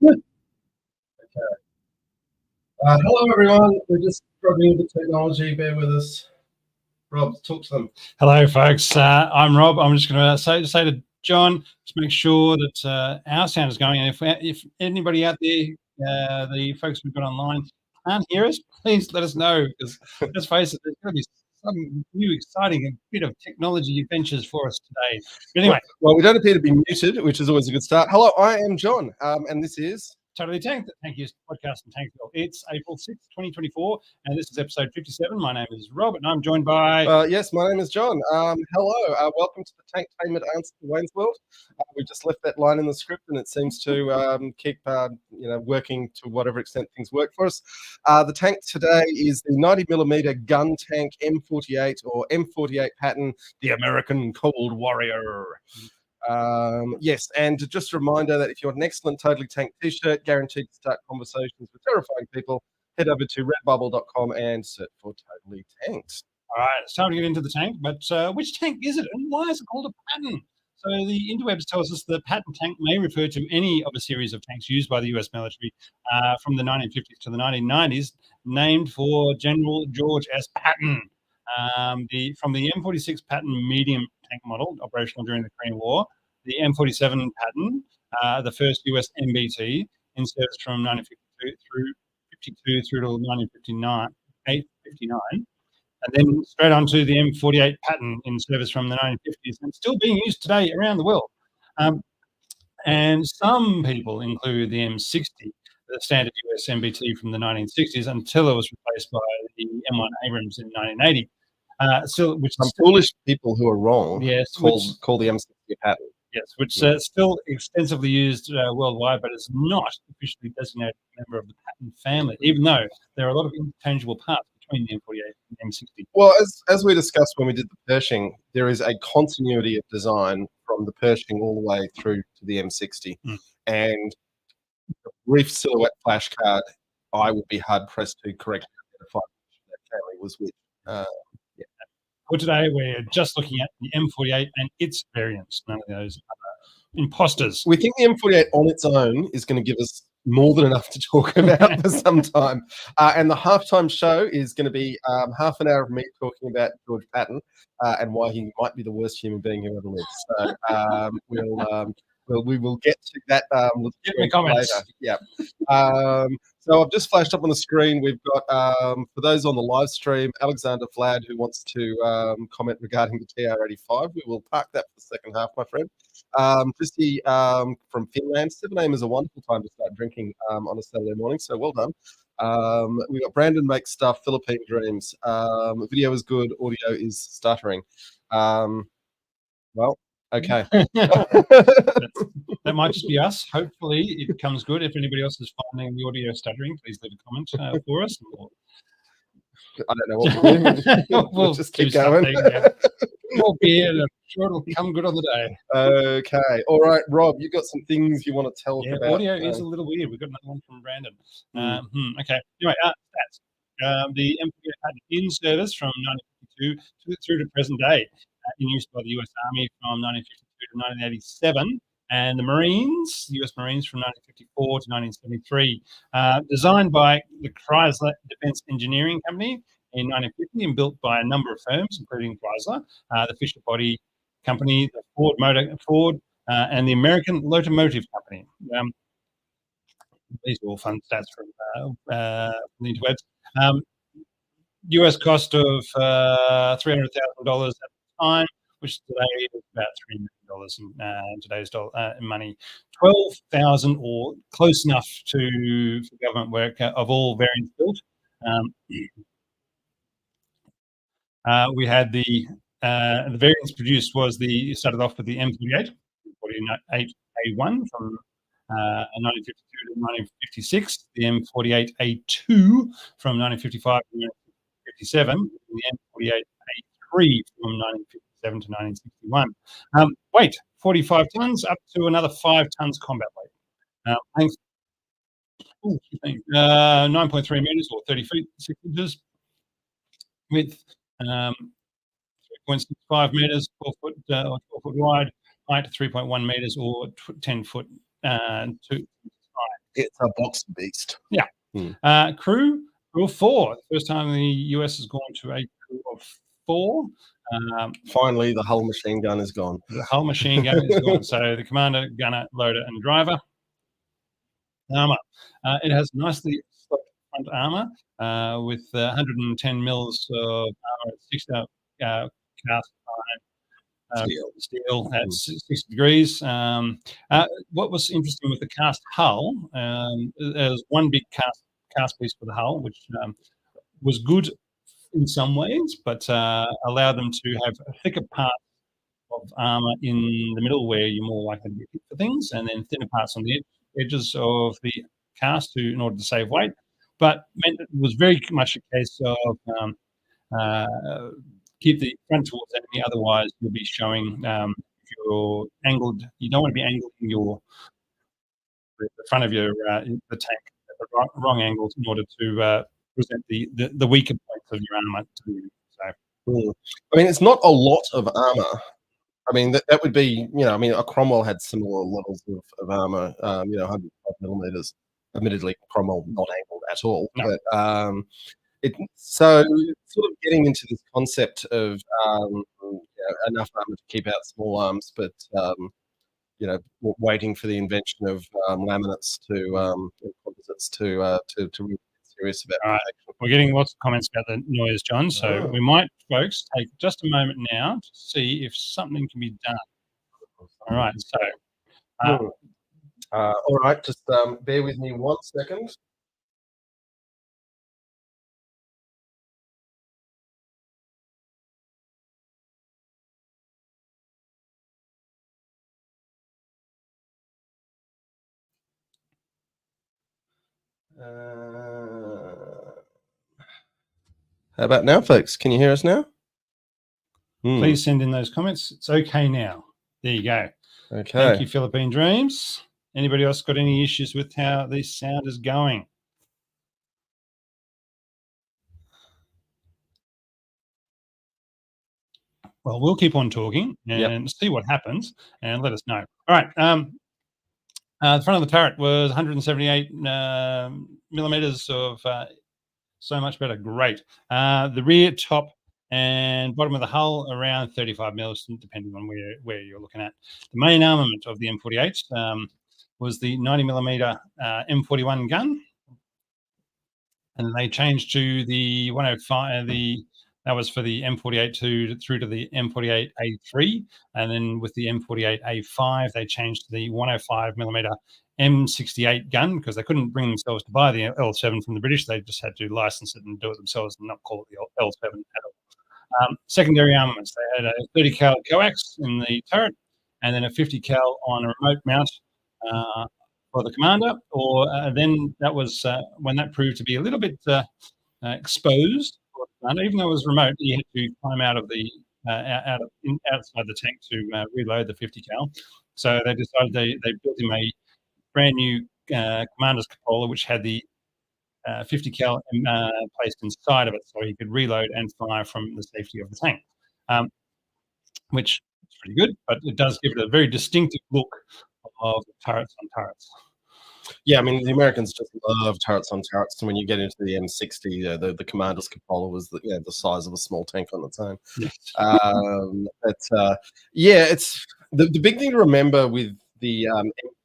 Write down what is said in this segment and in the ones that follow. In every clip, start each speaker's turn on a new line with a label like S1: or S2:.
S1: Good. Okay. Hello, everyone. We're just struggling with the technology. Bear with us. Rob, talk to them.
S2: Hello, folks. I'm Rob. I'm just going to say to John, just make sure that our sound is going. And if anybody out there, the folks we've got online, can't hear us, please let us know. Because let's face it, there's going to be some new exciting bit of technology adventures for us today. But anyway,
S1: well, we don't appear to be muted, which is always a good start. Hello, I am John, and this is
S2: Totally Tanked. Thank you, podcast and Tank. It's April 6th, 2024, and this is episode 57. My name is Rob, and I'm joined by...
S1: yes, my name is John. Hello, welcome to the Tanktainment Answer to Wayne's World. We just left that line in the script, and it seems to keep working to whatever extent things work for us. The tank today is the 90mm gun tank M48 or M48 Patton, the American Cold Warrior. Yes, and just a reminder that if you want an excellent Totally Tanked t-shirt, guaranteed to start conversations with terrifying people, head over to redbubble.com and search for Totally Tanked.
S2: All right, it's time to get into the tank, but which tank is it and why is it called a Patton? So the interwebs tells us the Patton tank may refer to any of a series of tanks used by the US military from the 1950s to the 1990s, named for General George S. Patton. From the M46 Patton medium tank model, operational during the Korean War, the M47 Patton, the first US MBT, in service from 1952 through to 1959, and then straight on to the M48 Patton in service from the 1950s and still being used today around the world. And some people include the M60, the standard US MBT from the 1960s, until it was replaced by the M1 Abrams in 1980.
S1: Some foolish people who are wrong,
S2: yes,
S1: call the M60 a Patton.
S2: Yes, which still extensively used worldwide, but is not officially designated a member of the Patton family, even though there are a lot of interchangeable parts between the M48 and M60.
S1: Well, as we discussed when we did the Pershing, there is a continuity of design from the Pershing all the way through to the M60. And the brief silhouette flashcard, I would be hard-pressed to correctly identify which that family was which.
S2: For today, we're just looking at the M48 and its variants, none of those other imposters.
S1: We think the M48 on its own is going to give us more than enough to talk about for some time. And the halftime show is going to be half an hour of me talking about George Patton and why he might be the worst human being who ever lived. So we will get to that
S2: later.
S1: Yeah. So I've just flashed up on the screen. We've got, for those on the live stream, Alexander Vlad, who wants to comment regarding the TR-85. We will park that for the second half, my friend. Christy from Finland. 7 a.m. is a wonderful time to start drinking on a Saturday morning, so well done. We've got Brandon Makes Stuff, Philippine Dreams. Video is good, audio is stuttering. Well, okay.
S2: That might just be us. Hopefully it comes good. If anybody else is finding the audio stuttering, please leave a comment for us.
S1: I don't know what we'll do. We'll just keep going.
S2: More beer, and I'm sure it'll come good on the day.
S1: Okay. All right, Rob, you've got some things you want to tell us about.
S2: Audio is a little weird. We've got another one from Brandon. Okay. Anyway, stats. The M48 Patton in service from 1952 through to present day, in use by the US Army from 1952 to 1987, and the Marines, the US Marines from 1954 to 1973. Designed by the Chrysler Defense Engineering Company in 1950 and built by a number of firms, including Chrysler, the Fisher Body Company, the Ford, and the American Locomotive Company. These are all fun stats from the interwebs. US cost of $300,000 at the time, which today is about $3 million in today's money. 12,000 or close enough to for government work of all variants built. We had the variants produced started off with the M48, 48A1 from 1952 to 1956, the M48A2 from 1955 to 1957, the M48A3 from 1957 to 1961. Weight, 45 tons, up to another 5 tons combat weight. Length, 9.3 meters or 30 feet, 6 inches. Width, 3.65 meters, 12 foot wide. Height, 3.1 meters or 10 foot 2 inches high.
S1: It's a box beast.
S2: Yeah. Crew of 4. The first time the US has gone to a crew of 4.
S1: Finally, the hull machine gun is gone.
S2: The hull machine gun is gone. So the commander, gunner, loader, and driver. Armor. It has nicely sloped front armor with 110 mils of armor at 6 cast iron steel at 60 degrees. What was interesting with the cast hull, there's one big cast piece for the hull, which was good in some ways, but allowed them to have a thicker part of armor in the middle where you're more likely to get hit for things, and then thinner parts on the edges of the cast in order to save weight. But meant it was very much a case of keep the front towards the enemy, otherwise you'll be showing if you're angled. You don't want to be angled in the front of your the tank at the wrong angles in order to present the weaker points of your armor to the enemy. So,
S1: I mean, it's not a lot of armor. I mean, that would be, I mean, a Cromwell had similar levels of armor, 105 millimeters. Admittedly, Cromwell not angled at all,
S2: no.
S1: But so sort of getting into this concept of enough armor to keep out small arms, but waiting for the invention of laminates to composites to really get serious about.
S2: All right. We're getting lots of comments about the noise, John. So we might, folks, take just a moment now to see if something can be done. All right. So,
S1: all right, just bear with me 1 second. How about now, folks? Can you hear us now?
S2: Please send in those comments. It's okay now. There you go.
S1: Okay.
S2: Thank you, Philippine Dreams. Anybody else got any issues with how this sound is going? Well, we'll keep on talking and see what happens, and let us know. All right. The front of the turret was 178 millimeters of so much better. Great. The rear, top, and bottom of the hull around 35 mils, depending on where you're looking at. The main armament of the M48 was the 90 millimeter M41 gun, and they changed to the 105. That was for the M48 through to the M48A3, and then with the M48A5, they changed to the 105 millimeter M68 gun because they couldn't bring themselves to buy the L7 from the British. They just had to license it and do it themselves and not call it the L7 at all. Secondary armaments, they had a 30 cal coax in the turret, and then a 50 cal on a remote mount for the commander. Or then that was when that proved to be a little bit exposed. Even though it was remote, he had to climb out of the outside the tank to reload the 50 cal. So they decided they built him a brand new commander's cupola, which had the 50 cal placed inside of it, so he could reload and fire from the safety of the tank, which is pretty good. But it does give it a very distinctive look of turrets on turrets.
S1: Yeah, I mean, the Americans just love turrets on turrets. And when you get into the M60, the commander's cupola was the size of a small tank on its own. It's the big thing to remember with the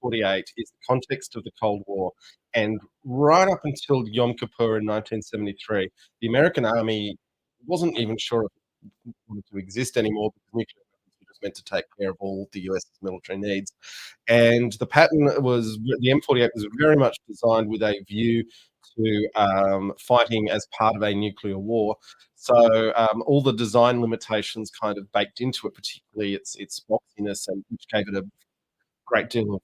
S1: M48 is the context of the Cold War. And right up until Yom Kippur in 1973, the American Army wasn't even sure if it wanted to exist anymore because nuclear weapons were just meant to take care of all the US's military needs. And the Patton was, the M48 was very much designed with a view to fighting as part of a nuclear war. So all the design limitations kind of baked into it, particularly its boxiness, and which gave it a great deal of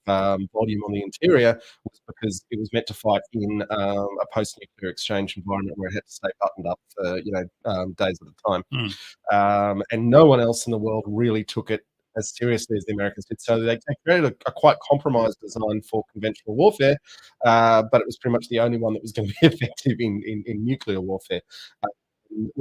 S1: volume on the interior, was because it was meant to fight in a post-nuclear exchange environment where it had to stay buttoned up for days at a time. And no one else in the world really took it as seriously as the Americans did. So they created a quite compromised design for conventional warfare, but it was pretty much the only one that was going to be effective in nuclear warfare. And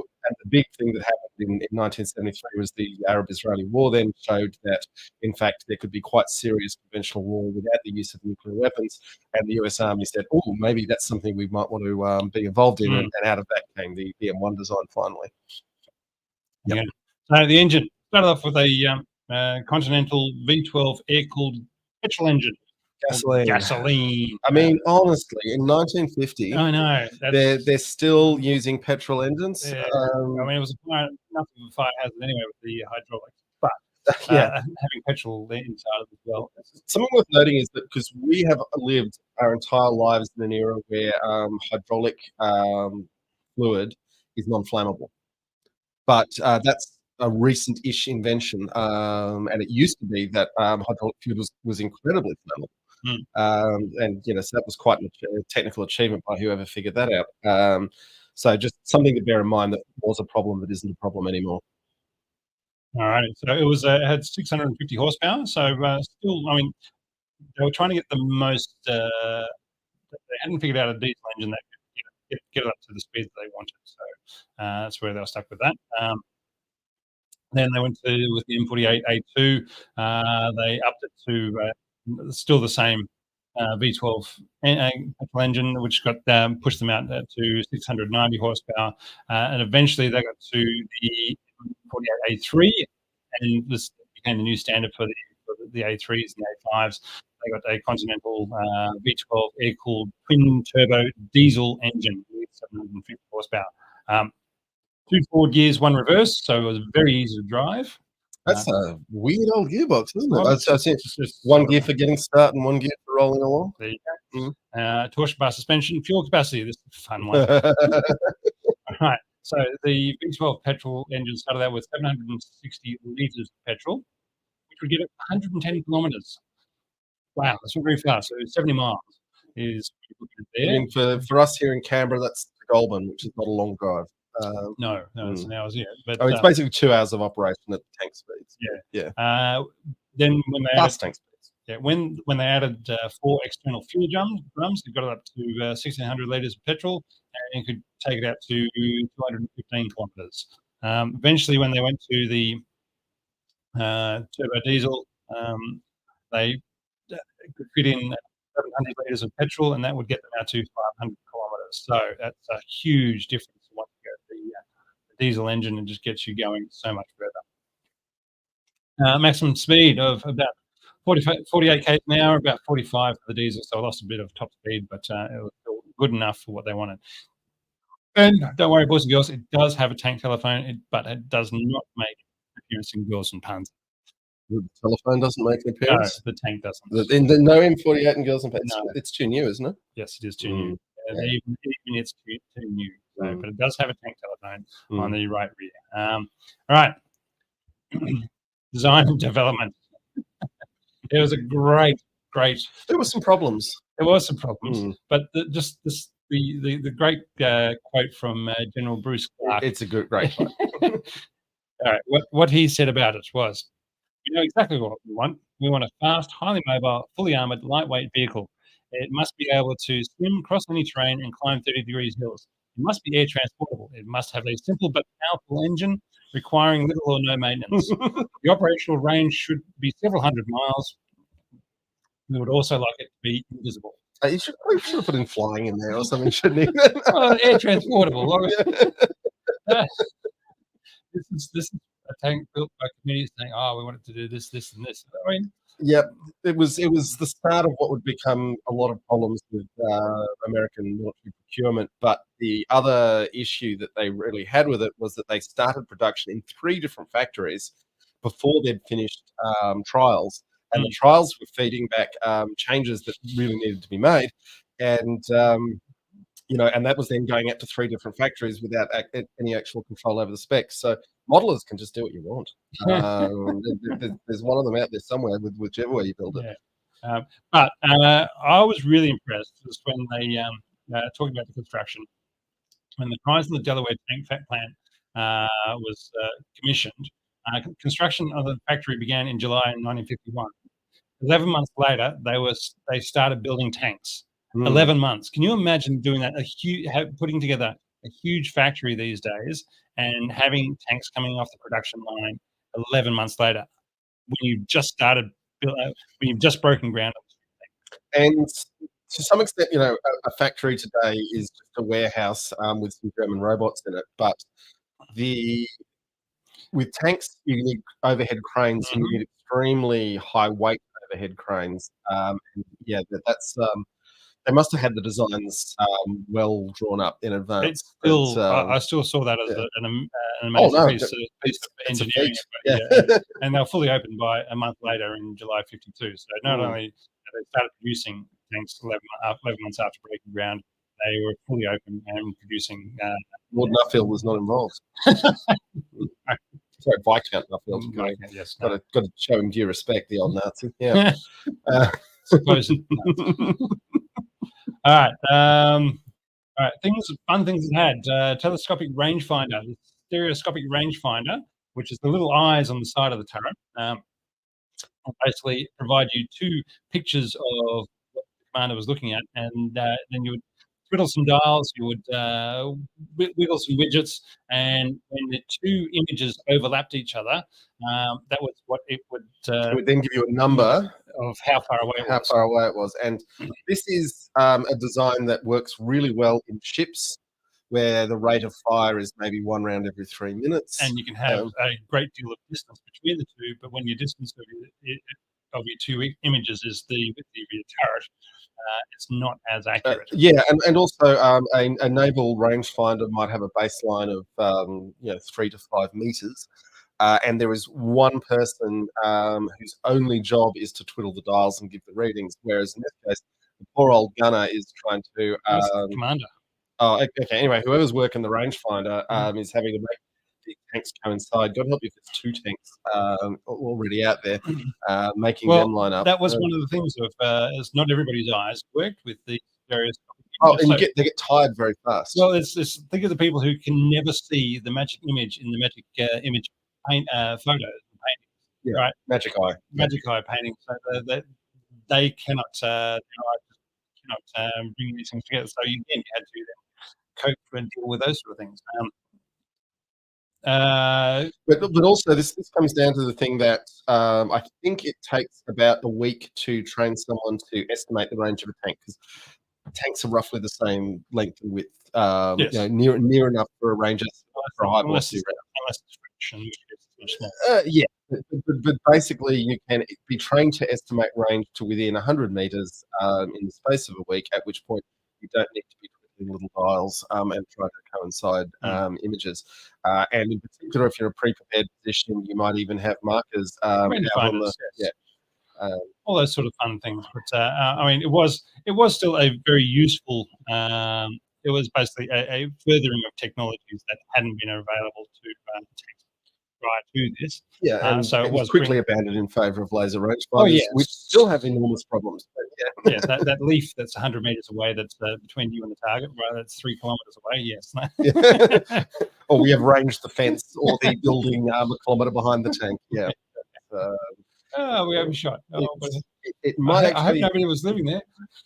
S1: the big thing that happened in 1973 was the Arab-Israeli War then showed that, in fact, there could be quite serious conventional war without the use of nuclear weapons. And the US Army said, oh, maybe that's something we might want to be involved in. And out of that came the M1 design finally.
S2: Yep. Yeah. So the engine started off with a Continental V12 air-cooled petrol engine. Gasoline.
S1: I mean, honestly, in 1950,
S2: I know
S1: they're still using petrol engines.
S2: I mean, it was enough of a fire hazard anyway with the hydraulics, but having petrol inside as well.
S1: Something worth noting is that because we have lived our entire lives in an era where hydraulic fluid is non-flammable, but that's a recent-ish invention, and it used to be that hydraulic fluid was incredibly flammable. And so that was quite a technical achievement by whoever figured that out. So just something to bear in mind that was a problem that isn't a problem anymore.
S2: All right, so it had 650 horsepower. So still, I mean, they were trying to get the most. They hadn't figured out a diesel engine that could get it up to the speed that they wanted. So that's where they were stuck with that. Then they went with the M48 A2. They upped it to still the same V12 petrol engine, which got pushed them out to 690 horsepower, and eventually they got to the 48 A3, and this became the new standard for the A3s and the A5s. They got a Continental V12 air-cooled twin-turbo diesel engine with 750 horsepower. 2 forward gears, 1 reverse, so it was very easy to drive.
S1: That's a weird old gearbox, isn't it? I see it's one gear for getting started and 1 gear for rolling along.
S2: There you go. Torsion bar suspension, fuel capacity. This is a fun one. All right. So the V12 petrol engine started out with 760 litres of petrol, which would get it 110 kilometres. Wow, that's not very fast. So 70 miles is there.
S1: I mean, for us here in Canberra, that's Goulburn, which is not a long drive.
S2: No, it's an hour's, but
S1: it's basically 2 hours of operation at tank speeds.
S2: Yeah. Then when they
S1: fast tank speeds.
S2: Yeah, when they added 4 external fuel drums, they got it up to 1,600 litres of petrol and could take it out to 215 kilometres. Eventually, when they went to the turbo diesel, they could fit in 700 litres of petrol, and that would get them out to 500 kilometres. So that's a huge difference once you go to the diesel engine, and just gets you going so much further. Maximum speed of about 48 km an hour, about 45 for the diesel, so I lost a bit of top speed, but it was still good enough for what they wanted. And don't worry, boys and girls, it does have a tank telephone, but it does not make an appearance in Girls and Puns.
S1: The telephone doesn't make an appearance?
S2: No, the tank doesn't.
S1: No M48 and Girls and Puns? No. It's too new, isn't it?
S2: Yes, it is too new. Even it's too new. So, but it does have a tank telephone on the right rear. All right. Design and development. It was a great.
S1: There were some problems.
S2: There were some problems, but the great quote from General Bruce Clark.
S1: It's a great quote.
S2: All right, what he said about it was, "We know exactly what we want. We want a fast, highly mobile, fully armoured, lightweight vehicle. It must be able to swim, cross any terrain, and climb 30 degrees hills. It must be air transportable. It must have a simple but powerful engine requiring little or no maintenance. The operational range should be several hundred miles. We would also like it to be invisible."
S1: We should have put in flying in there or something, shouldn't he?
S2: Well, air transportable. This is a tank built by communities saying, "Oh, we wanted to do this, this, and this." I mean,
S1: it was the start of what would become a lot of problems with American military procurement. But the other issue that they really had with it was that they started production in 3 different factories before they'd finished trials. And the trials were feeding back changes that really needed to be made, and and that was then going out to 3 different factories without any actual control over the specs. So modelers can just do what you want. There's one of them out there somewhere with whichever way you build it.
S2: Yeah. But I was really impressed just when they talking about the construction. When the Chrysler the Delaware tank plant was commissioned. Construction of the factory began in July 1951. 11 months later, they started building tanks. 11 months. Can you imagine doing that? Putting together a a huge factory these days and having tanks coming off the production line 11 months later when you've just started, when you've just broken ground.
S1: And to some extent, a factory today is just a warehouse with some German robots in it. But with tanks, you need overhead cranes and you need extremely high weight overhead cranes. And yeah, that's they must have had the designs well drawn up in advance.
S2: It's still, I still saw that as an amazing piece of engineering. And they're fully open by a month later in July '52. So not only they started producing tanks 11 months after breaking ground, they were fully open and producing.
S1: Lord Nuffield was not involved. Sorry, Viscount Nuffield.
S2: Yes,
S1: got to show him due respect, the old Nazi. Yeah.
S2: All right. Fun things it had. Telescopic rangefinder, the stereoscopic rangefinder, which is the little eyes on the side of the turret, basically provide you two pictures of what the commander was looking at, and then you would twiddle some dials, you would wiggle some widgets, and when the two images overlapped each other, that was what it would
S1: then give you a number
S2: of how far away
S1: it was. And this is a design that works really well in ships where the rate of fire is maybe one round every 3 minutes.
S2: And you can have a great deal of distance between the two, but when your distance of your two images is the width of your turret, it's not as accurate.
S1: And also a naval rangefinder might have a baseline of 3 to 5 meters. And there is one person whose only job is to twiddle the dials and give the readings, whereas in this case, the poor old gunner is trying to...
S2: commander.
S1: Oh, okay. Anyway, whoever's working the rangefinder is having to make the tanks coincide. God help you if there's two tanks already out there making them line up.
S2: That was one of the things of is not everybody's eyes worked with the various.
S1: And they get tired very fast.
S2: Well, it's think of the people who can never see the magic image in the magic image photos, paintings, right?
S1: Magic eye
S2: paintings. So they cannot bring these things together. So you had to cope and deal with those sort of things.
S1: But also this comes down to the thing that I think it takes about a week to train someone to estimate the range of a tank, because tanks are roughly the same length and width, near enough for a range for a high velocity round. But basically you can be trained to estimate range to within 100 meters in the space of a week, at which point you don't need to be twiddling little dials and try to coincide images. And in particular, if you're in a pre-prepared position, you might even have markers out on the,
S2: all those sort of fun things. But I mean, it was still a very useful. It was basically a furthering of technologies that hadn't been available to tanks prior to this.
S1: And
S2: so it was
S1: quickly abandoned in favour of laser rangefinders, which still have enormous problems. But
S2: yes, that leaf that's 100 meters away, that's between you and the target, right? That's 3 kilometers away. Yes.
S1: Or we have ranged the fence or the building a kilometer behind the tank. Yeah.
S2: We have a shot.
S1: It might
S2: I hope nobody was living there.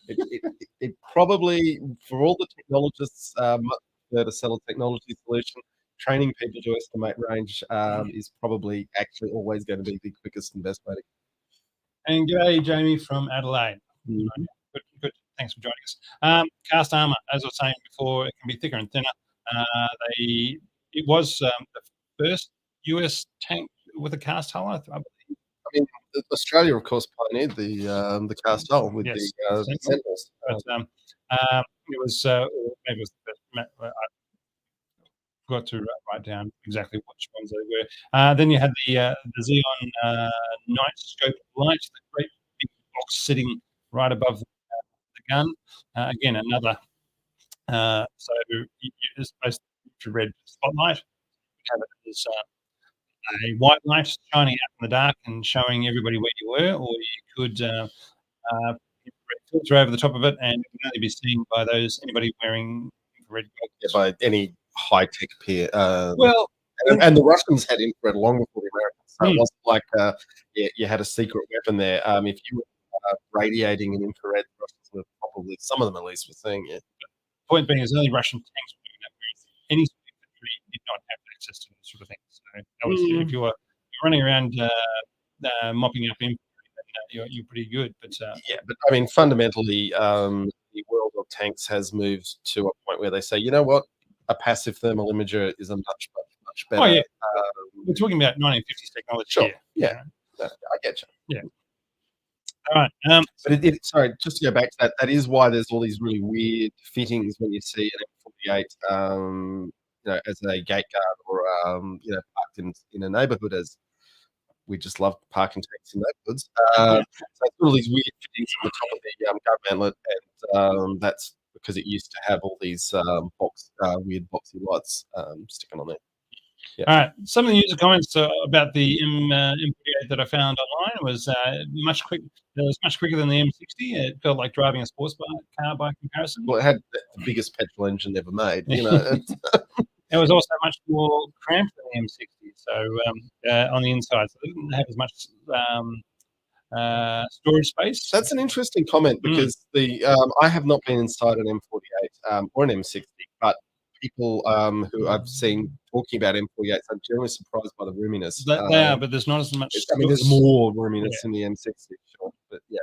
S1: It probably, for all the technologists, much prefer to sell a technology solution. Training people to estimate range is probably actually always going to be the quickest and best way to go.
S2: And g'day, Jamie from Adelaide. Good. Thanks for joining us. Cast armor, as I was saying before, it can be thicker and thinner. It was the first US tank with a cast hull, I believe.
S1: I mean, Australia, of course, pioneered the cast hull with the Sentinels.
S2: It was maybe it was the first. I forgot to write down exactly which ones they were. Then you had the Xeon night scope light, the great big box sitting right above the gun. Again, another. So you're supposed to red spotlight. You have it as a white light shining out in the dark and showing everybody where you were, or you could filter over the top of it, and it can only be seen by anybody wearing infrared goggles.
S1: By any high-tech peer.
S2: And
S1: the Russians had infrared long before the Americans. So it wasn't like you had a secret weapon there. If you were radiating an infrared, the Russians were probably, some of them at least, were seeing it.
S2: Point being is only Russian tanks were doing that very any sort of infantry did not have access to those sort of things. So that was if you were running around mopping up infantry, then you're pretty good. But
S1: Yeah, but I mean, fundamentally, the world of tanks has moved to a point where they say, you know what, a passive thermal imager is a much
S2: oh
S1: better.
S2: yeah, we're talking about 1950s technology
S1: Sure,
S2: here.
S1: yeah, no, I get you.
S2: Yeah. All right.
S1: But sorry, just to go back to that, that is why there's all these really weird fittings when you see an M48, as a gate guard or parked in a neighbourhood, as we just love parking tanks in neighbourhoods. So it's all these weird fittings on the top of the gun mantlet, and that's because it used to have all these weird boxy lights sticking on there. Yeah.
S2: All right. Some of the user comments about the M48 that I found online was much quick. It was much quicker than the M60. It felt like driving a sports car by comparison.
S1: Well, it had the biggest petrol engine ever made.
S2: It was also much more cramped than the M60. So on the inside, so it didn't have as much storage space.
S1: That's an interesting comment because I have not been inside an M48 or an M60, but people who I've seen talking about M48s, I'm generally surprised by the roominess.
S2: They are, but there's not as much.
S1: I mean, there's more roominess in the M60, sure, but yeah.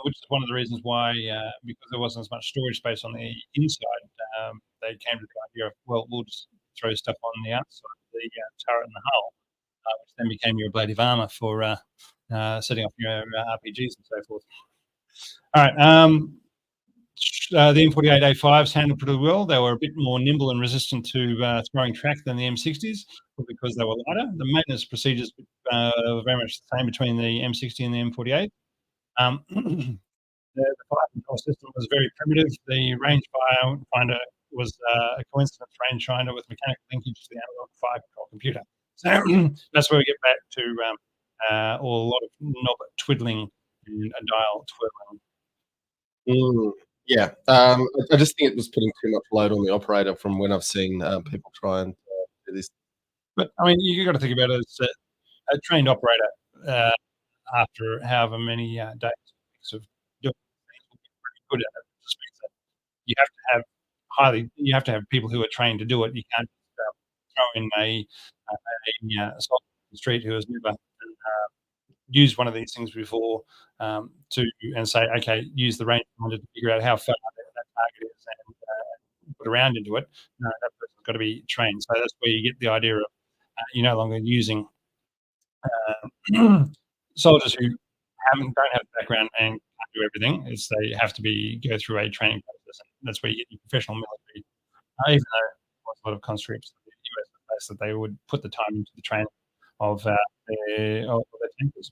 S2: Which is one of the reasons why, because there wasn't as much storage space on the inside, they came to the idea of, well, we'll just throw stuff on the outside of the turret and the hull, which then became your ablative armor for setting off your RPGs and so forth. All right. The M48A5s handled pretty well. They were a bit more nimble and resistant to throwing track than the M60s, because they were lighter. The maintenance procedures were very much the same between the M60 and the M48. The fire control system was very primitive. The rangefinder was a coincidence rangefinder with mechanical linkage to the analog fire control computer. So that's where we get back to a lot of knob twiddling and a dial twirling.
S1: Yeah, I just think it was putting too much load on the operator from when I've seen people try and do this.
S2: But I mean, you got to think about it as a trained operator. After however many days of doing things, will be pretty good at it. It just means that you have to have people who are trained to do it. You can't throw in a soldier in the street who has never used one of these things before and say, okay, use the rangefinder to figure out how far that target is and put a round into it. No, that person's got to be trained. So that's where you get the idea of you're no longer using soldiers who don't have a background and can't do everything. They have to go through a training process, and that's where you get your professional military. Even though there was a lot of conscripts in the US that they would put the time into the training of their tankers,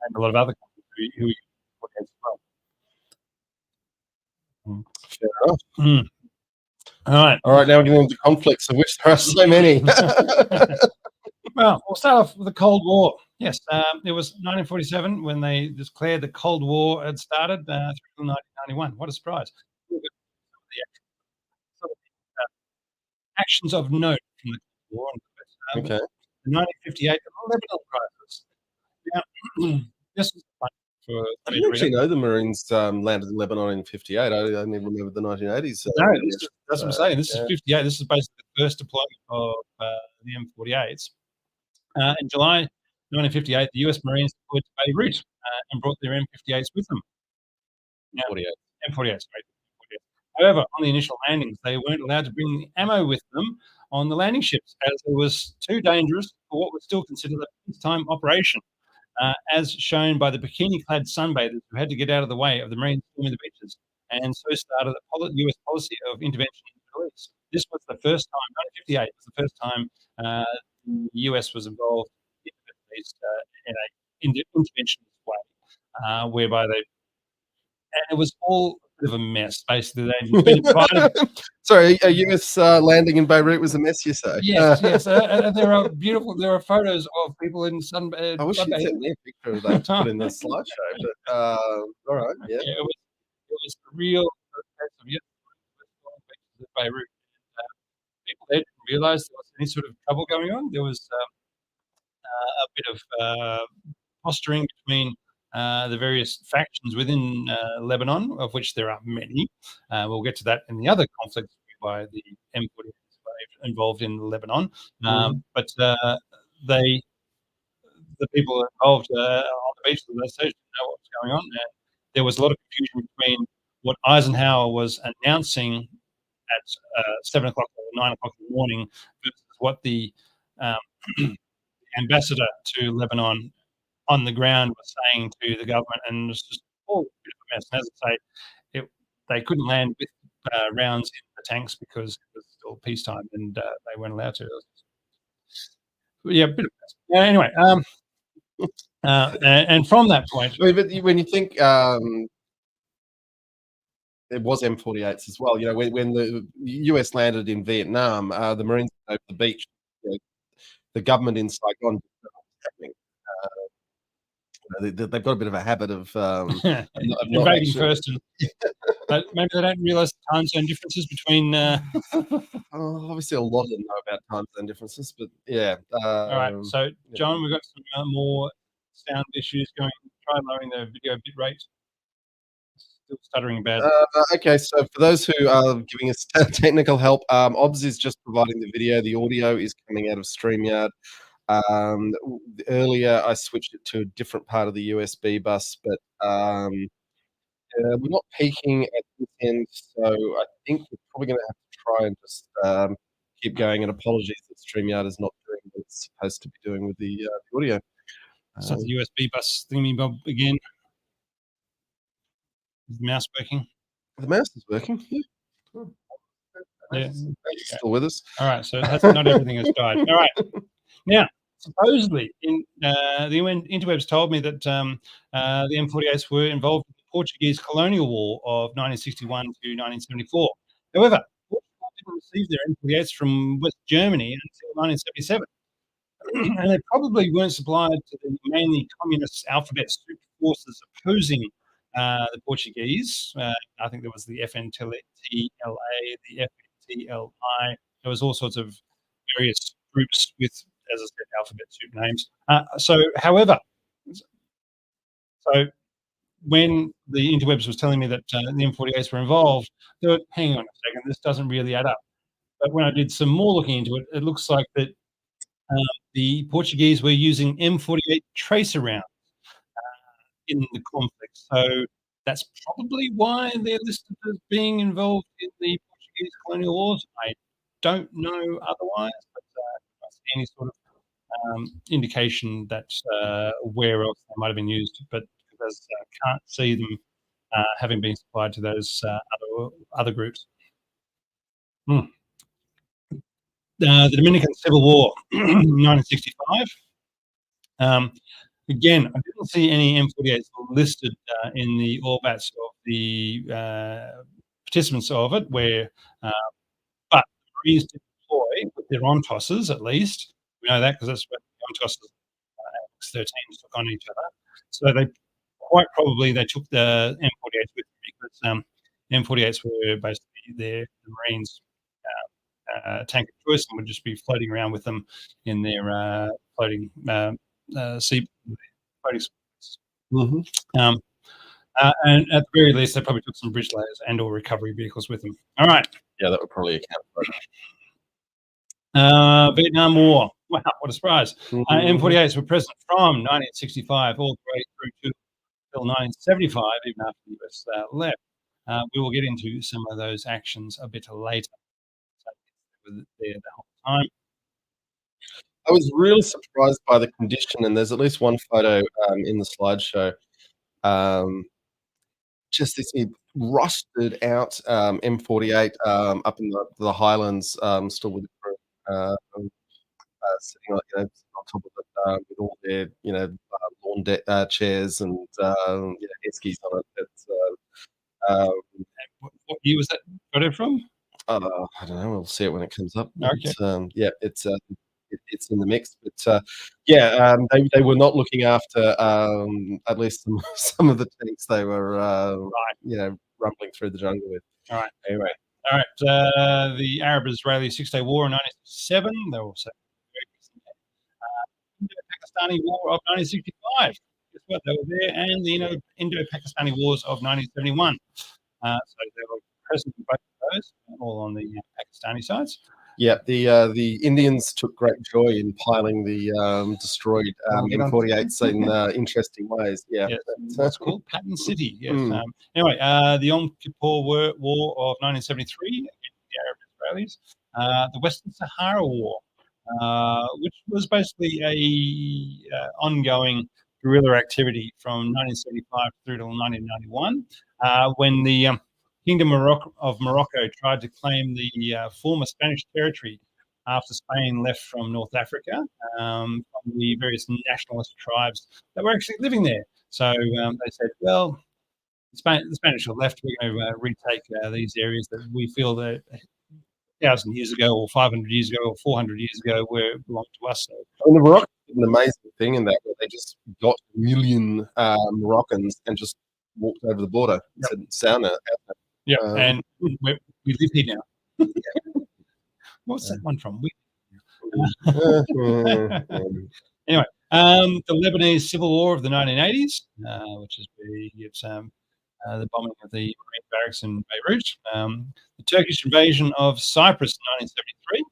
S2: and a lot of other countries who put as well.
S1: Fair enough.
S2: All right.
S1: Now we're getting into conflicts, of which there are so many.
S2: Well, we'll start off with the Cold War. Yes, it was 1947 when they declared the Cold War had started through 1991. What a surprise. The actions of note from the Cold War.
S1: Okay.
S2: The 1958 Lebanon crisis. Now, this was fun for
S1: I didn't actually know the Marines landed in Lebanon in 58. I only remember the 1980s.
S2: No, that's what I'm saying. This is 58. This is basically the first deployment of the M48s. In July 1958, the US Marines deployed to Beirut and brought their M58s with them. Now, M48, sorry. However, on the initial landings, they weren't allowed to bring the ammo with them on the landing ships, as it was too dangerous for what was still considered a peacetime operation, as shown by the bikini-clad sunbathers who had to get out of the way of the Marines storming the beaches, and so started the US policy of intervention in the Middle East. This was the first time, 1958 was the first time the US was involved in the Middle East in an interventionist way, whereby and it was all a bit of a mess. Basically, they'd been invited.
S1: Sorry, a US landing in Beirut was a mess, you say?
S2: Yes. And there are photos of people in sun.
S1: I wish you'd sent me a picture of that to put in the slideshow. But all right, yeah.
S2: It was a real case of Beirut. People there didn't realise there was any sort of trouble going on. There was a bit of posturing between the various factions within Lebanon, of which there are many. We'll get to that in the other conflicts by the M48 involved in Lebanon, but the people involved on the beach of those stations didn't know what was going on, and there was a lot of confusion between what Eisenhower was announcing at 7 o'clock or 9 o'clock in the morning versus what the ambassador to Lebanon on the ground was saying to the government, and it was just all a bit of a mess. And as I say, they couldn't land with rounds in the tanks because it was still peacetime and they weren't allowed to. Yeah, a bit of a mess. Yeah, anyway, and from that point,
S1: I mean, but when you think it was M48s as well, when the US landed in Vietnam, the Marines over the beach, the government in Saigon didn't know what was happening. They've got a bit of a habit of
S2: invading first, but maybe they don't realise the time zone differences between.
S1: Obviously, a lot of them know about time zone differences, but yeah.
S2: All right, so John, we've got some more sound issues going. Try lowering the video bit rate. Still stuttering bad.
S1: Okay, so for those who are giving us technical help, OBS is just providing the video. The audio is coming out of StreamYard. Earlier, I switched it to a different part of the USB bus, but we're not peaking at this end, so I think we're probably going to have to try and just keep going. And apologies that StreamYard is not doing what it's supposed to be doing with the audio.
S2: So the USB bus thingy bob again. Is the mouse working?
S1: The mouse is working.
S2: Yeah.
S1: Still with us.
S2: All right, so that's not everything has died. All right. Now, supposedly, the interwebs told me that the M48s were involved in the Portuguese colonial war of 1961 to 1974. However, Portugal didn't receive their M48s from West Germany until 1977. And they probably weren't supplied to the mainly communist alphabet super forces opposing the Portuguese. I think there was the FNTLA, the FNTLI. There was all sorts of various groups with, as I said, alphabet soup names. However, when the interwebs was telling me that the M48s were involved, they were, hang on a second, this doesn't really add up. But when I did some more looking into it, it looks like that the Portuguese were using M48 tracer rounds in the conflict. So that's probably why they're listed as being involved in the Portuguese colonial wars. I don't know otherwise, but I don't see any sort of indication that where else they might have been used, but because I can't see them having been supplied to those other groups. The Dominican Civil War, 1965. Again, I didn't see any M48s listed in the orbats of the participants of it, but Marines did deploy with their ONTOSs at least. We know that because that's what the ONTOSs X-13s took on each other. So they quite probably took the M48s with them because M48s were basically the Marines' tank of choice and would just be floating around with them in their floating sea floating. And at the very least, they probably took some bridge layers and/or recovery vehicles with them. All right.
S1: Yeah, that would probably account for
S2: it. Vietnam War. Wow, what a surprise! M48s were present from 1965 all the way through till 1975, even after the US left. We will get into some of those actions a bit later. There the whole time.
S1: I was really surprised by the condition, and there's at least one photo in the slideshow. Just this rusted out M48 up in the Highlands, still with the crew, sitting on top of it with all their lawn chairs and eskies on it.
S2: What year was that photo from?
S1: I don't know. We'll see it when it comes up.
S2: Okay.
S1: But, it's in the mix. But they were not looking after at least some of the tanks they were rumbling through the jungle with.
S2: All right.
S1: Anyway.
S2: All right. The Arab-Israeli Six-Day War in 1967. They were also Indo-Pakistani War of 1965. Guess what? They were there, and the Indo-Pakistani Wars of 1971. So they were present in both of those, all on the Pakistani sides.
S1: Yeah, the Indians took great joy in piling the destroyed M48s in interesting ways. Yeah,
S2: yes, what's called Patton City. Yes.
S1: Mm.
S2: Anyway, the Yom Kippur War of 1973 against the Arab Israelis, the Western Sahara War, which was basically a ongoing guerrilla activity from 1975 through till 1991, when the Kingdom of Morocco tried to claim the former Spanish territory after Spain left from North Africa, from the various nationalist tribes that were actually living there. So they said, well, the Spanish have left. We're going to retake these areas that we feel that 1,000 years ago or 500 years ago or 400 years ago were belonged to us. So,
S1: And the Moroccans did an amazing thing in that, where they just got a million Moroccans and just walked over the border.
S2: Yep.
S1: Said, "Sauna."
S2: yeah, and we live here now. What's that one from? Anyway, the Lebanese Civil War of the 1980s, which is the bombing of the Marine barracks in Beirut, the Turkish invasion of Cyprus in 1973,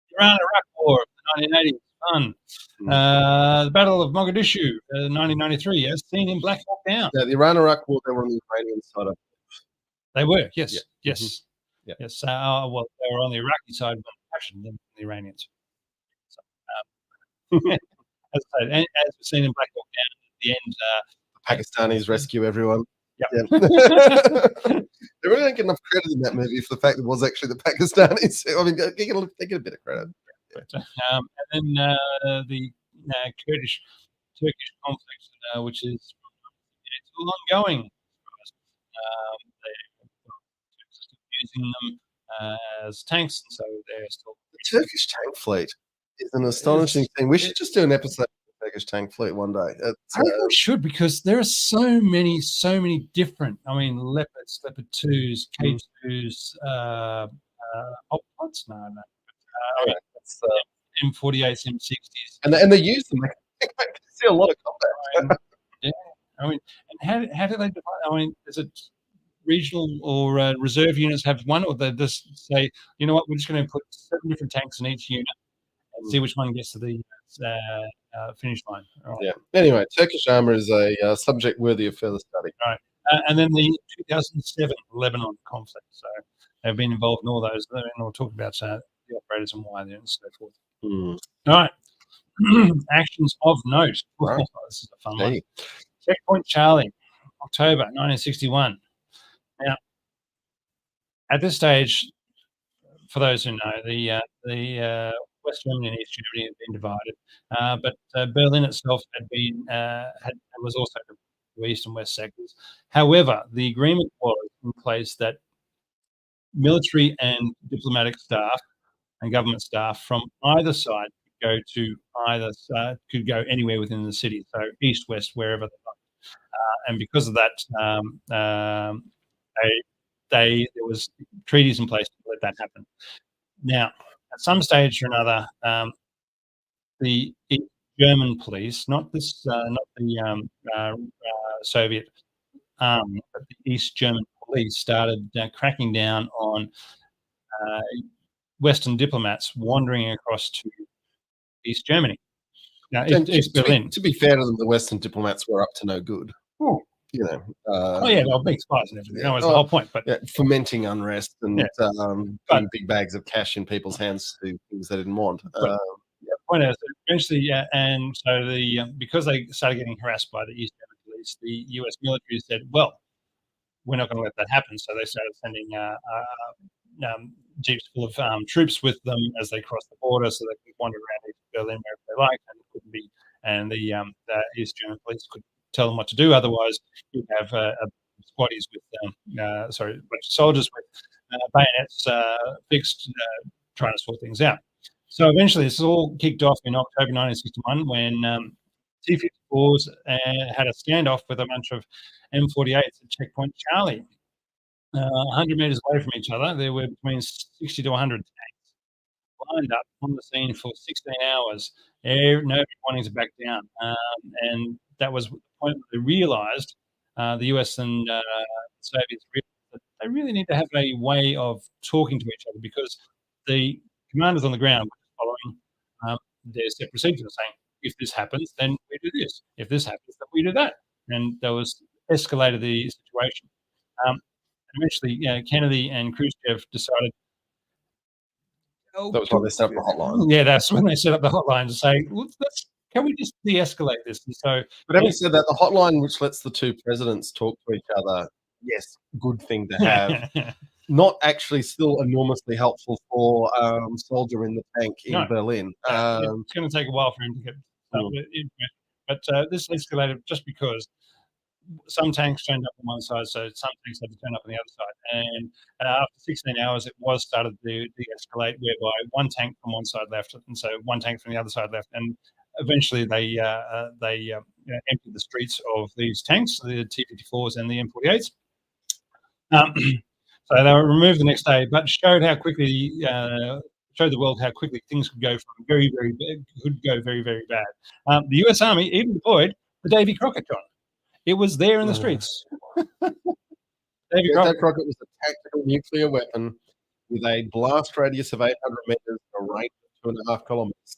S2: the Iran-Iraq War of the 1980s, fun. The Battle of Mogadishu, 1993, as seen in Black Hawk Down.
S1: Yeah, the Iran-Iraq War, they were on the Iranian side of it.
S2: They were, yes,
S1: Yeah.
S2: yes,
S1: Yeah.
S2: yes. Well, they were on the Iraqi side, but captured them, the Iranians. So, as I said, as we've seen in Black Hawk Down, at the end,
S1: the Pakistanis rescue everyone.
S2: Yep.
S1: Yeah. They really don't get enough credit in that movie for the fact that it was actually the Pakistanis. I mean, they get a bit of credit.
S2: and then the Kurdish-Turkish conflict, which is still ongoing. They're still using them as tanks, and so they're still.
S1: The Turkish tank fleet is an astonishing thing. We should just do an episode of the Turkish tank fleet one day.
S2: I think we should, because there are so many different. I mean, Leopards, Leopard 2s, K2s, Oppods. No. M48s, M60s,
S1: and they use them. They see a lot of combat.
S2: Yeah, I mean, and how do they define? I mean, is it regional or reserve units have one, or they just say, you know what, we're just going to put 7 different tanks in each unit and see which one gets to the finish line. Right.
S1: Yeah. Anyway, Turkish armor is a subject worthy of further study.
S2: Right. And then the 2007 Lebanon conflict. So they've been involved in all those, and we'll talk about the operators and why and so forth. All right. Actions of note.
S1: Right.
S2: Oh, this is a fun one. Checkpoint Charlie, October 1961. Now, at this stage, for those who know, the West Germany and East Germany had been divided, but Berlin itself was also the East and West sectors. However, the agreement was in place that military and diplomatic staff and government staff from either side could go anywhere within the city, so east, west, wherever they like. And because of that, there was treaties in place to let that happen. Now, at some stage or another, the German police, not the Soviet army, but the East German police started cracking down on Western diplomats wandering across to East Germany. Now, East Berlin.
S1: To be fair to them, the Western diplomats were up to no good.
S2: Oh.
S1: You know.
S2: They were big spies and everything. That was the whole point. But
S1: fomenting unrest and putting big bags of cash in people's hands to do things they didn't want.
S2: The point is, eventually, and so because they started getting harassed by the East German police, the U.S. military said, "Well, we're not going to let that happen." So they started sending jeeps full of troops with them as they crossed the border, so they could wander around East Berlin wherever they liked, and it couldn't be. And the East German police could tell them what to do. Otherwise, you'd have squaddies with a bunch of soldiers with bayonets fixed, trying to sort things out. So eventually, this all kicked off in October 1961 when T-54s had a standoff with a bunch of M48s at Checkpoint Charlie. 100 meters away from each other, there were between 60 to 100 tanks lined up on the scene for 16 hours, nobody wanting to back down. And that was the point where they realized, the US and Soviets realized, that they really need to have a way of talking to each other, because the commanders on the ground were following their set procedures, saying, if this happens, then we do this. If this happens, then we do that. And that was escalated the situation. And eventually, Kennedy and Khrushchev decided.
S1: That was when they set up the hotline.
S2: Yeah, that's when they set up the hotline to say, can we just de-escalate this? And so,
S1: but having said that, the hotline which lets the two presidents talk to each other, yes, good thing to have. Not actually still enormously helpful for soldier in the tank in Berlin.
S2: It's going to take a while for him to get started. But this escalated just because some tanks turned up on one side, so some tanks had to turn up on the other side. And after 16 hours, it was started to de-escalate, whereby one tank from one side left, and so one tank from the other side left. And eventually, they emptied the streets of these tanks, the T-54s and the M48s. So they were removed the next day, but showed how quickly showed the world how quickly things could go from very, very bad, could go very, very bad. The U.S. Army even deployed the Davy Crockett gun. It was there in the streets.
S1: Davy Crockett was a tactical nuclear weapon with a blast radius of 800 meters and a range of 2.5 kilometers.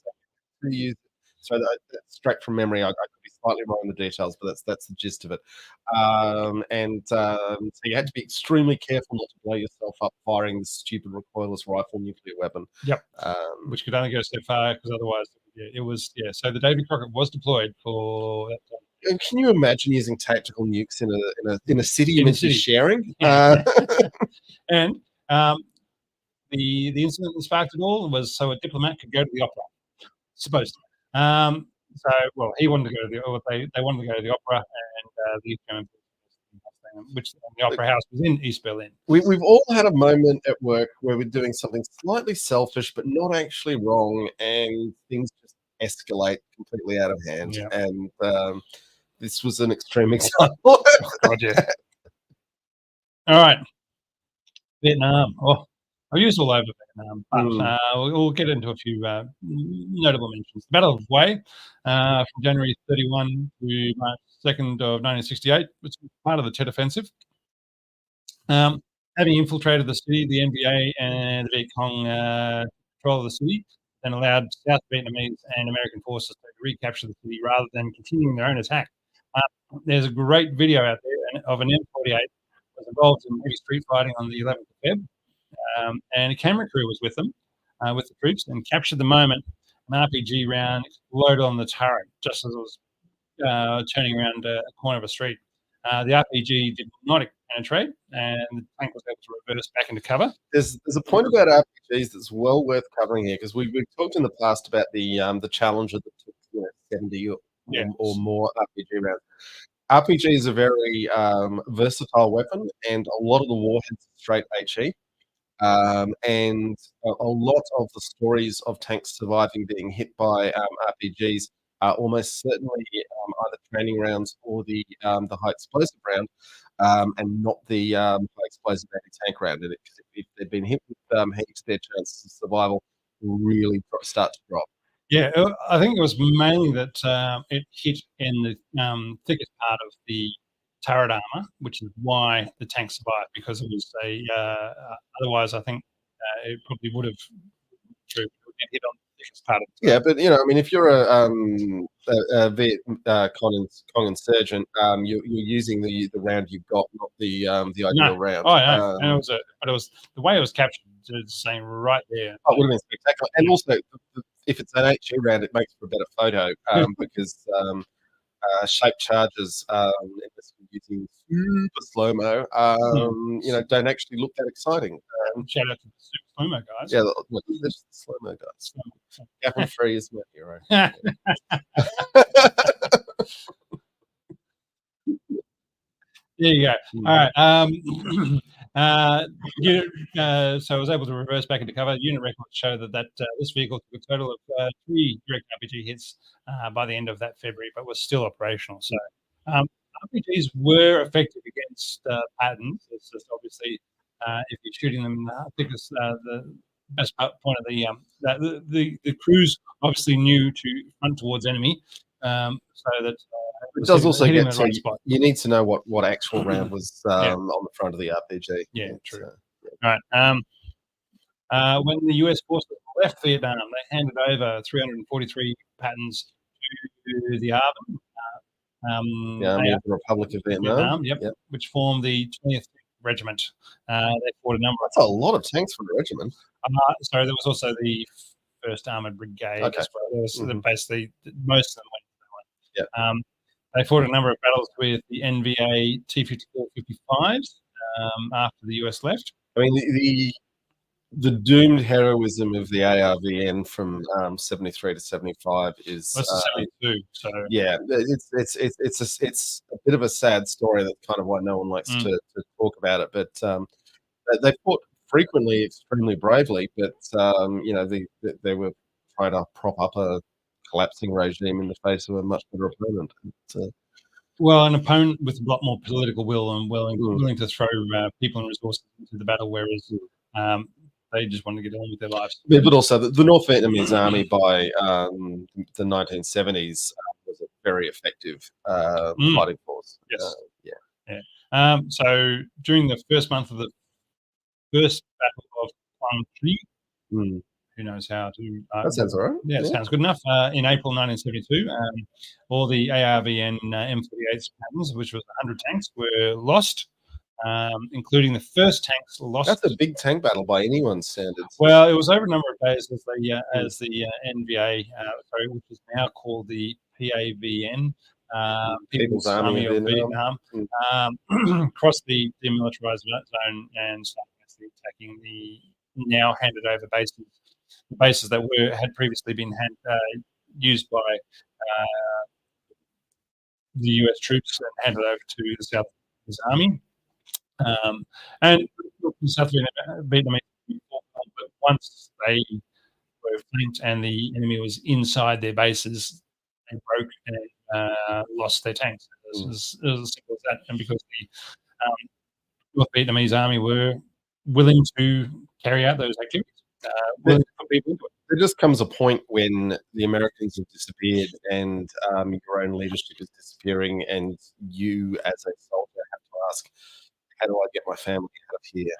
S1: So that's straight from memory. I could be slightly wrong in the details, but that's the gist of it. So you had to be extremely careful not to blow yourself up firing this stupid recoilless rifle nuclear weapon.
S2: Yep. Which could only go so far, because otherwise, it was. So the Davy Crockett was deployed for that time.
S1: And can you imagine using tactical nukes in a city meant to be sharing?
S2: And the incident that sparked it all was so a diplomat could go to the opera, supposed to. He wanted to go to they wanted to go to the opera, and the German, which the opera house was in East Berlin.
S1: We've all had a moment at work where we're doing something slightly selfish but not actually wrong, and things just escalate completely out of hand.
S2: Yeah.
S1: And this was an extreme example.
S2: God, yeah. All right, Vietnam. I've used all over Vietnam, but we'll get into a few notable mentions. The Battle of Hue from January 31 to March 2nd of 1968, which was part of the Tet Offensive. Having infiltrated the city, the NBA and the Viet Cong control of the city, then allowed South Vietnamese and American forces to recapture the city rather than continuing their own attack. There's a great video out there of an M48 that was involved in heavy street fighting on the 11th of Feb. And a camera crew was with them, with the troops, and captured the moment an RPG round exploded on the turret just as it was turning around a corner of a street. The RPG did not penetrate, and the tank was able to reverse back into cover.
S1: There's a point about RPGs that's well worth covering here, because we've talked in the past about the Challenger that took 70 or more RPG rounds. RPG is a very versatile weapon, and a lot of the warheads are straight HE. And a lot of the stories of tanks surviving being hit by RPGs are almost certainly either training rounds or the high explosive round, and not the high explosive anti-tank round. And if they've been hit with heat, their chances of survival really start to drop.
S2: Yeah, I think it was mainly that it hit in the thickest part of the turret armor, which is why the tank survived, because it was otherwise I think it probably would have hit on the thickest part of the turret.
S1: Yeah, but if you're a Viet Cong insurgent, you're using the round you've got, not the ideal round.
S2: Oh, yeah, and it was the way it was captured. It's saying right there.
S1: Oh, it would have been spectacular, and also if it's an HE round, it makes for a better photo because shaped charges, unless we're using super slow-mo, don't actually look that exciting.
S2: Shout out to the super slow-mo guys.
S1: Yeah, they're just the slow-mo guys. Gap and Free is my hero.
S2: There you go. All right. So I was able to reverse back into cover. Unit records show that this vehicle took a total of 3 direct RPG hits by the end of that February, but was still operational. So RPGs were effective against Pattons. It's just obviously if you're shooting them, I think it's the best point of the crews obviously knew to front towards enemy, so that
S1: It does also
S2: hitting
S1: get
S2: the
S1: to,
S2: right spot.
S1: you need to know what actual round was on the front of the RPG.
S2: Yeah, true. Right. When the US forces left Vietnam, they handed over 343 Pattons to the Army.
S1: The Army of the Republic of Vietnam.
S2: Which formed the 20th Regiment. They fought a number.
S1: That's a lot of tanks for a regiment.
S2: Sorry, there was also the 1st Armoured Brigade as well. There was basically most of them went to that one. They fought a number of battles with the NVA T-54-55s after the US left.
S1: I mean, the doomed heroism of the ARVN from 73 to 75 is
S2: 72. So
S1: yeah, it's a bit of a sad story. That's kind of why no one likes to talk about it. But they fought frequently extremely bravely, but they were trying to prop up a collapsing regime in the face of a much better opponent.
S2: Well, an opponent with a lot more political will and willing to throw people and resources into the battle, whereas they just wanted to get on with their lives.
S1: But also, the North Vietnamese army by the 1970s was a very effective fighting force.
S2: Yes. So during the first month of the first battle of Quang Tri, who knows how to...
S1: that sounds all right.
S2: Yeah, it sounds good enough. In April 1972, all the ARVN M48 Pattons, which was 100 tanks, were lost, including the first tanks lost.
S1: That's a big tank battle by anyone's standards.
S2: Well, it was over a number of days as the NVA, which is now called the PAVN, People's Army of Vietnam, crossed the demilitarized zone and started attacking the now handed over bases. The bases that had previously been used by the US troops and handed over to the South Vietnamese Army. And the South Vietnamese, but once they were flanked and the enemy was inside their bases, they broke and lost their tanks. It was as simple as that. And because the North Vietnamese Army were willing to carry out those activities, willing to put people into it.
S1: There just comes a point when the Americans have disappeared and your own leadership is disappearing, and you, as a soldier, have to ask, how do I get my family out of here?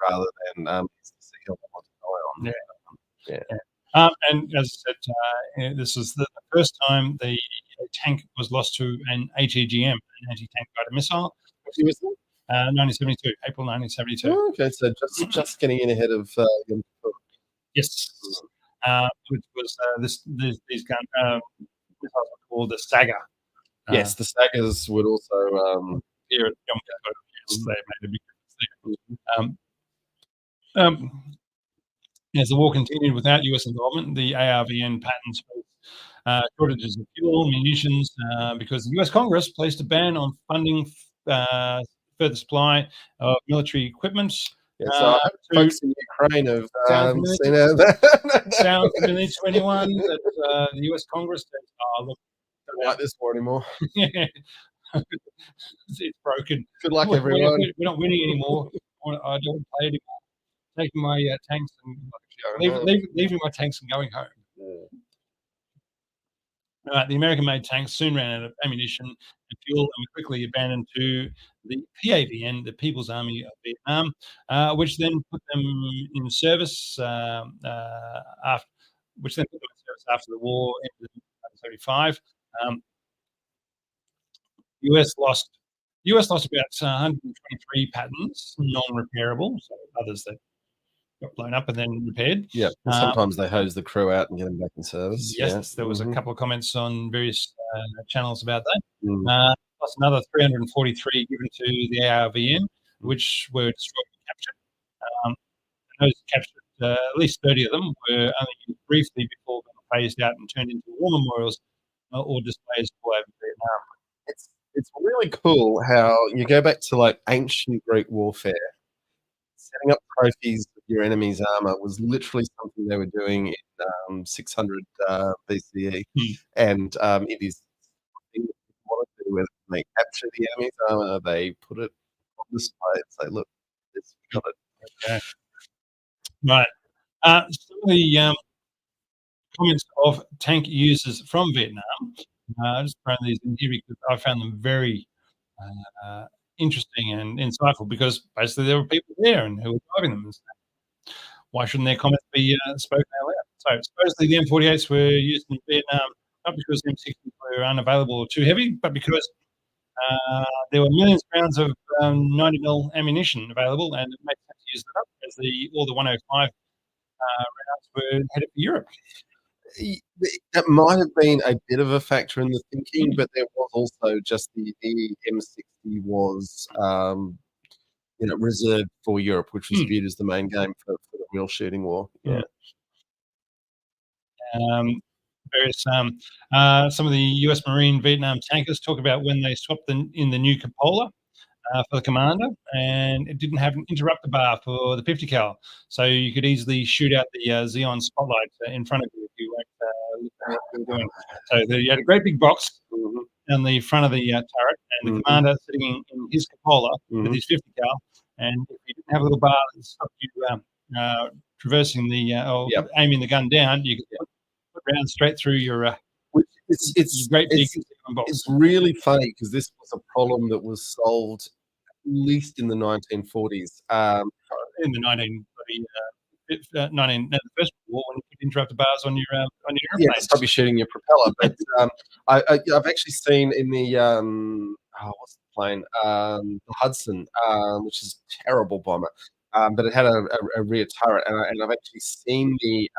S1: Rather than is the hill I want to die on.
S2: And as I said, this is the first time the tank was lost to an ATGM, an anti-tank guided missile.
S1: What year was that?
S2: 1972, April 1972.
S1: Oh, okay, so just getting in ahead of
S2: yes, which was these gun missiles were called the Stagger.
S1: Yes, the Staggers would also
S2: here at Yom Kippur. Yes, they made a big difference. As the war continued without US involvement, the ARVN Pattons faced shortages of fuel, munitions, because the US Congress placed a ban on funding further supply of military equipment.
S1: Yeah, so folks in Ukraine have seen
S2: that. Sounds familiar to anyone that the US Congress says, look,
S1: don't like this war anymore.
S2: It's broken.
S1: Good luck, everyone.
S2: We're not winning anymore. I don't play anymore. Taking my tanks and leaving my tanks and going home. The American-made tanks soon ran out of ammunition and fuel and were quickly abandoned to the PAVN, the People's Army of Vietnam, which then put them in service after the war ended in 1975. US lost about 123 Pattons, non-repairable, so others that got blown up and then repaired.
S1: Yeah, and sometimes they hose the crew out and get them back in service.
S2: Yes, there was a couple of comments on various channels about that. Plus another 343 given to the ARVN, which were destroyed and captured. Those captured, at least 30 of them, were only used briefly before being phased out and turned into war memorials or displays all over Vietnam.
S1: It's really cool how you go back to like ancient Greek warfare. Setting up trophies of your enemy's armor was literally something they were doing in 600 BCE, and it is something that people want to do. Whether they capture the enemy's armor, they put it on display and say, "Look, this got it."
S2: Okay. Right. Some of the comments of tank users from Vietnam Just throwing these in here because I found them very interesting and insightful because basically there were people there and who were driving them. And so why shouldn't their comments be spoken out loud? So supposedly the M48s were used in Vietnam not because the M60s were unavailable or too heavy, but because there were millions of rounds of 90mm ammunition available, and it made sense to use that up as all the 105 rounds were headed for Europe.
S1: That might have been a bit of a factor in the thinking, but there was also just the M60 was reserved for Europe, which was viewed as the main game for the real shooting war. Yeah.
S2: Some of the US Marine Vietnam tankers talk about when they swapped in the new cupola for the commander, and it didn't have an interrupter bar for the 50 cal, so you could easily shoot out the Xeon spotlight in front of you if you weren't looking at what you were doing. So you had a great big box on the front of the turret, and the commander sitting in his cupola with his 50 cal, and if you didn't have a little bar that stopped you traversing or aiming the gun down, you could put rounds straight through your
S1: it's
S2: great big box.
S1: It's really funny because this was a problem that was solved at least in the 1940s.
S2: In the 19 the First War, when you could interrupt the bars on your airplane.
S1: Yeah, stop you shooting your propeller. But I've actually seen in the what's the plane? The Hudson, which is a terrible bomber, but it had a rear turret, and I've actually seen the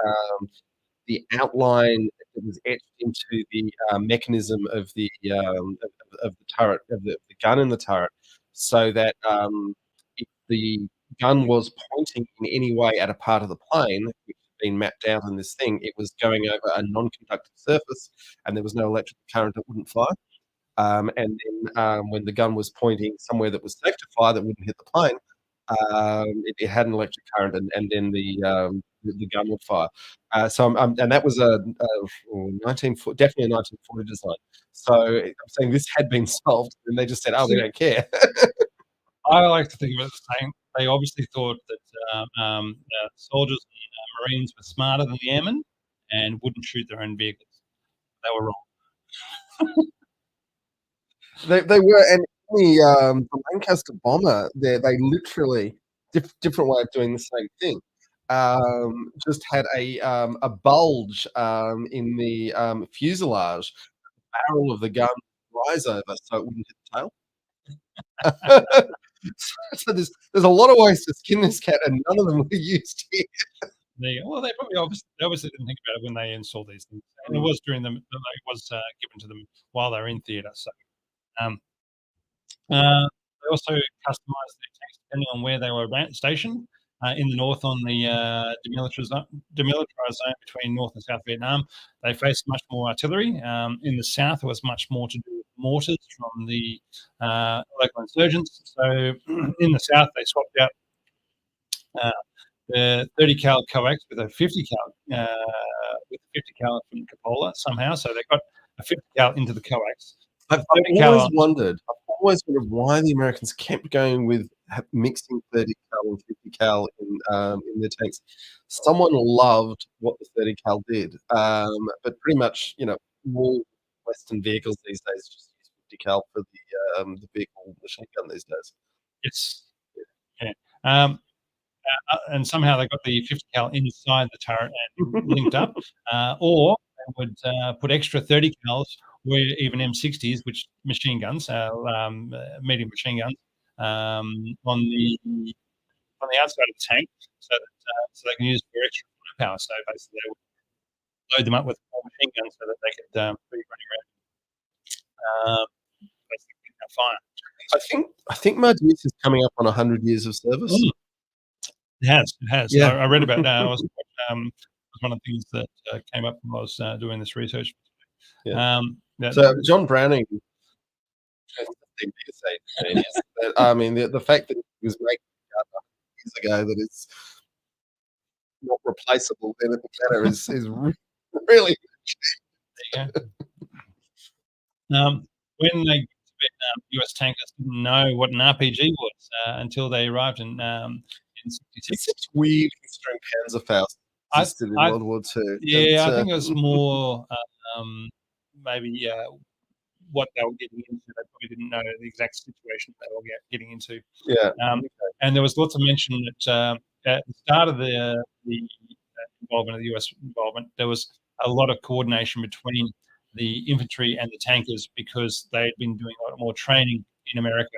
S1: outline that was etched into the mechanism of the turret, of the gun in the turret, so that if the gun was pointing in any way at a part of the plane, which had been mapped out in this thing, it was going over a non-conductive surface, and there was no electrical current that wouldn't fire. And then when the gun was pointing somewhere that was safe to fire, that wouldn't hit the plane, it had an electric current, and then the gun would fire. And that was definitely a 1940 design. So I'm saying this had been solved, and they just said, "Oh, we don't care."
S2: I like to think of it the same. They obviously thought that soldiers and Marines were smarter than the airmen and wouldn't shoot their own vehicles. They were wrong.
S1: They were, and the Lancaster bomber, they literally different way of doing the same thing. Just had a bulge in the fuselage. The barrel of the gun rise over, so it wouldn't hit the tail. So there's a lot of ways to skin this cat, and none of them were used here.
S2: Well, they obviously didn't think about it when they installed these things, and it was during them. It was given to them while they were in theatre. So they also customised their tanks depending on where they were stationed. In the north, on the demilitarized zone between North and South Vietnam, they faced much more artillery. In the south, it was much more to do with mortars from the local insurgents. So in the south, they swapped out the 30 cal coax with a 50 cal from the cupola somehow. So they got a 50 cal into the coax.
S1: I've always wondered why the Americans kept going with mixing 30 cal and 50 cal in their tanks. Someone loved what the 30 cal did, but pretty much, all Western vehicles these days just use 50 cal for the vehicle machine gun these days.
S2: It's and somehow they got the 50 cal inside the turret and linked up, or they would put extra 30 cals, where even M60s, which machine guns, medium machine guns, on the outside of the tank, so they can use for extra power. So basically, they would load them up with more machine guns so that they could be running around, basically fire.
S1: I think Mardius is coming up on 100 years of service.
S2: It has.
S1: Yeah.
S2: I read about that. It was one of the things that came up when I was doing this research.
S1: Yeah. So John Browning, I mean, the fact that he was making years ago that it's not replaceable anything better is really.
S2: There you go. When they US tankers didn't know what an RPG was until they arrived in 66.
S1: It's weird considering Panzerfaust existed in World War II.
S2: Yeah, I think it was more maybe what they were getting into. They probably didn't know the exact situation they were getting into.
S1: Yeah.
S2: And there was lots of mention that at the start of the involvement of the US involvement, there was a lot of coordination between the infantry and the tankers because they had been doing a lot more training in America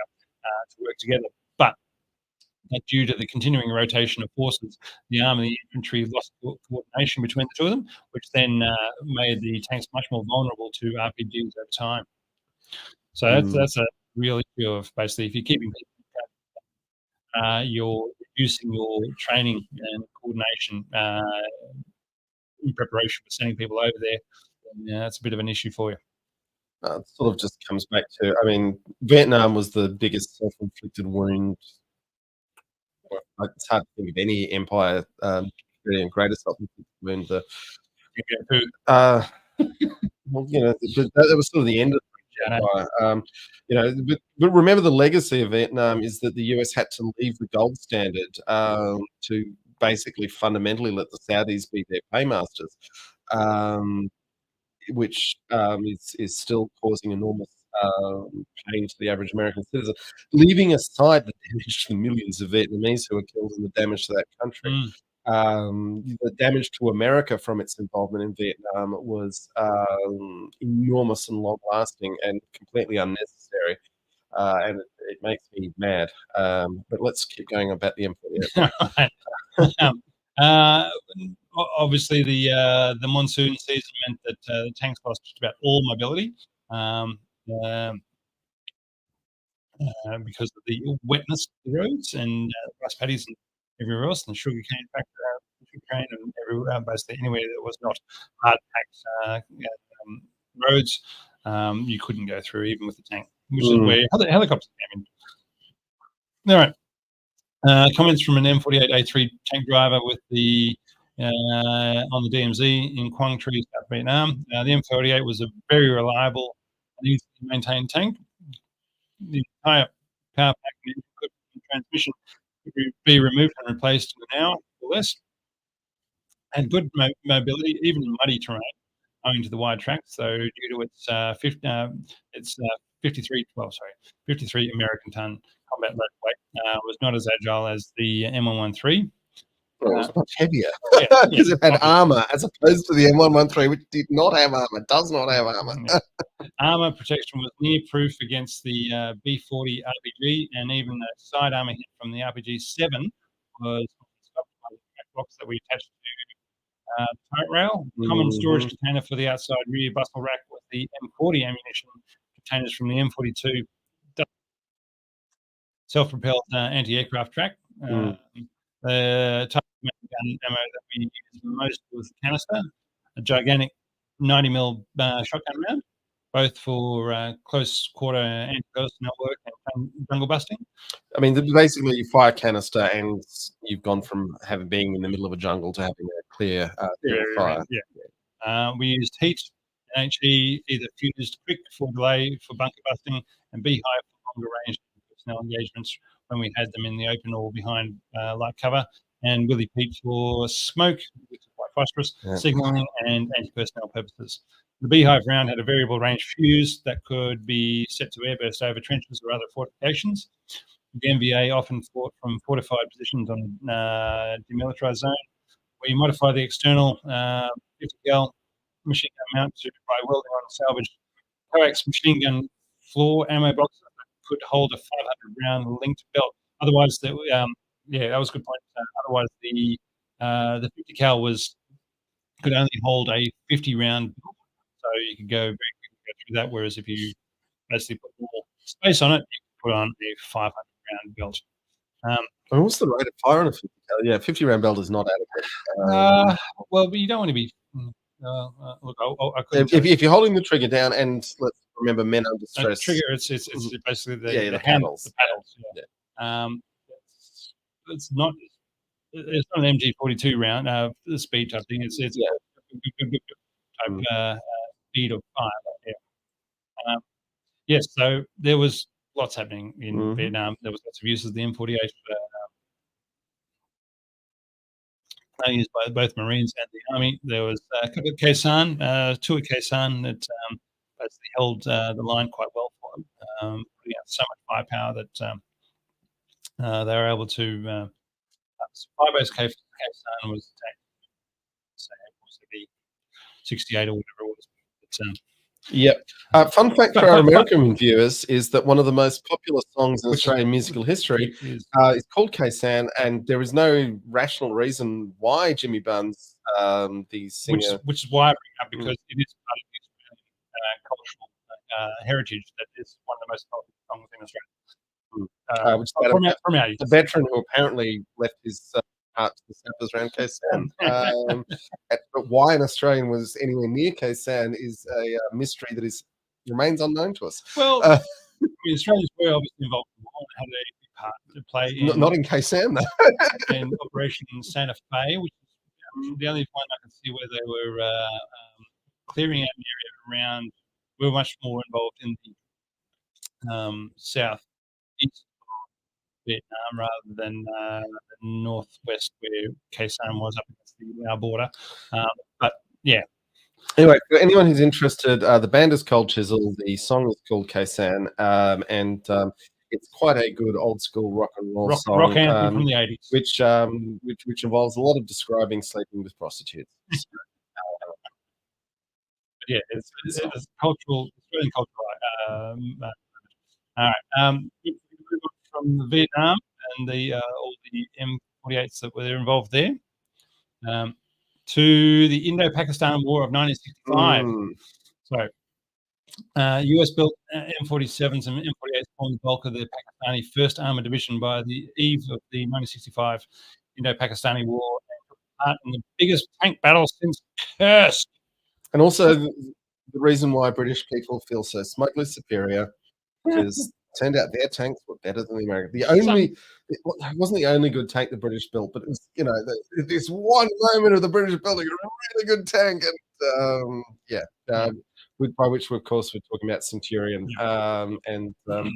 S2: to work together. But due to the continuing rotation of forces, the army and the infantry lost coordination between the two of them, which then made the tanks much more vulnerable to RPGs over time. So that's a real issue of basically if you're keeping people, you're reducing your training and coordination in preparation for sending people over there. And, that's a bit of an issue for you.
S1: It sort of just comes back to, I mean, Vietnam was the biggest self-inflicted wound. It's hard to think of any empire and greater self-inflicted wound. Well, that was sort of the end of the empire. But remember, the legacy of Vietnam is that the US had to leave the gold standard to basically fundamentally let the Saudis be their paymasters. Which is still causing enormous pain to the average American citizen, leaving aside the damage to the millions of Vietnamese who were killed and the damage to that country. The damage to America from its involvement in Vietnam was enormous and long-lasting and completely unnecessary, and it makes me mad. But let's keep going about the
S2: M48. Obviously, the monsoon season meant that the tanks lost just about all mobility because of the wetness of the roads and rice paddies and everywhere else, and the sugarcane factory, and basically anywhere that was not hard-packed roads, you couldn't go through even with the tank, which is where helicopters came in. All right. Comments from an M48A3 tank driver with the on the DMZ in Quang Tri, South Vietnam. The M48 was a very reliable and easily maintained tank. The entire power pack and transmission could be removed and replaced in an hour or less. Had good mobility, even in muddy terrain, owing to the wide tracks. So due to its 53 American ton combat load weight, was not as agile as the M113.
S1: Well, it was much heavier because it had armor, as opposed to the M113, which did not have armor, does not have armor.
S2: Armor protection was near proof against the B40 RPG, and even a side armor hit from the RPG-7 was stopped by the track box that we attached to turret rail. Common storage container for the outside rear bustle rack with the M40 ammunition containers from the M42 self-propelled anti-aircraft track. The type of gun ammo that we used most was canister, a gigantic 90mm shotgun round, both for close quarter anti-personnel work and jungle busting.
S1: I mean, basically, you fire canister and you've gone from being in the middle of a jungle to having a clear fire.
S2: We used heat and HE, either fused quick for delay for bunker busting, and B-high for longer range personnel engagements when we had them in the open or behind light cover, and Willie Pete for smoke, which is quite phosphorus, signalling, and anti-personnel purposes. The Beehive round had a variable range fuse that could be set to airburst over trenches or other fortifications. The MVA often fought from fortified positions on demilitarized zone. We modified the external 50 cal machine gun mount to by welding on salvaged coax machine gun floor ammo boxes that could hold a 500 round linked belt. Otherwise, that was a good point. Otherwise, the 50 cal could only hold a 50 round, so you could go very quickly through that. Whereas if you basically put more space on it, you could put on a 500 round belt.
S1: And what's the rate of fire on a 50 cal? Yeah, 50 round belt is not adequate.
S2: Well, but you don't want to be. Look, I
S1: if you're holding the trigger down, and let's remember, men under stress.
S2: Trigger, it's basically the
S1: paddles.
S2: The paddles. It's not an MG42 round, the speed type thing. It's type speed of fire. Yes, so there was lots happening in Vietnam. There was lots of uses of the M48. Used by both Marines and the Army. There was a couple at Khe Sanh, two at Khe Sanh that held the line quite well for them, putting out so much firepower that they were able to survive. Most Khe-San was attacked, say, the 68 or whatever it was.
S1: Yep. Fun fact for our American viewers is that one of the most popular songs in Australian musical history is called Khe-San, and there is no rational reason why Jimmy Buns, the singer,
S2: which is why I bring it up, because it is part of the Australian cultural heritage. That is one of the most popular songs in Australia.
S1: Which from our the veteran who apparently left his heart to the sappers around Khe-San. But why an Australian was anywhere near Khe-San is a mystery that remains unknown to us.
S2: Well, I mean, Australians were obviously involved in the war and had a big part to play
S1: not in Khe-San, though.
S2: in Operation Santa Fe, which is the only one I can see where they were clearing out an area around. We were much more involved in the southeast Vietnam rather than the northwest where Khe-San was up against the Lao border. But yeah.
S1: Anyway, for anyone who's interested, the band is called Chisel. The song is called Khe-San, and it's quite a good old school rock and roll song,
S2: rock anthem from the 80s,
S1: which involves a lot of describing sleeping with prostitutes.
S2: Yeah, it's cultural, Australian cultural. All right. From Vietnam and all the M48s that were involved there, to the Indo-Pakistan War of 1965. So, US-built M47s and M48s formed the bulk of the Pakistani 1st Armoured Division by the eve of the 1965 Indo-Pakistani War, and took part in the biggest tank battle since Kursk.
S1: And also the reason why British people feel so smugly superior, because it turned out their tanks were better than the American. It wasn't the only good tank the British built, but it was, this one moment of the British building a really good tank, and by which, of course, we're talking about Centurion. And I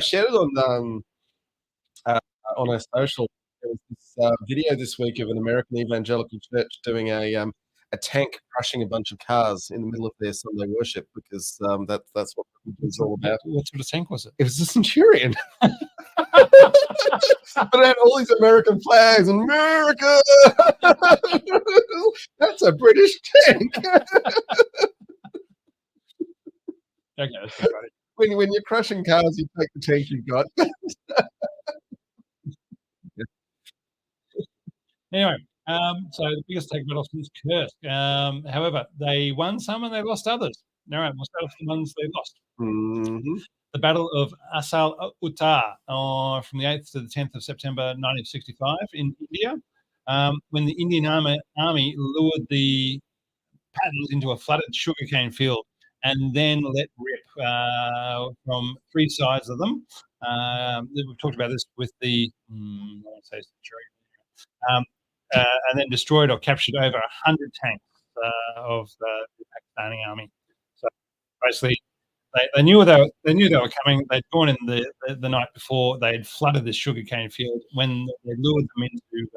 S1: shared it on our social. There was this video this week of an American evangelical church doing a tank crushing a bunch of cars in the middle of their Sunday worship, because that's what it's all about.
S2: What sort of tank was it?
S1: It was a Centurion. But it had all these American flags. America! That's a British tank.
S2: Okay, that's right.
S1: When you're crushing cars, you take the tank you've got.
S2: Anyway, so the biggest tank battle since Kursk. However, they won some and they lost others. All right, we'll start with the ones they lost.
S1: Mm-hmm.
S2: The Battle of Asal Uttar from the 8th to the 10th of September 1965 in India, when the Indian Army lured the Pattons into a flooded sugarcane field and then let rip from 3 sides of them. We've talked about this with the and then destroyed or captured over 100 tanks of the Pakistani army. So basically, they knew they were coming. They'd gone in the night before. They had flooded this sugarcane field. When they lured them into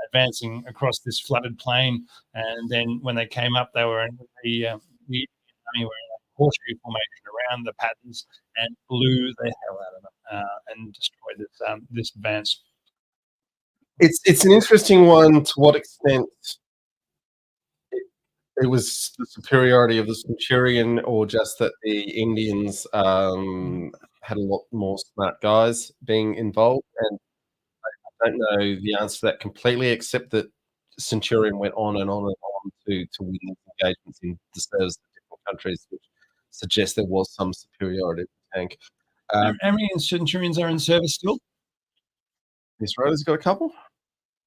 S2: advancing across this flooded plain, and then when they came up, they were in the army were in a horseshoe formation around the Pattons and blew the hell out of them and destroyed this advance.
S1: It's an interesting one. To what extent it was the superiority of the Centurion, or just that the Indians had a lot more smart guys being involved? And I don't know the answer to that completely, except that Centurion went on and on and on to win engagements in the service of different countries, which suggests there was some superiority of the tank.
S2: How many Centurions are in service still?
S1: Israel's got a couple.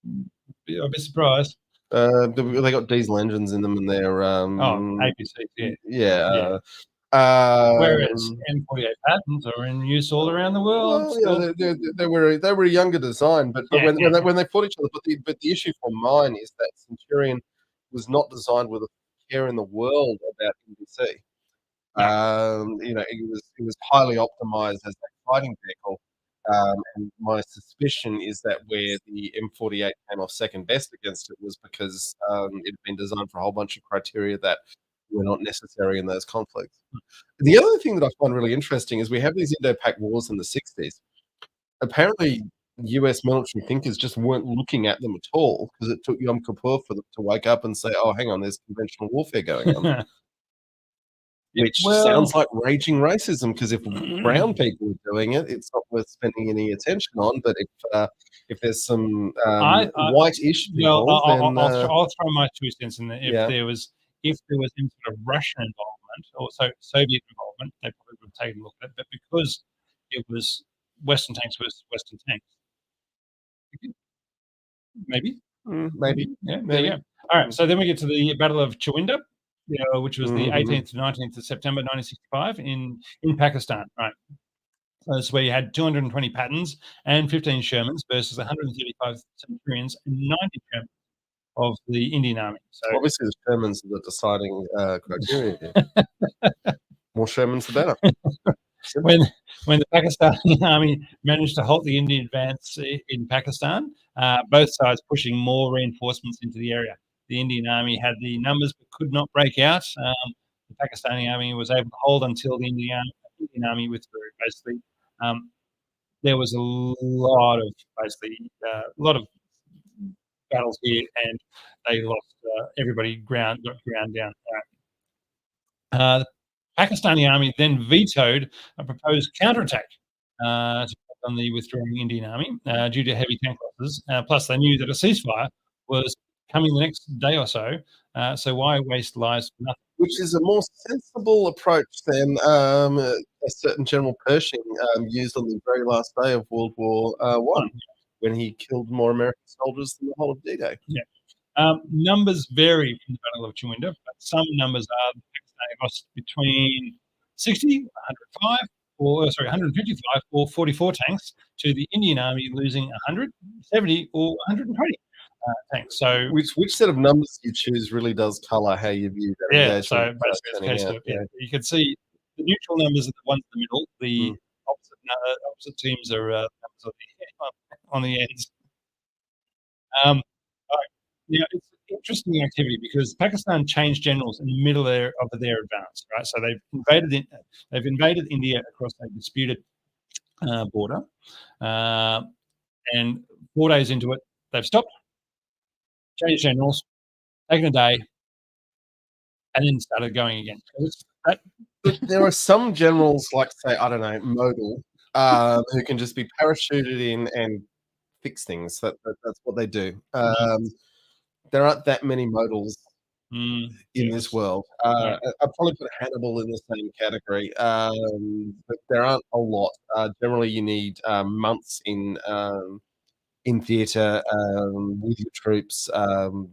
S2: I'd be surprised.
S1: They got diesel engines in them, and they're
S2: APCs, yeah.
S1: Whereas
S2: M48 Pattons are in use all around the world.
S1: Well, they were a younger design, but when they fought each other. But the issue for mine is that Centurion was not designed with a care in the world about NBC. It was highly optimized as a fighting vehicle. And my suspicion is that where the M48 came off second best against it was because it had been designed for a whole bunch of criteria that were not necessary in those conflicts. The other thing that I find really interesting is we have these Indo-Pak wars in the 60s. Apparently, US military thinkers just weren't looking at them at all because it took Yom Kippur for them to wake up and say, "Oh, hang on, there's conventional warfare going on." Which sounds like raging racism, because if brown people are doing it, it's not worth spending any attention on. But if there's some white-ish people, then
S2: I'll throw my 2 cents in there. If there was any sort of Russian involvement or Soviet involvement, they probably would have taken a look at it. But because it was Western tanks versus Western tanks, maybe, yeah, maybe. There you go. All right, so then we get to the Battle of Chawinda, which was the 18th to 19th of September 1965 in Pakistan. Right, so that's where you had 220 Pattons and 15 Shermans versus 135 Centurions and 90 Shermans of the Indian Army. So
S1: obviously, the Shermans are the deciding criteria here. More Shermans, the better.
S2: When the Pakistani army managed to halt the Indian advance in Pakistan, both sides pushing more reinforcements into the area. The Indian army had the numbers but could not break out. The Pakistani army was able to hold until the Indian army withdrew. Basically, there was a lot of battles here, and they lost. Everybody got ground down. The Pakistani army then vetoed a proposed counterattack to on the withdrawing Indian army due to heavy tank losses. Plus, they knew that a ceasefire was coming the next day or so. So why waste lives for nothing?
S1: Which is a more sensible approach than a certain General Pershing used on the very last day of World War I, when he killed more American soldiers than the whole of D-Day.
S2: Yeah. Numbers vary from the Battle of Chawinda, but some numbers are the Pakistani lost between 60, 155 or 44 tanks to the Indian army losing 170 or 120 tanks. So
S1: which set of numbers you choose really does colour how you view that engagement.
S2: So basically, you can see the neutral numbers are the ones in the middle. The opposite teams are numbers on the ends. It's an interesting activity because Pakistan changed generals in the middle of their advance, right? So they've invaded India across a disputed border, and 4 days into it, they've stopped, changed generals, taken a day, and then started going again.
S1: There are some generals, like say, I don't know, Modal, who can just be parachuted in and fix things. That's what they do. There aren't that many modals in this world. I'd probably put Hannibal in the same category, but there aren't a lot. Generally, you need months in theatre with your troops,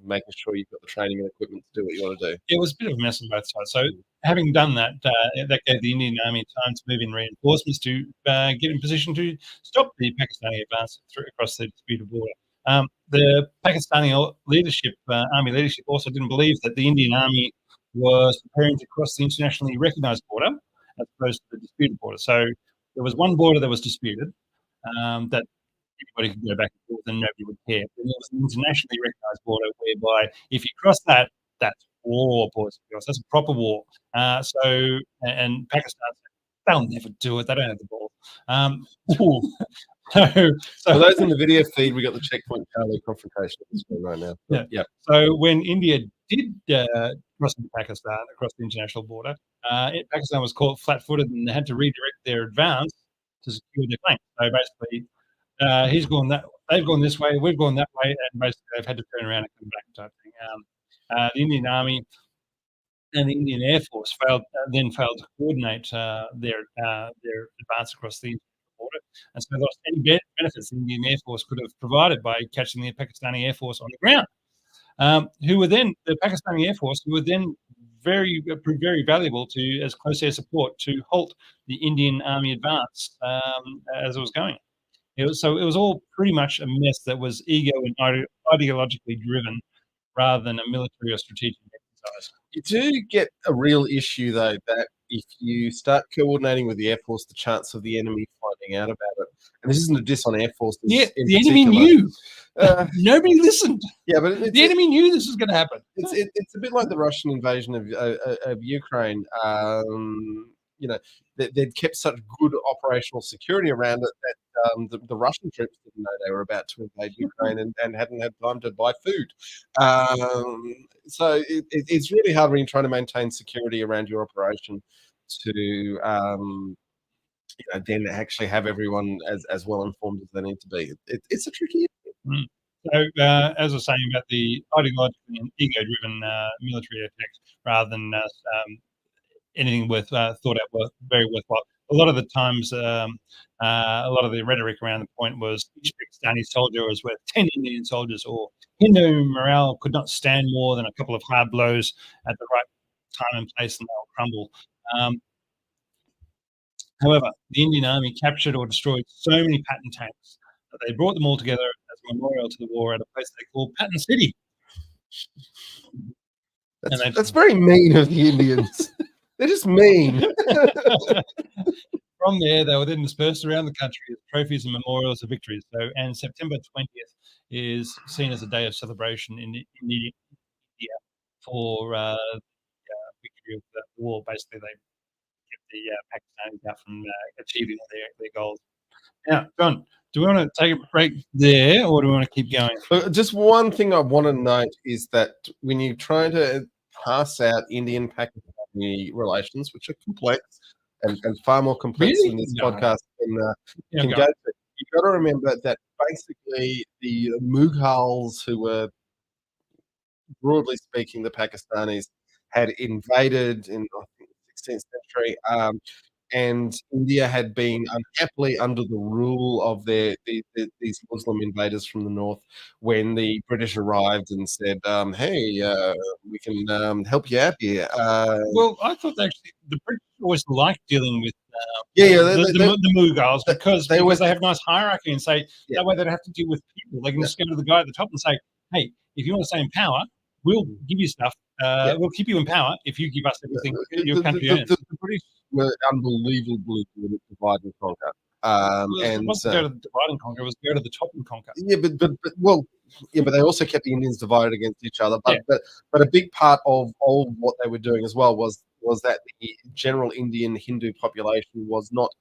S1: making sure you've got the training and equipment to do what you want to do.
S2: It was a bit of a mess on both sides. So having done that, that gave the Indian army time to move in reinforcements to get in position to stop the Pakistani advance across the disputed border. The Pakistani army leadership also didn't believe that the Indian army was preparing to cross the internationally recognised border as opposed to the disputed border. So there was one border that was disputed that anybody could go back and forth and nobody would care. But there was an internationally recognised border whereby if you cross that, that's war, boys and girls. That's a proper war. And Pakistan, they'll never do it. They don't have the ball.
S1: So for those in the video feed, we got the Checkpoint Charlie confrontation on the screen right now.
S2: Yeah. So when India did cross into Pakistan across the international border, Pakistan was caught flat-footed and they had to redirect their advance to secure their flank. So basically, he's gone they've gone this way, we've gone that way, and basically they've had to turn around and come back type thing. The Indian Army and the Indian Air Force failed to coordinate their advance across the border, and so they lost any benefits the Indian Air Force could have provided by catching the Pakistani Air Force on the ground. The Pakistani Air Force, who were then proved very valuable as close air support to halt the Indian Army advance as it was going. It was all pretty much a mess that was ego and ideologically driven rather than a military or strategic exercise.
S1: You do get a real issue, though, that if you start coordinating with the Air Force, the chance of the enemy finding out about it and this isn't a diss on air forces.
S2: Yeah,
S1: in
S2: the enemy
S1: particular.
S2: knew.
S1: Uh,
S2: Nobody listened.
S1: yeah, but
S2: The enemy knew this was going to happen.
S1: it's a bit like the Russian invasion of Ukraine. You know, they'd kept such good operational security around it that the Russian troops didn't know they were about to invade Ukraine and hadn't had time to buy food. So it's really hard when you're trying to maintain security around your operation to then actually have everyone as well informed as they need to be. It's a tricky issue.
S2: So, as I was saying about the ideologically and ego-driven military attacks, rather than anything thought out very worthwhile. A lot of the times, a lot of the rhetoric around the point was each Pakistani soldier was worth 10 Indian soldiers, or Hindu morale could not stand more than a couple of hard blows at the right time and place, and they'll crumble. However, the Indian Army captured or destroyed so many Patton tanks that they brought them all together as a memorial to the war at a place they call Patton City.
S1: That's very mean of the Indians. They're just mean.
S2: From there, they were then dispersed around the country as trophies and memorials of victories. And September 20th is seen as a day of celebration in India for victory of the war. Basically, they kept the Pakistanis out from achieving their goals. Now, John, do we want to take a break there, or do we want to keep going?
S1: Just one thing I want to note is that when you're trying to pass out Indian-Pakistani relations, which are complex and far more complex than this podcast can go to, you've got to remember that basically the Mughals, who were, broadly speaking, the Pakistanis, had invaded in, I think, the 16th century, and India had been unhappily under the rule of these Muslim invaders from the north when the British arrived and said, hey, we can help you out here.
S2: Well, I thought actually the British always liked dealing with the Mughals because they have a nice hierarchy and say that way they don't have to deal with people. They can just go to the guy at the top and say, hey, if you want to stay in power, we'll give you stuff. We'll keep you in power if you give us everything your country owns.
S1: The British were unbelievably good at divide and conquer.
S2: It wasn't go to the divide and conquer; it was go to the top and conquer.
S1: Yeah, but they also kept the Indians divided against each other. But a big part of what they were doing as well was that the general Indian Hindu population was not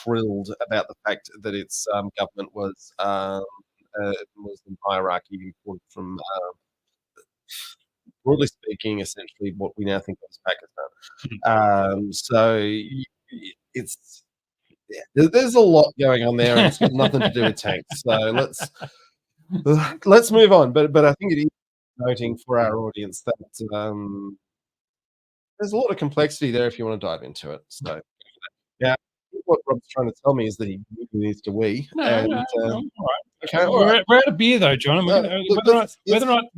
S1: thrilled about the fact that its government was Muslim hierarchy imported from. Broadly speaking, essentially what we now think of as Pakistan. So there's a lot going on there, and it's got nothing to do with tanks. So let's move on. But I think it is noting for our audience that there's a lot of complexity there if you want to dive into it. So now, what Rob's trying to tell me is that he needs to wee.
S2: No, all right.
S1: Okay,
S2: we're out of beer though, John. Whether or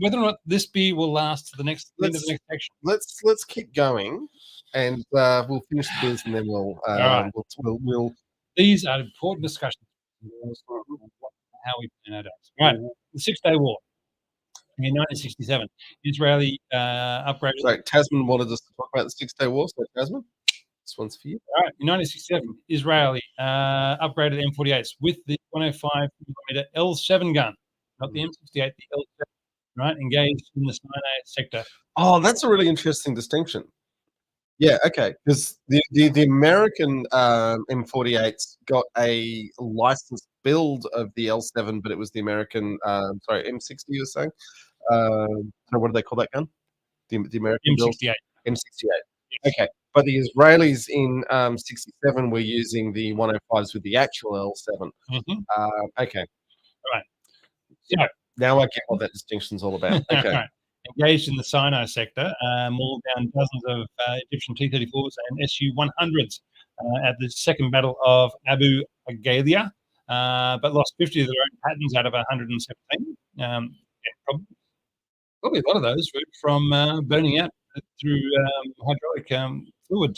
S2: not this beer will last to the next end of the next section.
S1: Let's keep going, and we'll finish the beers, and then we'll.
S2: These are important discussions. How we plan our days. Right, the 6-Day War in 1967, Israeli upgraded.
S1: Sorry, Tasman wanted us to talk about the 6-Day War. So Tasman, this one's for you.
S2: All right, in 1967, Israeli upgraded M48s with the 105mm L7 gun, not the M68, the L7. Right, engaged in the Sinai sector.
S1: Oh, that's a really interesting distinction. Yeah, okay, because the American M48s got a licensed build of the L7, but it was the American, M60 you were saying? So what do they call that gun? The American
S2: M68.
S1: build? M68. Yes. Okay, but the Israelis in 67 were using the 105s with the actual L7.
S2: Mm-hmm.
S1: Okay.
S2: All right. So,
S1: now I get what that distinction's all about. Okay.
S2: Right. Engaged in the Sinai sector, mauled down dozens of Egyptian T-34s and Su-100s at the Second Battle of Abu Aghalia, but lost 50 of their own Pattons out of 117. Probably a lot of those were from burning out through hydraulic fluid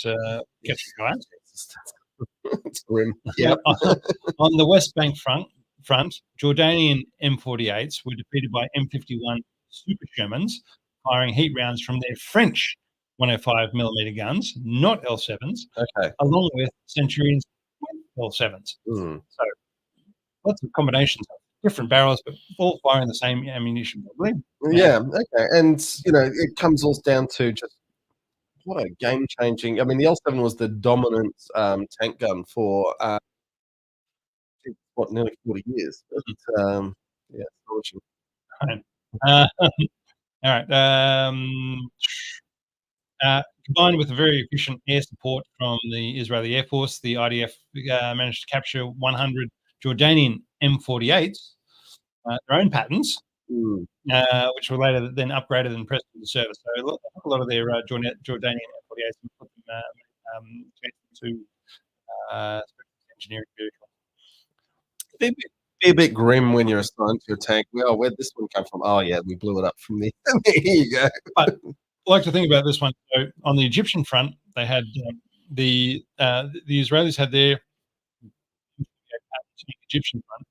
S2: catching fire.
S1: It's grim. Yeah.
S2: On the West Bank front, Jordanian M48s were defeated by M51 Super Shermans, firing heat rounds from their French 105mm guns, not L7s,
S1: okay,
S2: along with Centurions L7s.
S1: So
S2: lots of combinations of different barrels, but all firing the same ammunition, probably.
S1: Yeah, okay. And, it comes all down to just what a game-changing. I mean, the L7 was the dominant, tank gun for, I think, nearly 40 years. But, yeah, astonishing.
S2: Right. Uh, all right. Combined with a very efficient air support from the Israeli Air Force, the IDF managed to capture 100 Jordanian M48s, their own patterns,
S1: Mm.
S2: which were later then upgraded and pressed into service. So a lot of their Jordanian M48s and put them to engineering vehicles.
S1: Be a bit grim when you're assigned to a tank. Well, where'd this one come from? Oh, yeah, we blew it up from there. There you go.
S2: But I like to think about this one. So on the Egyptian front, they had the Israelis had their Egyptian front.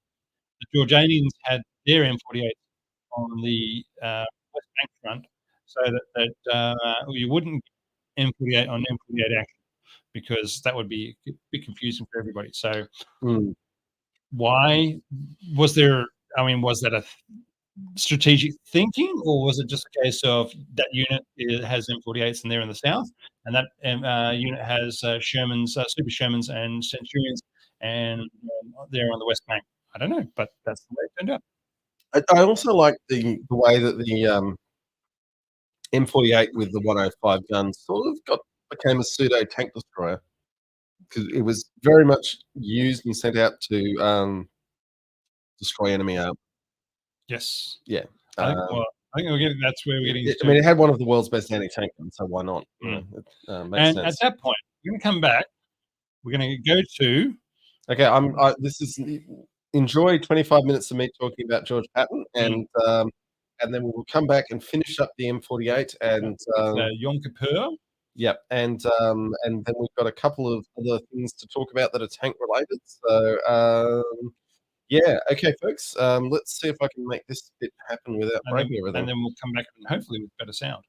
S2: The Jordanians had their M48 on the West Bank front, so that you wouldn't get M48 on M48 action, because that would be a bit confusing for everybody. So why was there? I mean, was that a strategic thinking, or was it just a case of that unit has M48s and they're in the south, and that unit has Shermans, Super Shermans, and Centurions, and they're on the West Bank? I don't know, but that's the way it turned out.
S1: I also like the way that the M48 with the 105 gun sort of became a pseudo tank destroyer, because it was very much used and sent out to destroy enemy arms.
S2: Yes.
S1: Yeah.
S2: I think that's where we're getting
S1: I mean, it had one of the world's best anti-tank guns, so why not?
S2: Mm.
S1: It makes
S2: And
S1: sense.
S2: at that point, we're going to come back. We're going to go to.
S1: Okay, this is enjoy 25 minutes of me talking about George Patton, and then we will come back and finish up the M48 and
S2: Yom Kippur.
S1: Yep, and then we've got a couple of other things to talk about that are tank related. So yeah, okay, folks. Let's see if I can make this bit happen without breaking everything.
S2: And then we'll come back and hopefully with better sound.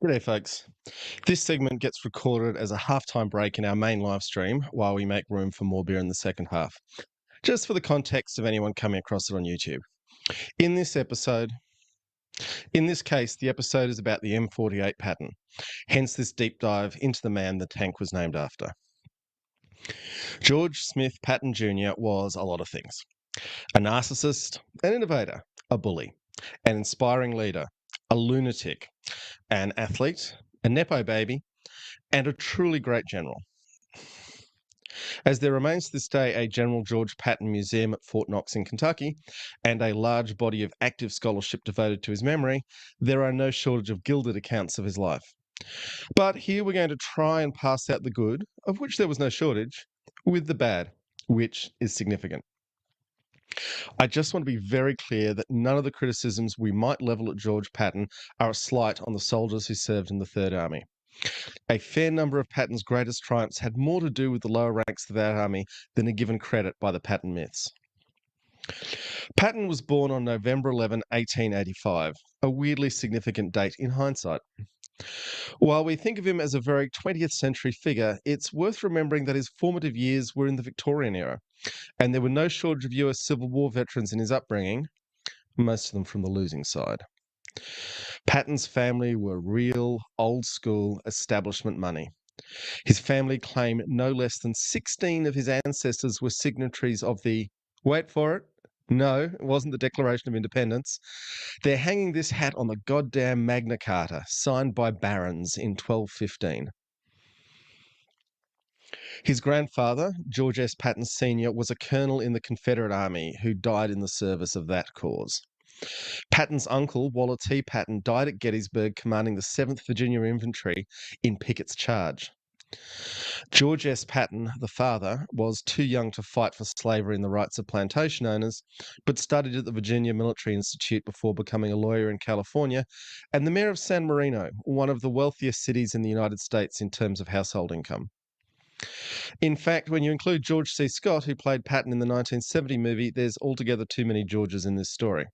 S1: G'day, folks. This segment gets recorded as a halftime break in our main live stream while we make room for more beer in the second half. Just for the context of anyone coming across it on YouTube. In this case, the episode is about the M48 Patton, hence this deep dive into the man the tank was named after. George Smith Patton Jr. was a lot of things. A narcissist, an innovator, a bully, an inspiring leader, a lunatic, an athlete, a nepo baby, and a truly great general. As there remains to this day a General George Patton Museum at Fort Knox in Kentucky, and a large body of active scholarship devoted to his memory, there are no shortage of gilded accounts of his life. But here we're going to try and pass out the good, of which there was no shortage, with the bad, which is significant. I just want to be very clear that none of the criticisms we might level at George Patton are a slight on the soldiers who served in the Third Army. A fair number of Patton's greatest triumphs had more to do with the lower ranks of that army than are given credit by the Patton myths. Patton was born on November 11, 1885, a weirdly significant date in hindsight. While we think of him as a very 20th century figure, it's worth remembering that his formative years were in the Victorian era, and there were no shortage of US Civil War veterans in his upbringing, most of them from the losing side. Patton's family were real, old-school establishment money. His family claimed no less than 16 of his ancestors were signatories of the, wait for it, no, it wasn't the Declaration of Independence. They're hanging this hat on the goddamn Magna Carta, signed by barons in 1215. His grandfather, George S. Patton Sr., was a colonel in the Confederate Army who died in the service of that cause. Patton's uncle, Waller T. Patton, died at Gettysburg commanding the 7th Virginia Infantry in Pickett's charge. George S. Patton, the father, was too young to fight for slavery and the rights of plantation owners, but studied at the Virginia Military Institute before becoming a lawyer in California and the mayor of San Marino, one of the wealthiest cities in the United States in terms of household income. In fact, when you include George C. Scott, who played Patton in the 1970 movie, there's altogether too many Georges in this story.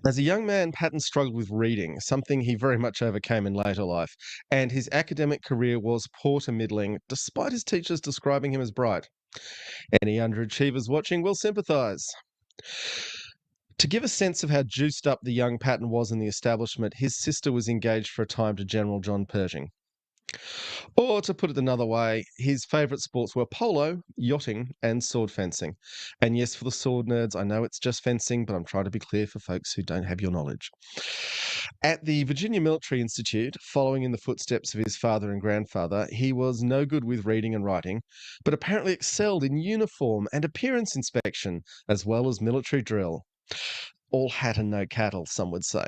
S1: As a young man, Patton struggled with reading, something he very much overcame in later life, and his academic career was poor to middling, despite his teachers describing him as bright. Any underachievers watching will sympathise. To give a sense of how juiced up the young Patton was in the establishment, his sister was engaged for a time to General John Pershing. Or, to put it another way, his favourite sports were polo, yachting, and sword fencing. And yes, for the sword nerds, I know it's just fencing, but I'm trying to be clear for folks who don't have your knowledge. At the Virginia Military Institute, following in the footsteps of his father and grandfather, he was no good with reading and writing, but apparently excelled in uniform and appearance inspection, as well as military drill. All hat and no cattle, some would say.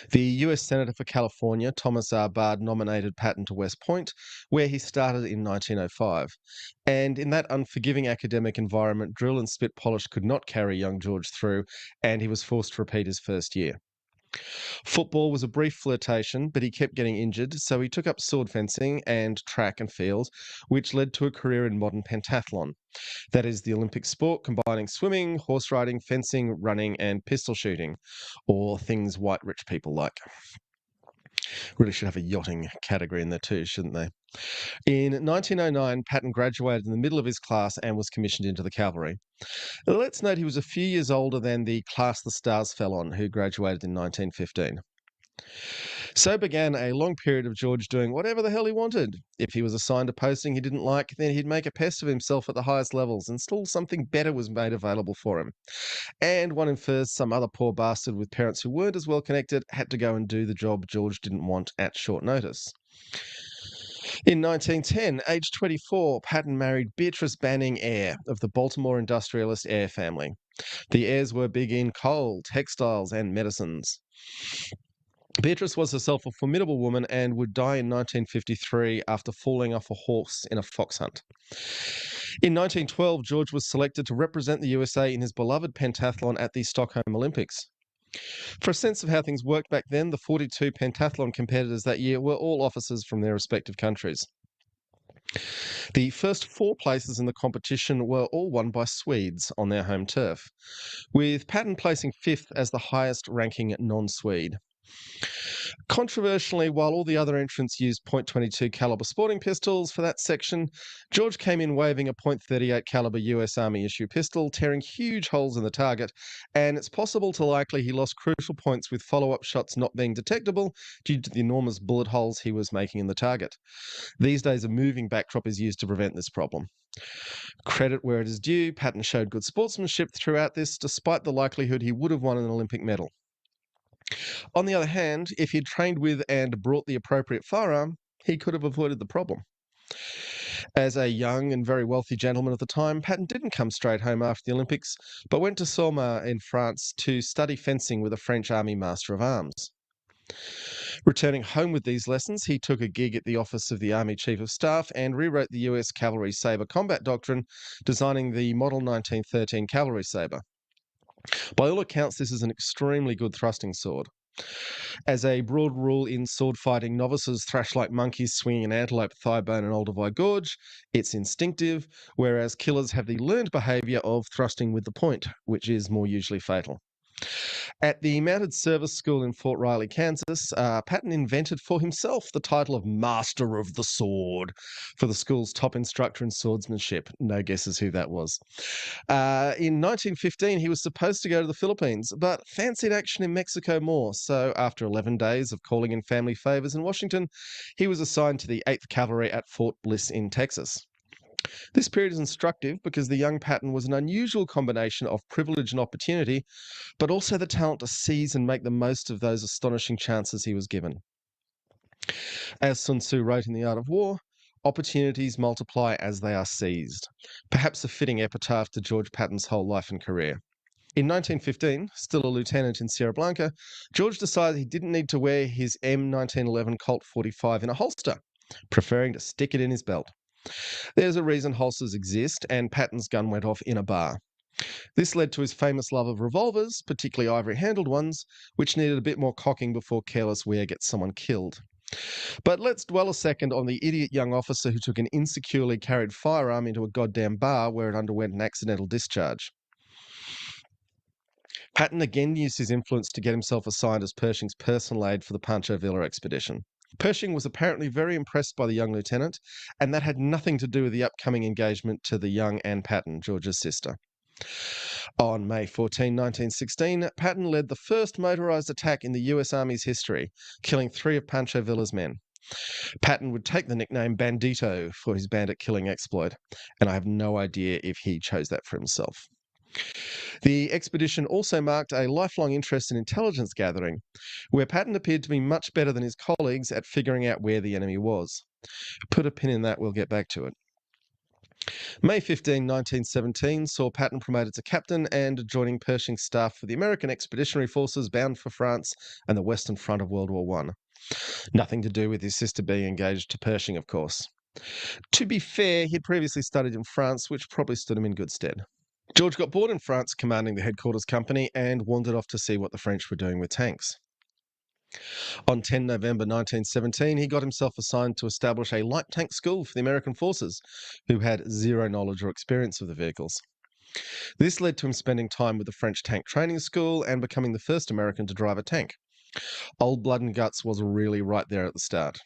S1: The US Senator for California, Thomas R. Bard, nominated Patton to West Point, where he started in 1905. And in that unforgiving academic environment, drill and spit polish could not carry young George through, and he was forced to repeat his first year. Football was a brief flirtation, but he kept getting injured, so he took up sword fencing and track and field, which led to a career in modern pentathlon. That is the Olympic sport combining swimming, horse riding, fencing, running, and pistol shooting, or things white rich people like. Really should have a yachting category in there too, shouldn't they? In 1909, Patton graduated in the middle of his class and was commissioned into the cavalry. Let's note he was a few years older than the class the stars fell on, who graduated in 1915. So began a long period of George doing whatever the hell he wanted. If he was assigned a posting he didn't like, then he'd make a pest of himself at the highest levels until something better was made available for him. And one infers some other poor bastard with parents who weren't as well connected had to go and do the job George didn't want at short notice. In 1910, aged 24, Patton married Beatrice Banning Eyre of the Baltimore industrialist Eyre family. The Eyres were big in coal, textiles, and medicines. Beatrice was herself a formidable woman and would die in 1953 after falling off a horse in a fox hunt. In 1912, George was selected to represent the USA in his beloved pentathlon at the Stockholm Olympics. For a sense of how things worked back then, the 42 pentathlon competitors that year were all officers from their respective countries. The first 4 places in the competition were all won by Swedes on their home turf, with Patton placing 5th as the highest ranking non-Swede. Controversially, while all the other entrants used .22 caliber sporting pistols for that section, George came in waving a .38 caliber US Army issue pistol, tearing huge holes in the target, and it's possible to likely he lost crucial points with follow-up shots not being detectable due to the enormous bullet holes he was making in the target. These days, a moving backdrop is used to prevent this problem. Credit where it is due, Patton showed good sportsmanship throughout this, despite the likelihood he would have won an Olympic medal. On the other hand, if he'd trained with and brought the appropriate firearm, he could have avoided the problem. As a young and very wealthy gentleman at the time, Patton didn't come straight home after the Olympics, but went to Somme in France to study fencing with a French Army Master of Arms. Returning home with these lessons, he took a gig at the office of the Army Chief of Staff and rewrote the US Cavalry Sabre combat doctrine, designing the Model 1913 Cavalry Sabre. By all accounts, this is an extremely good thrusting sword. As a broad rule in sword fighting, novices thrash like monkeys swinging an antelope thigh bone in Olduvai Gorge. It's instinctive, whereas killers have the learned behaviour of thrusting with the point, which is more usually fatal. At the Mounted Service School in Fort Riley, Kansas, Patton invented for himself the title of Master of the Sword for the school's top instructor in swordsmanship. No guesses who that was. In 1915, he was supposed to go to the Philippines, but fancied action in Mexico more. So after 11 days of calling in family favors in Washington, he was assigned to the 8th Cavalry at Fort Bliss in Texas. This period is instructive because the young Patton was an unusual combination of privilege and opportunity, but also the talent to seize and make the most of those astonishing chances he was given. As Sun Tzu wrote in The Art of War, opportunities multiply as they are seized. Perhaps a fitting epitaph to George Patton's whole life and career. In 1915, still a lieutenant in Sierra Blanca, George decided he didn't need to wear his M1911 Colt 45 in a holster, preferring to stick it in his belt. There's a reason holsters exist, and Patton's gun went off in a bar. This led to his famous love of revolvers, particularly ivory-handled ones, which needed a bit more cocking before careless wear gets someone killed. But let's dwell a second on the idiot young officer who took an insecurely carried firearm into a goddamn bar where it underwent an accidental discharge. Patton again used his influence to get himself assigned as Pershing's personal aide for the Pancho Villa expedition. Pershing was apparently very impressed by the young lieutenant, and that had nothing to do with the upcoming engagement to the young Anne Patton, George's sister. On May 14, 1916, Patton led the first motorized attack in the US Army's history, killing 3 of Pancho Villa's men. Patton would take the nickname Bandito for his bandit-killing exploit, and I have no idea if he chose that for himself. The expedition also marked a lifelong interest in intelligence gathering, where Patton appeared to be much better than his colleagues at figuring out where the enemy was. Put a pin in that, we'll get back to it. May 15, 1917 saw Patton promoted to captain and joining Pershing's staff for the American Expeditionary Forces bound for France and the Western Front of World War I. Nothing to do with his sister being engaged to Pershing, of course. To be fair, he'd previously studied in France, which probably stood him in good stead. George got bored in France commanding the headquarters company and wandered off to see what the French were doing with tanks. On 10 November 1917, he got himself assigned to establish a light tank school for the American forces, who had zero knowledge or experience of the vehicles. This led to him spending time with the French tank training school and becoming the first American to drive a tank. Old blood and guts was really right there at the start.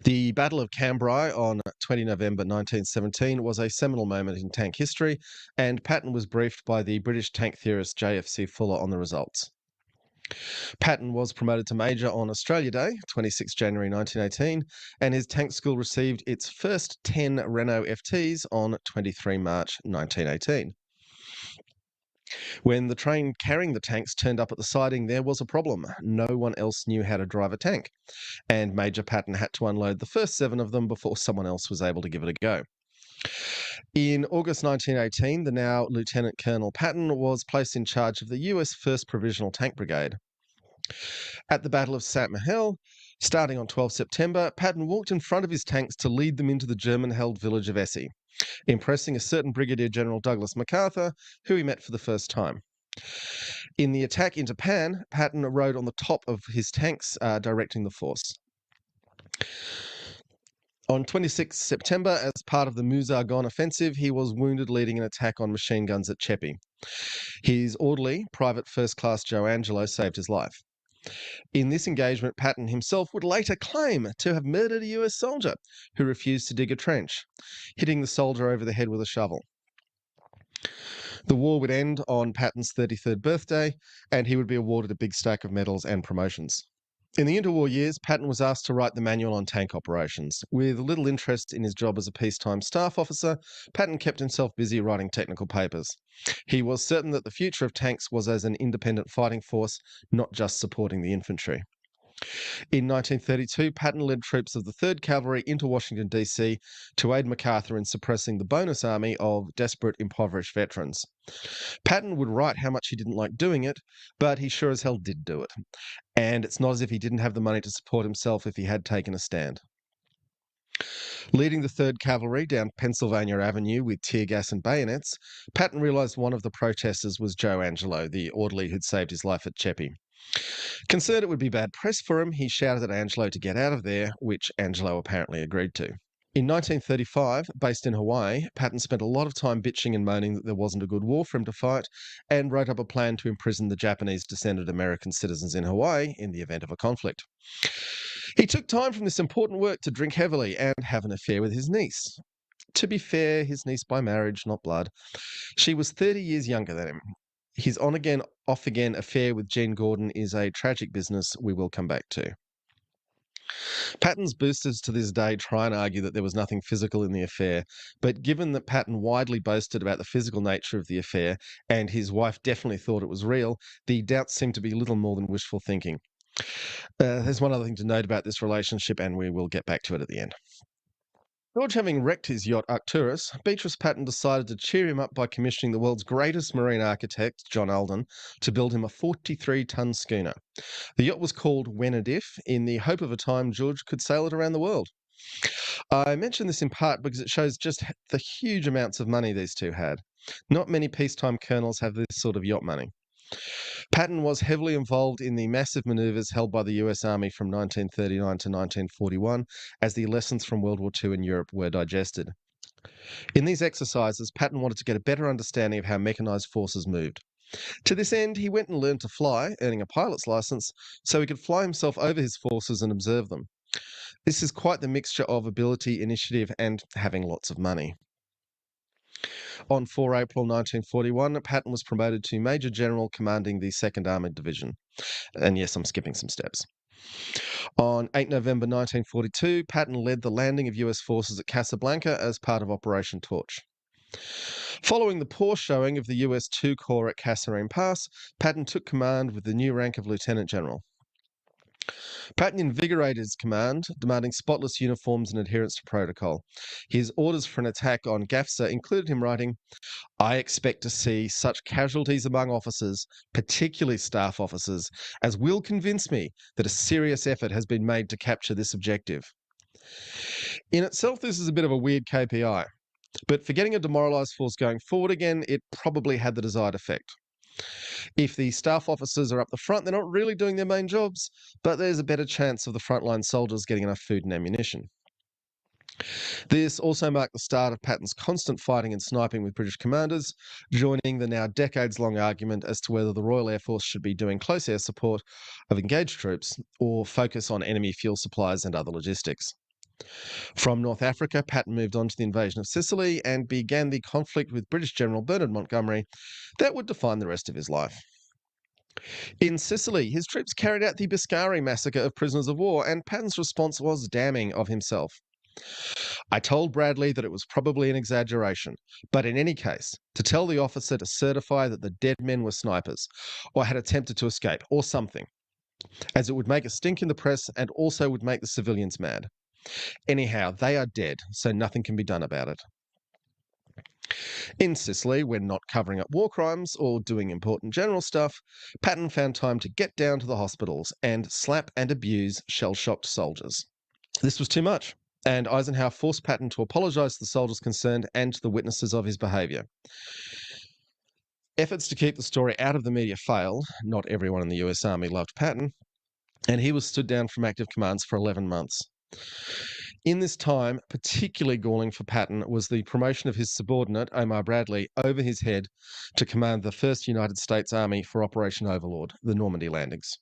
S1: The Battle of Cambrai on 20 November 1917 was a seminal moment in tank history, and Patton was briefed by the British tank theorist J.F.C. Fuller on the results. Patton was promoted to Major on Australia Day, 26 January 1918, and his tank school received its first 10 Renault FTs on 23 March 1918. When the train carrying the tanks turned up at the siding, there was a problem. No one else knew how to drive a tank, and Major Patton had to unload the first 7 of them before someone else was able to give it a go. In August 1918, the now Lieutenant Colonel Patton was placed in charge of the US 1st Provisional Tank Brigade. At the Battle of Saint-Mihiel, starting on 12 September, Patton walked in front of his tanks to lead them into the German-held village of Essy, impressing a certain Brigadier General Douglas MacArthur, who he met for the first time. In the attack into Pan, Patton rode on the top of his tanks, directing the force. On 26 September, as part of the Meuse-Argonne offensive, he was wounded leading an attack on machine guns at Chepi. His orderly, Private First Class Joe Angelo, saved his life. In this engagement, Patton himself would later claim to have murdered a US soldier who refused to dig a trench, hitting the soldier over the head with a shovel. The war would end on Patton's 33rd birthday, and he would be awarded a big stack of medals and promotions. In the interwar years, Patton was asked to write the manual on tank operations. With little interest in his job as a peacetime staff officer, Patton kept himself busy writing technical papers. He was certain that the future of tanks was as an independent fighting force, not just supporting the infantry. In 1932, Patton led troops of the 3rd Cavalry into Washington, D.C. to aid MacArthur in suppressing the bonus army of desperate, impoverished veterans. Patton would write how much he didn't like doing it, but he sure as hell did do it. And it's not as if he didn't have the money to support himself if he had taken a stand. Leading the 3rd Cavalry down Pennsylvania Avenue with tear gas and bayonets, Patton realised one of the protesters was Joe Angelo, the orderly who'd saved his life at Chepi. Concerned it would be bad press for him, he shouted at Angelo to get out of there, which Angelo apparently agreed to. In 1935, based in Hawaii, Patton spent a lot of time bitching and moaning that there wasn't a good war for him to fight, and wrote up a plan to imprison the Japanese-descended American citizens in Hawaii in the event of a conflict. He took time from this important work to drink heavily and have an affair with his niece. To be fair, his niece by marriage, not blood. She was 30 years younger than him. His on-again, off-again affair with Jean Gordon is a tragic business we will come back to. Patton's boosters to this day try and argue that there was nothing physical in the affair, but given that Patton widely boasted about the physical nature of the affair, and his wife definitely thought it was real, the doubts seem to be little more than wishful thinking. There's one other thing to note about this relationship, and we will get back to it at the end. George having wrecked his yacht Arcturus, Beatrice Patton decided to cheer him up by commissioning the world's greatest marine architect, John Alden, to build him a 43-ton schooner. The yacht was called When and If, in the hope of a time George could sail it around the world. I mention this in part because it shows just the huge amounts of money these two had. Not many peacetime colonels have this sort of yacht money. Patton was heavily involved in the massive manoeuvres held by the US Army from 1939 to 1941 as the lessons from World War II in Europe were digested. In these exercises, Patton wanted to get a better understanding of how mechanised forces moved. To this end, he went and learned to fly, earning a pilot's licence, so he could fly himself over his forces and observe them. This is quite the mixture of ability, initiative, and having lots of money. On 4 April 1941, Patton was promoted to Major General commanding the 2nd Armoured Division. And yes, I'm skipping some steps. On 8 November 1942, Patton led the landing of US forces at Casablanca as part of Operation Torch. Following the poor showing of the US II Corps at Kasserine Pass, Patton took command with the new rank of Lieutenant General. Patton invigorated his command, demanding spotless uniforms and adherence to protocol. His orders for an attack on Gafsa included him writing, "I expect to see such casualties among officers, particularly staff officers, as will convince me that a serious effort has been made to capture this objective." In itself, this is a bit of a weird KPI. But for getting a demoralised force going forward again, it probably had the desired effect. If the staff officers are up the front, they're not really doing their main jobs, but there's a better chance of the frontline soldiers getting enough food and ammunition. This also marked the start of Patton's constant fighting and sniping with British commanders, joining the now decades-long argument as to whether the Royal Air Force should be doing close air support of engaged troops or focus on enemy fuel supplies and other logistics. From North Africa, Patton moved on to the invasion of Sicily and began the conflict with British General Bernard Montgomery that would define the rest of his life. In Sicily, his troops carried out the Biscari massacre of prisoners of war, and Patton's response was damning of himself. "I told Bradley that it was probably an exaggeration, but in any case, to tell the officer to certify that the dead men were snipers, or had attempted to escape, or something, as it would make a stink in the press and also would make the civilians mad. Anyhow, they are dead, so nothing can be done about it." In Sicily, when not covering up war crimes or doing important general stuff, Patton found time to get down to the hospitals and slap and abuse shell-shocked soldiers. This was too much, and Eisenhower forced Patton to apologise to the soldiers concerned and to the witnesses of his behaviour. Efforts to keep the story out of the media failed. Not everyone in the US Army loved Patton, and he was stood down from active commands for 11 months. In this time, particularly galling for Patton was the promotion of his subordinate, Omar Bradley, over his head to command the 1st United States Army for Operation Overlord, the Normandy landings.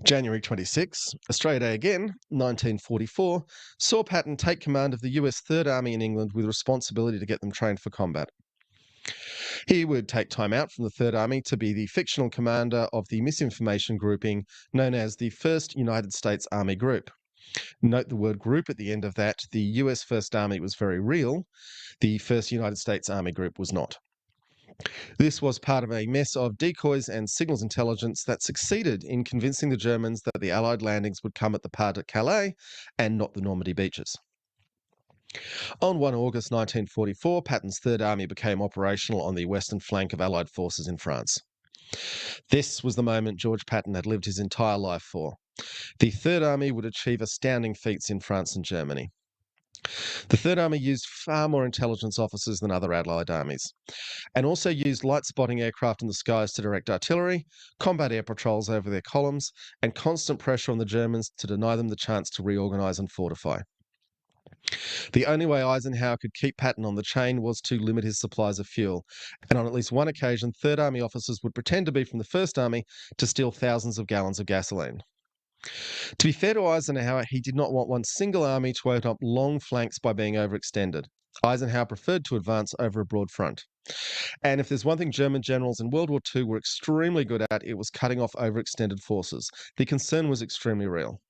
S1: January 26, Australia Day again, 1944, saw Patton take command of the US 3rd Army in England with responsibility to get them trained for combat. He would take time out from the 3rd Army to be the fictional commander of the misinformation grouping known as the 1st United States Army Group. Note the word group at the end of that. The US 1st Army was very real. The 1st United States Army Group was not. This was part of a mess of decoys and signals intelligence that succeeded in convincing the Germans that the Allied landings would come at the Pas de Calais and not the Normandy beaches. On 1 August 1944, Patton's 3rd Army became operational on the western flank of Allied forces in France. This was the moment George Patton had lived his entire life for. The 3rd Army would achieve astounding feats in France and Germany. The 3rd Army used far more intelligence officers than other Allied armies, and also used light-spotting aircraft in the skies to direct artillery, combat air patrols over their columns, and constant pressure on the Germans to deny them the chance to reorganise and fortify. The only way Eisenhower could keep Patton on the chain was to limit his supplies of fuel, and on at least one occasion, 3rd Army officers would pretend to be from the 1st Army to steal thousands of gallons of gasoline. To be fair to Eisenhower, he did not want one single army to open up long flanks by being overextended. Eisenhower preferred to advance over a broad front. And if there's one thing German generals in World War II were extremely good at, it was cutting off overextended forces. The concern was extremely real.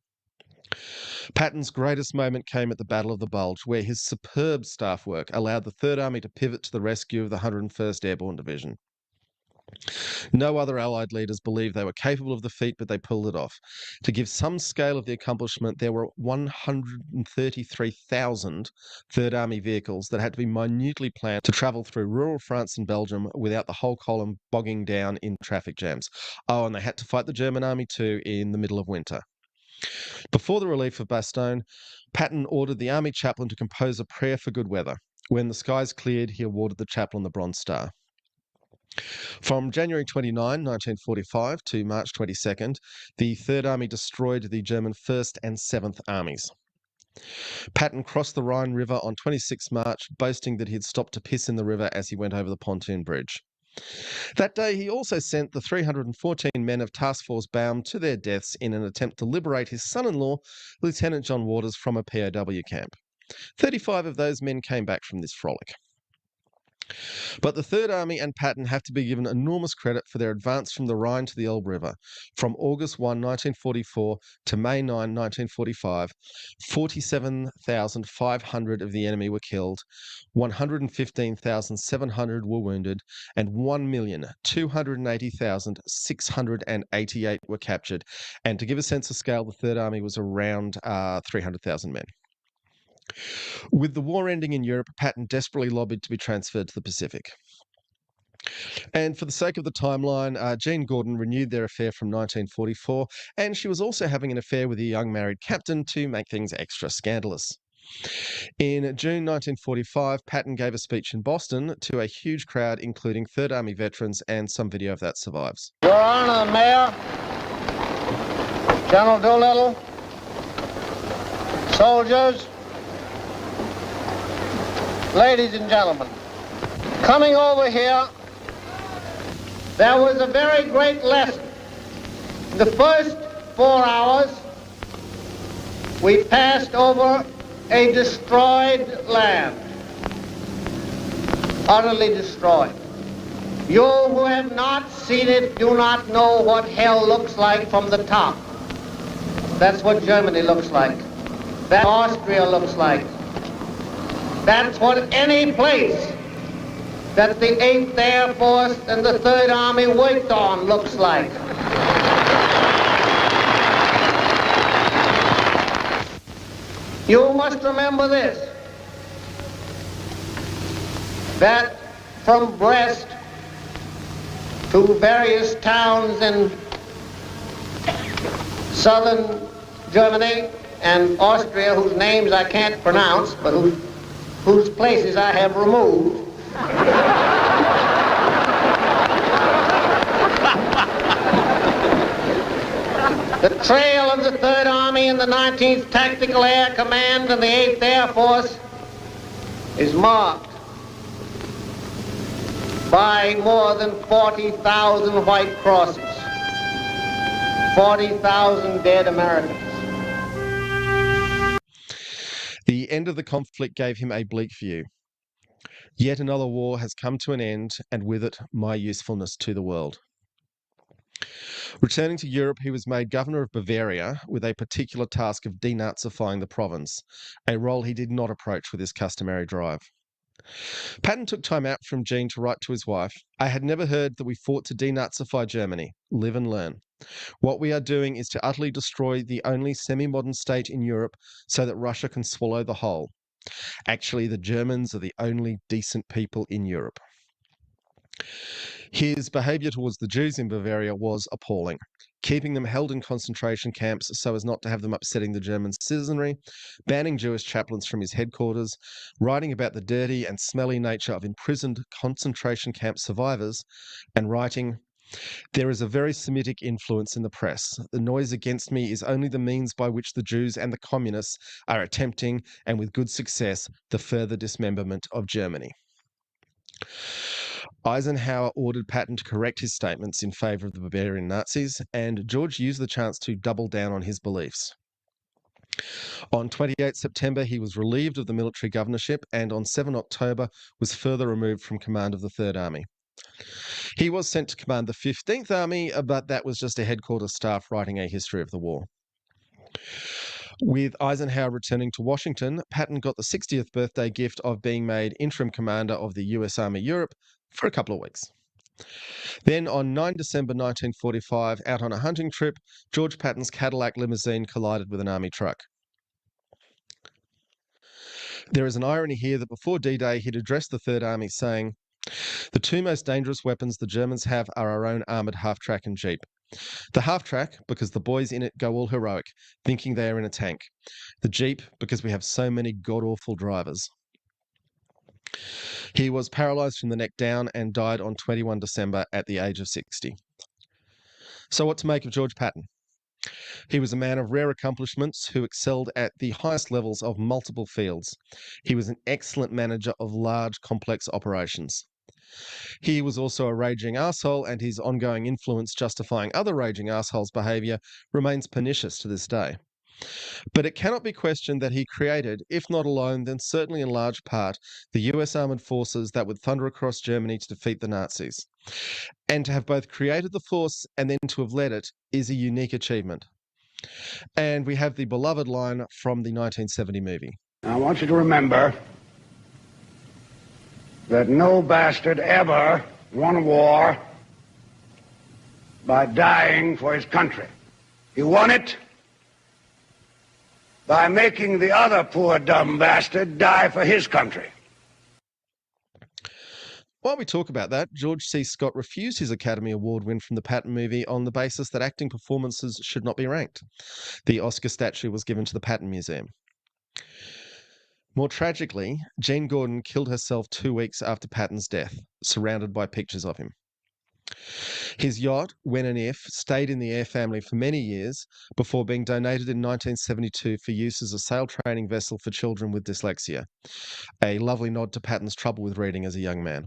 S1: Patton's greatest moment came at the Battle of the Bulge, where his superb staff work allowed the 3rd Army to pivot to the rescue of the 101st Airborne Division. No other Allied leaders believed they were capable of the feat, but they pulled it off. To give some scale of the accomplishment, there were 133,000 3rd Army vehicles that had to be minutely planned to travel through rural France and Belgium without the whole column bogging down in traffic jams. Oh, and they had to fight the German army too in the middle of winter. Before the relief of Bastogne, Patton ordered the army chaplain to compose a prayer for good weather. When the skies cleared, he awarded the chaplain the Bronze Star. From January 29, 1945 to March 22nd, the Third Army destroyed the German 1st and 7th Armies. Patton crossed the Rhine River on 26 March, boasting that he had stopped to piss in the river as he went over the pontoon bridge. That day, he also sent the 314 men of Task Force Baum to their deaths in an attempt to liberate his son-in-law, Lieutenant John Waters, from a POW camp. 35 of those men came back from this frolic. But the Third Army and Patton have to be given enormous credit for their advance from the Rhine to the Elbe River. From August 1, 1944 to May 9, 1945, 47,500 of the enemy were killed, 115,700 were wounded, and 1,280,688 were captured. And to give a sense of scale, the Third Army was around 300,000 men. With the war ending in Europe, Patton desperately lobbied to be transferred to the Pacific. And for the sake of the timeline, Jean Gordon renewed their affair from 1944, and she was also having an affair with a young married captain to make things extra scandalous. In June 1945, Patton gave a speech in Boston to a huge crowd, including Third Army veterans, and some video of that survives.
S3: Your Honor, the Mayor, General Doolittle, soldiers, ladies and gentlemen, coming over here, there was a very great lesson. In the first 4 hours, we passed over a destroyed land, utterly destroyed. You who have not seen it do not know what hell looks like from the top. That's what Germany looks like. That Austria looks like. That's what any place that the 8th Air Force and the 3rd Army worked on looks like. You must remember this, that from Brest to various towns in southern Germany and Austria, whose names I can't pronounce, but whose places I have removed, the trail of the 3rd Army and the 19th Tactical Air Command and the 8th Air Force is marked by more than 40,000 white crosses, 40,000 dead Americans.
S1: The end of the conflict gave him a bleak view. Yet another war has come to an end, and with it, my usefulness to the world. Returning to Europe, he was made governor of Bavaria with a particular task of denazifying the province, a role he did not approach with his customary drive. Patton took time out from Jean to write to his wife, "I had never heard that we fought to denazify Germany. Live and learn. What we are doing is to utterly destroy the only semi-modern state in Europe so that Russia can swallow the whole. Actually, the Germans are the only decent people in Europe." His behaviour towards the Jews in Bavaria was appalling, keeping them held in concentration camps so as not to have them upsetting the German citizenry, banning Jewish chaplains from his headquarters, writing about the dirty and smelly nature of imprisoned concentration camp survivors, and writing, "There is a very Semitic influence in the press. The noise against me is only the means by which the Jews and the communists are attempting, and with good success, the further dismemberment of Germany." Eisenhower ordered Patton to correct his statements in favour of the Bavarian Nazis, and George used the chance to double down on his beliefs. On 28 September, he was relieved of the military governorship, and on 7 October was further removed from command of the Third Army. He was sent to command the 15th Army, but that was just a headquarters staff writing a history of the war. With Eisenhower returning to Washington, Patton got the 60th birthday gift of being made interim commander of the US Army Europe for a couple of weeks. Then on 9 December 1945, out on a hunting trip, George Patton's Cadillac limousine collided with an army truck. There is an irony here that before D-Day, he'd addressed the Third Army saying, "The two most dangerous weapons the Germans have are our own armoured half-track and jeep. The half-track, because the boys in it go all heroic, thinking they are in a tank. The jeep, because we have so many god-awful drivers." He was paralysed from the neck down and died on 21 December at the age of 60. So what to make of George Patton? He was a man of rare accomplishments who excelled at the highest levels of multiple fields. He was an excellent manager of large, complex operations. He was also a raging arsehole, and his ongoing influence justifying other raging arseholes' behaviour remains pernicious to this day. But it cannot be questioned that he created, if not alone, then certainly in large part, the US armoured forces that would thunder across Germany to defeat the Nazis. And to have both created the force and then to have led it is a unique achievement. And we have the beloved line from the 1970 movie.
S4: I want you to remember that no bastard ever won a war by dying for his country. He won it by making the other poor dumb bastard die for his country.
S1: While we talk about that, George C. Scott refused his Academy Award win from the Patton movie on the basis that acting performances should not be ranked. The Oscar statue was given to the Patton Museum. More tragically, Jean Gordon killed herself 2 weeks after Patton's death, surrounded by pictures of him. His yacht, When and If, stayed in the Air family for many years before being donated in 1972 for use as a sail training vessel for children with dyslexia, a lovely nod to Patton's trouble with reading as a young man.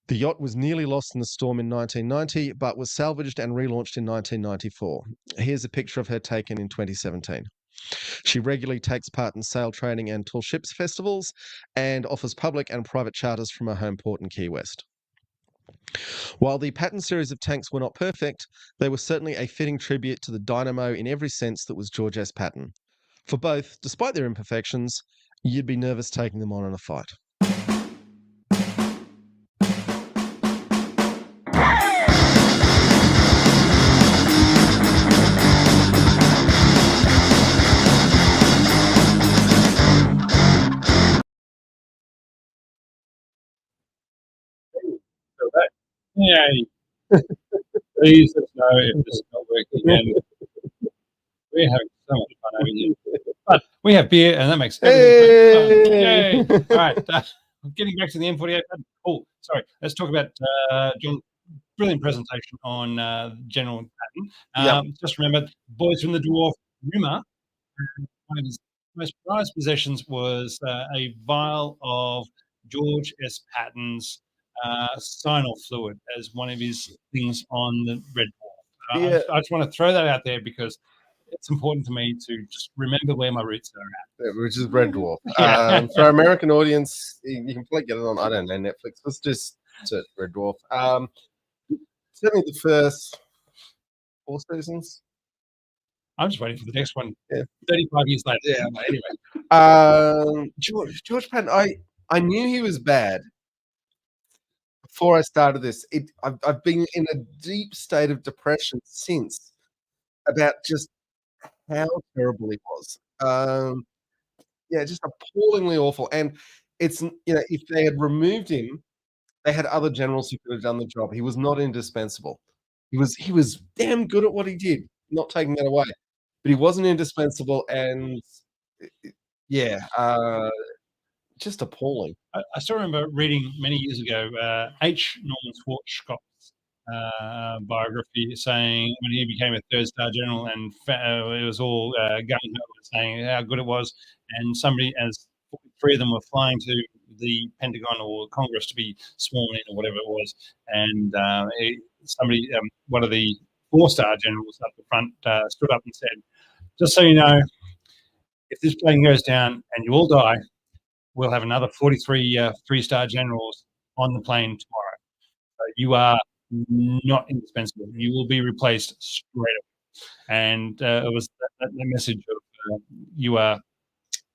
S1: The yacht was nearly lost in the storm in 1990, but was salvaged and relaunched in 1994. Here's a picture of her taken in 2017. She regularly takes part in sail training and tall ships festivals and offers public and private charters from her home port in Key West. While the Patton series of tanks were not perfect, they were certainly a fitting tribute to the dynamo in every sense that was George S. Patton. For both, despite their imperfections, you'd be nervous taking them on in a fight.
S2: Yay. Please let us know if this is not working again. We're having so much fun over here. But we have beer, and that makes everything fun. Yay! All right. Getting back to the M48. Oh, sorry. Let's talk about John. Brilliant presentation on General Patton. Just remember, Boys from the Dwarf Rimmer, one of his most prized possessions was a vial of George S. Patton's sign-off fluid as one of his things on the Red Dwarf. I just want to throw that out there because it's important to me to just remember where my roots are at.
S1: Which is Red Dwarf. For our American audience, you can probably get it on, I don't know, Netflix. Let's just search Red Dwarf. Certainly the first 4 seasons.
S2: I'm just waiting for the next one. 35 years later.
S1: Yeah, anyway. George Patton, I knew he was bad before I started this. I've been in a deep state of depression since about just how terrible he was. Just appallingly awful. And it's, if they had removed him, they had other generals who could have done the job. He was not indispensable. He was damn good at what he did, not taking that away. But he wasn't indispensable, and just appalling.
S2: I still remember reading many years ago H. Norman Schwarzkopf's biography saying when he became a 3rd-star general, and it was all gung-ho saying how good it was, and somebody, as 3 of them were flying to the Pentagon or Congress to be sworn in or whatever it was, and one of the 4-star generals up the front stood up and said, "Just so you know, if this plane goes down and you all die, we'll have another 43 3-star generals on the plane tomorrow. So you are not indispensable. You will be replaced straight away." And it was that message of you are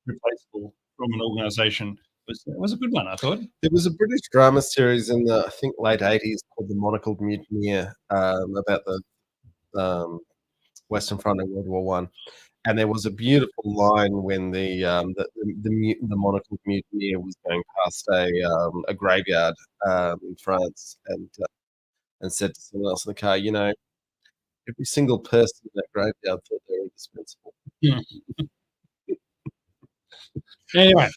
S2: replaceable from an organisation was a good one, I thought.
S1: There was a British drama series in the, I think, late 80s called The Monocled Mutineer about the Western Front in World War One. And there was a beautiful line when the Monocled Mutineer was going past a graveyard in France and said to someone else in the car, every single person in that graveyard thought they were indispensable.
S2: Anyway,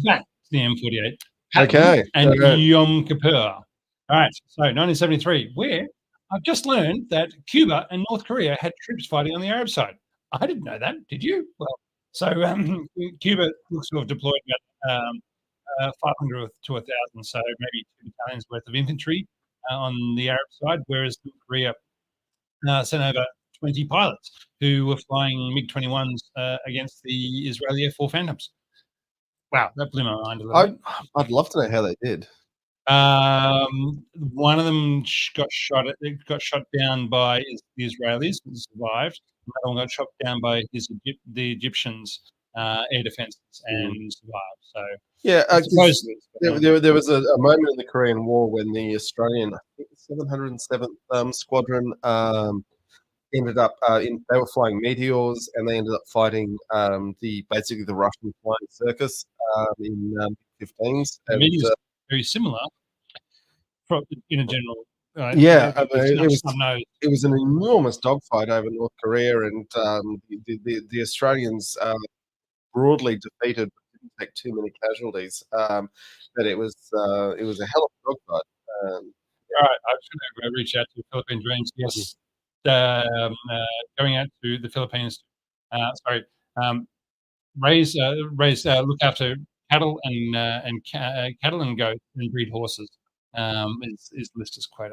S2: back It's the M48 Patton
S1: Okay.
S2: and Yom Kippur. All right, so 1973, where I've just learned that Cuba and North Korea had troops fighting on the Arab side. I didn't know that. Did you? Well, so Cuba looks to have deployed about 500 to 1,000, so maybe 2 battalions worth of infantry on the Arab side, whereas North Korea sent over 20 pilots who were flying MiG-21s against the Israeli F-4 Phantoms. Wow, that blew my mind a little bit.
S1: I'd love to know how they did.
S2: One of them got shot down by the Israelis and survived. Another one got shot down by the Egyptians' air defenses and survived. So
S1: Yeah,
S2: supposedly,
S1: there was a moment in the Korean War when the Australian, I think, 707th Squadron ended up they were flying Meteors, and they ended up fighting basically the Russian flying circus in 15s.
S2: Meteors very similar in a general.
S1: Yeah,
S2: it
S1: was an enormous dogfight over North Korea, and the Australians broadly defeated, but didn't take too many casualties. But it was a hell of a dogfight.
S2: Right, I was going to reach out to Philippine Dreams. Yes, going out to the Philippines. Look after cattle and cattle and goats and breed horses. His list is quite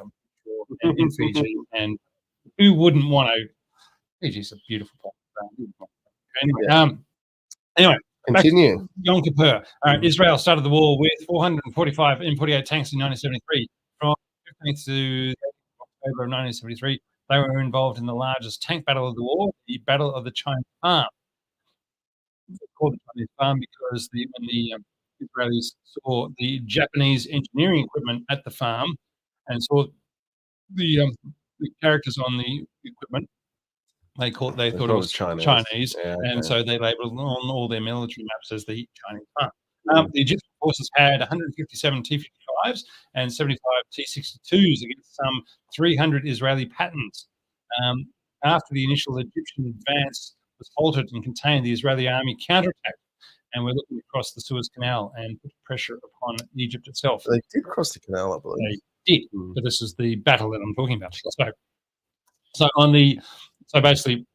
S2: in Fiji, and who wouldn't want to? Fiji's a beautiful place. Anyway,
S1: continue.
S2: Yom Kippur. Israel started the war with 445 M48 tanks in 1973. From 15th to October of 1973, they were involved in the largest tank battle of the war, the Battle of the Chinese Farm. It's called the Chinese Farm because when the Israelis saw the Japanese engineering equipment at the farm and saw the characters on the equipment, they thought it was Chinese, so they labelled on all their military maps as the Chinese Farm. The Egyptian forces had 157 T-55s and 75 T-62s against some 300 Israeli Pattons. After the initial Egyptian advance was halted and contained, the Israeli army counterattacked and were looking across the Suez Canal and put pressure upon Egypt itself.
S1: They did cross the canal, I believe.
S2: They did, but this is the battle that I'm talking about. So basically,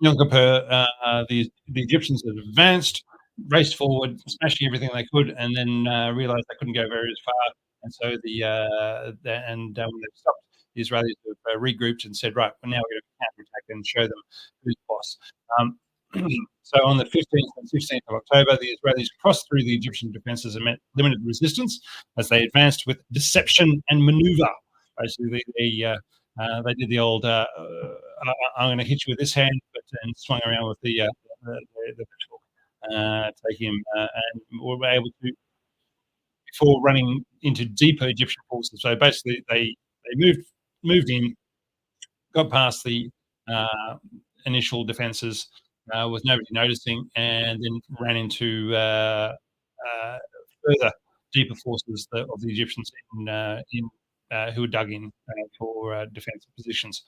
S2: Yom Kippur, the Egyptians had advanced, raced forward, smashing everything they could, and then realized they couldn't go very far. And so when they stopped, the Israelis have regrouped and said, right, well, now we're going to counterattack and show them who's boss. So on the 15th and 16th of October, the Israelis crossed through the Egyptian defenses and met limited resistance as they advanced with deception and maneuver. Basically, they did the old I'm going to hit you with this hand, and swung around with the pitchfork, taking him, and were able to, before running into deeper Egyptian forces. So basically, they moved in, got past the initial defenses with nobody noticing, and then ran into further deeper forces of the Egyptians who were dug in for defensive positions.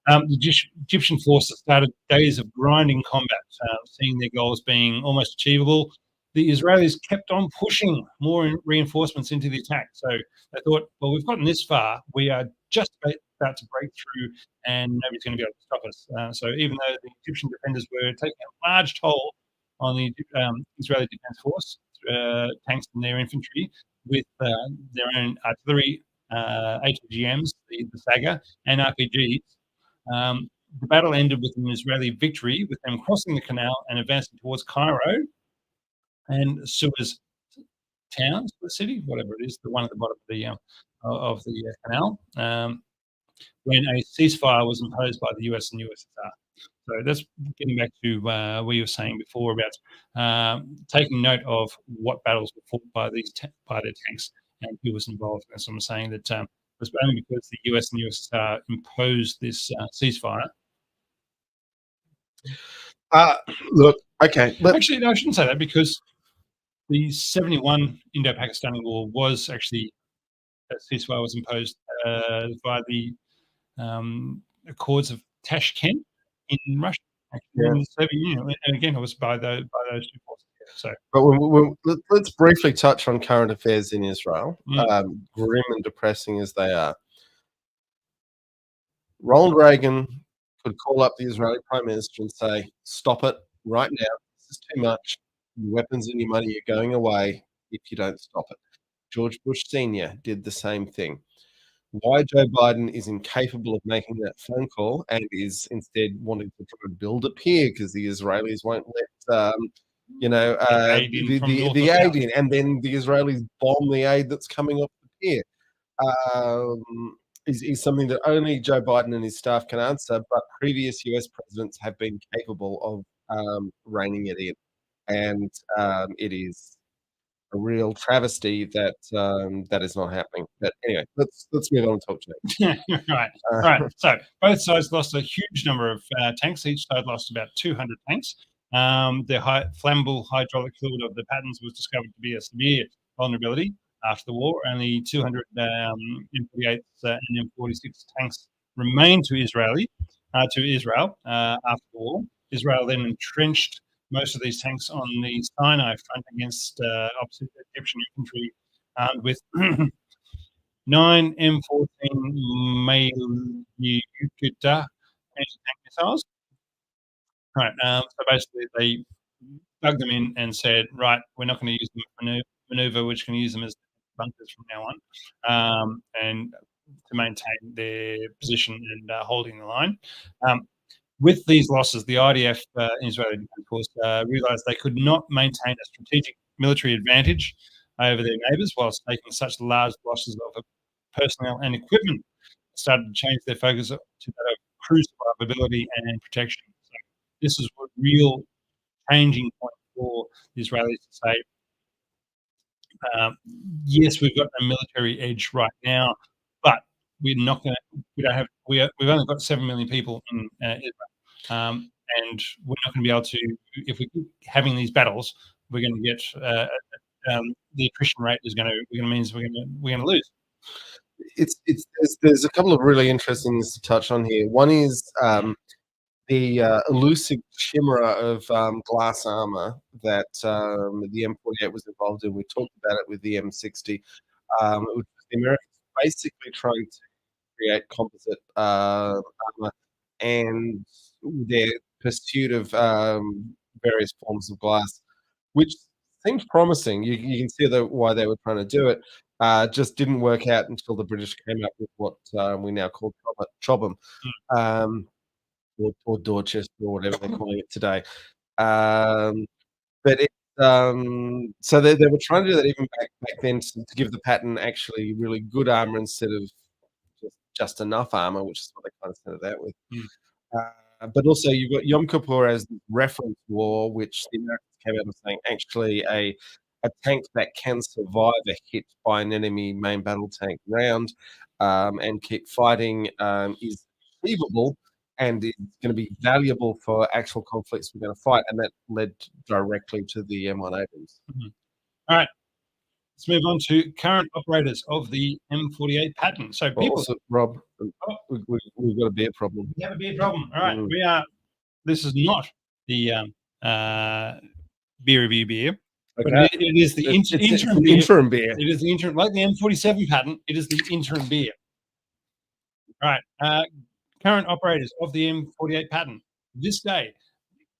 S2: The Egyptian forces started days of grinding combat, seeing their goals being almost achievable. The Israelis kept on pushing more reinforcements into the attack. So they thought, well, we've gotten this far, we are just about to break through, and nobody's going to be able to stop us. So even though the Egyptian defenders were taking a large toll on the Israeli Defense Force, tanks and their infantry, with their own artillery, ATGMs, the Saga, and RPGs, the battle ended with an Israeli victory, with them crossing the canal and advancing towards Cairo and Suez town, the city, whatever it is, the one at the bottom of the canal, when a ceasefire was imposed by the US and USSR. So that's getting back to what you were saying before about taking note of what battles were fought by their tanks and who was involved. And so I'm saying that it was only because the US and USSR imposed this ceasefire.
S1: Look, okay.
S2: Actually, no, I shouldn't say that, because the 71 Indo-Pakistani War was actually, a ceasefire was imposed by the Accords of Tashkent in Russia, actually, in the Soviet Union. And again, it was by those two forces. So,
S1: but let's briefly touch on current affairs in Israel, grim and depressing as they are. Ronald Reagan could call up the Israeli Prime Minister and say, "Stop it right now. This is too much. Your weapons and your money are going away if you don't stop it." George Bush Sr. did the same thing. Why Joe Biden is incapable of making that phone call and is instead wanting to try and build a pier because the Israelis won't let
S2: aid in from north
S1: the
S2: or
S1: aid
S2: south.
S1: in, and then the Israelis bomb the aid that's coming off the pier. Is something that only Joe Biden and his staff can answer, but previous US presidents have been capable of reining it in. And it is a real travesty that that is not happening. But anyway, let's move on and talk to
S2: Right. Right. So both sides lost a huge number of tanks. Each side lost about 200 tanks. The flammable hydraulic fluid of the Pattons was discovered to be a severe vulnerability after the war. Only 200 M48s and M46 tanks remained to Israel after the war. Israel then entrenched most of these tanks on the Sinai front against opposite Egyptian infantry armed with 9 M14 Mayukuta anti-tank missiles. Right. So basically, they dug them in and said, right, we're not going to use them for maneuver, we're just going to use them as bunkers from now on, and to maintain their position and holding the line. With these losses, the IDF, Israeli Defense Force, realised they could not maintain a strategic military advantage over their neighbours whilst taking such large losses of personnel and equipment. Started to change their focus to that of crew survivability and protection. So this is a real changing point for the Israelis to say, yes, we've got a military edge right now, but we're not going to. We've only got 7 million people in Israel. And we're not going to be able to, if we keep having these battles, we're going to get the attrition rate is going to means we're going to lose.
S1: there's a couple of really interesting things to touch on here. One is the elusive chimera of glass armor that the M48 was involved in. We talked about it with the M60, which was the Americans basically trying to create composite armor, and their pursuit of various forms of glass, which seems promising. You can see why they were trying to do it. Just didn't work out until the British came up with what we now call Chobham, or Dorchester, or whatever they're calling it today. But it, so they were trying to do that even back then to give the Patton actually really good armor instead of just enough armor, which is what they kind of started out with. But also you've got Yom Kippur as the reference war, which the Americans came out and saying actually a tank that can survive a hit by an enemy main battle tank round and keep fighting is achievable and is going to be valuable for actual conflicts we're going to fight, and that led directly to the M1 Abrams.
S2: All right. Let's move on to current operators of the M48 Patton. So people,
S1: also, Rob, we've got a beer problem.
S2: We have a beer problem. All right, this is not the beer review beer,
S1: Okay.
S2: but it is the interim beer.
S1: Interim beer.
S2: It is the interim, like the M47 Patton. It is the interim beer. All right, current operators of the M48 Patton. This day,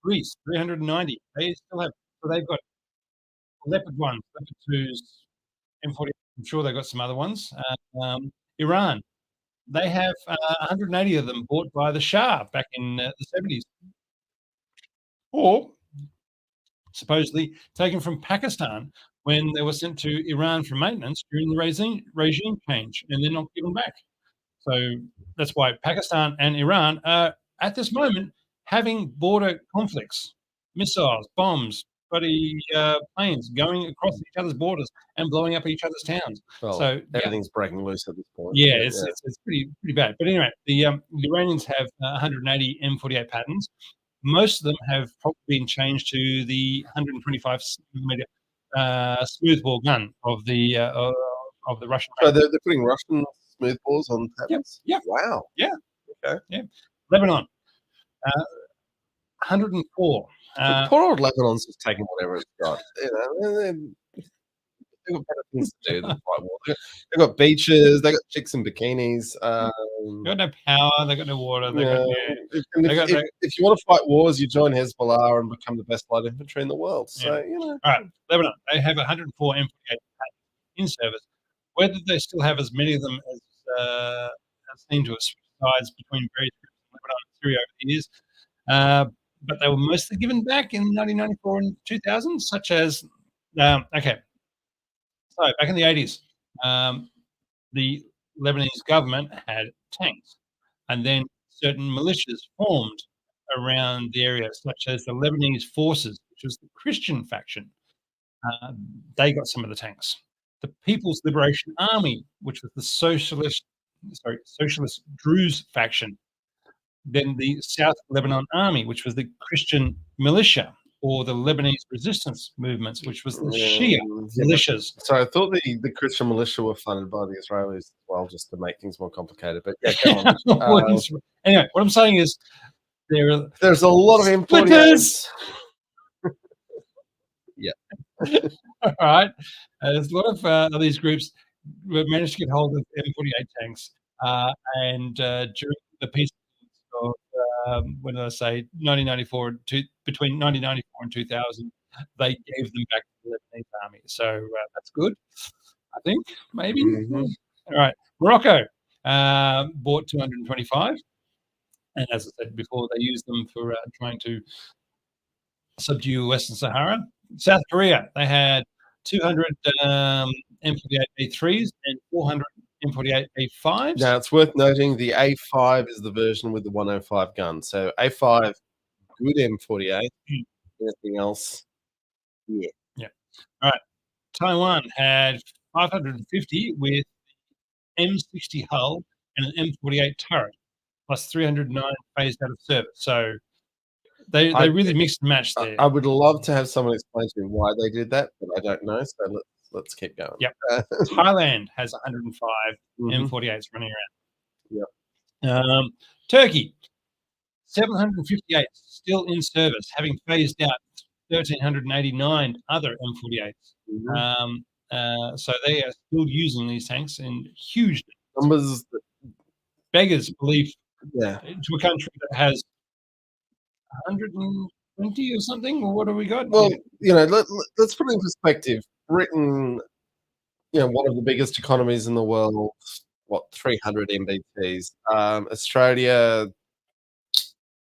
S2: Greece 390. They still have. So they've got Leopard 1s, Leopard 2s, M40. I'm sure they've got some other ones. Iran, they have 180 of them bought by the Shah back in the 70s, or supposedly taken from Pakistan when they were sent to Iran for maintenance during the regime change, and they're not given back. So that's why Pakistan and Iran are at this moment having border conflicts, missiles, bombs, bloody planes going across each other's borders and blowing up each other's towns.
S1: Well,
S2: so
S1: everything's breaking loose at this point.
S2: Yeah, it's pretty bad. But anyway, the Iranians have 180 M48 Pattons. Most of them have probably been changed to the 125 millimeter smoothbore gun of the Russian.
S1: So they're putting Russian smoothbores on Pattons?
S2: Yep.
S1: Wow.
S2: Yeah.
S1: Okay.
S2: Yeah. Lebanon, 104
S1: Poor old Lebanon's just taking whatever it's got. They've got better things to do than fight war. They've got beaches. They got chicks in bikinis.
S2: They got no power. They got no water. They got
S1: if you want to fight wars, you join Hezbollah and become the best light infantry in the world. So
S2: All right, Lebanon. They have 104 M48 in service. Whether they still have as many of them as seem to have switched sides between various groups in Lebanon and Syria over the years, but they were mostly given back in 1994 and 2000, such as So back in the 80s, the Lebanese government had tanks, and then certain militias formed around the area, such as the Lebanese Forces, which was the Christian faction. They got some of the tanks. The People's Liberation Army, which was the socialist Druze faction. Then the South Lebanon Army, which was the Christian militia, or the Lebanese resistance movements, which was the Shia militias.
S1: So I thought the Christian militia were funded by the Israelis as well, just to make things more complicated. But yeah, come on.
S2: Anyway, what I'm saying is
S1: there's a lot of M48s. Yeah.
S2: All right. There's a lot of these groups who managed to get hold of M48 tanks, and during the peace of when did I say 1994 between 1994 and 2000, they gave them back to the Lebanese army. So that's good, I think, maybe.
S1: Mm-hmm.
S2: All right. Morocco bought 225, and as I said before, they used them for trying to subdue Western Sahara. South Korea, they had 200 M48A3s and 400 M48A5s.
S1: Now, it's worth noting the A5 is the version with the 105 gun. So A5, good M48. Anything else? Yeah.
S2: All right. Taiwan had 550 with M60 hull and an M48 turret, plus 309 phased out of service. So they really mixed and matched there.
S1: I would love to have someone explain to me why they did that, but I don't know. So let's keep going.
S2: Yep. Thailand has 105 M48s running around. Yep. Turkey, 758 still in service, having phased out 1,389 other M48s. So they are still using these tanks in huge
S1: numbers.
S2: Beggars belief
S1: to
S2: a country that has 120 or something. Or what have we got?
S1: Well, let's put it in perspective. Britain, one of the biggest economies in the world, 300 MBTs. Australia,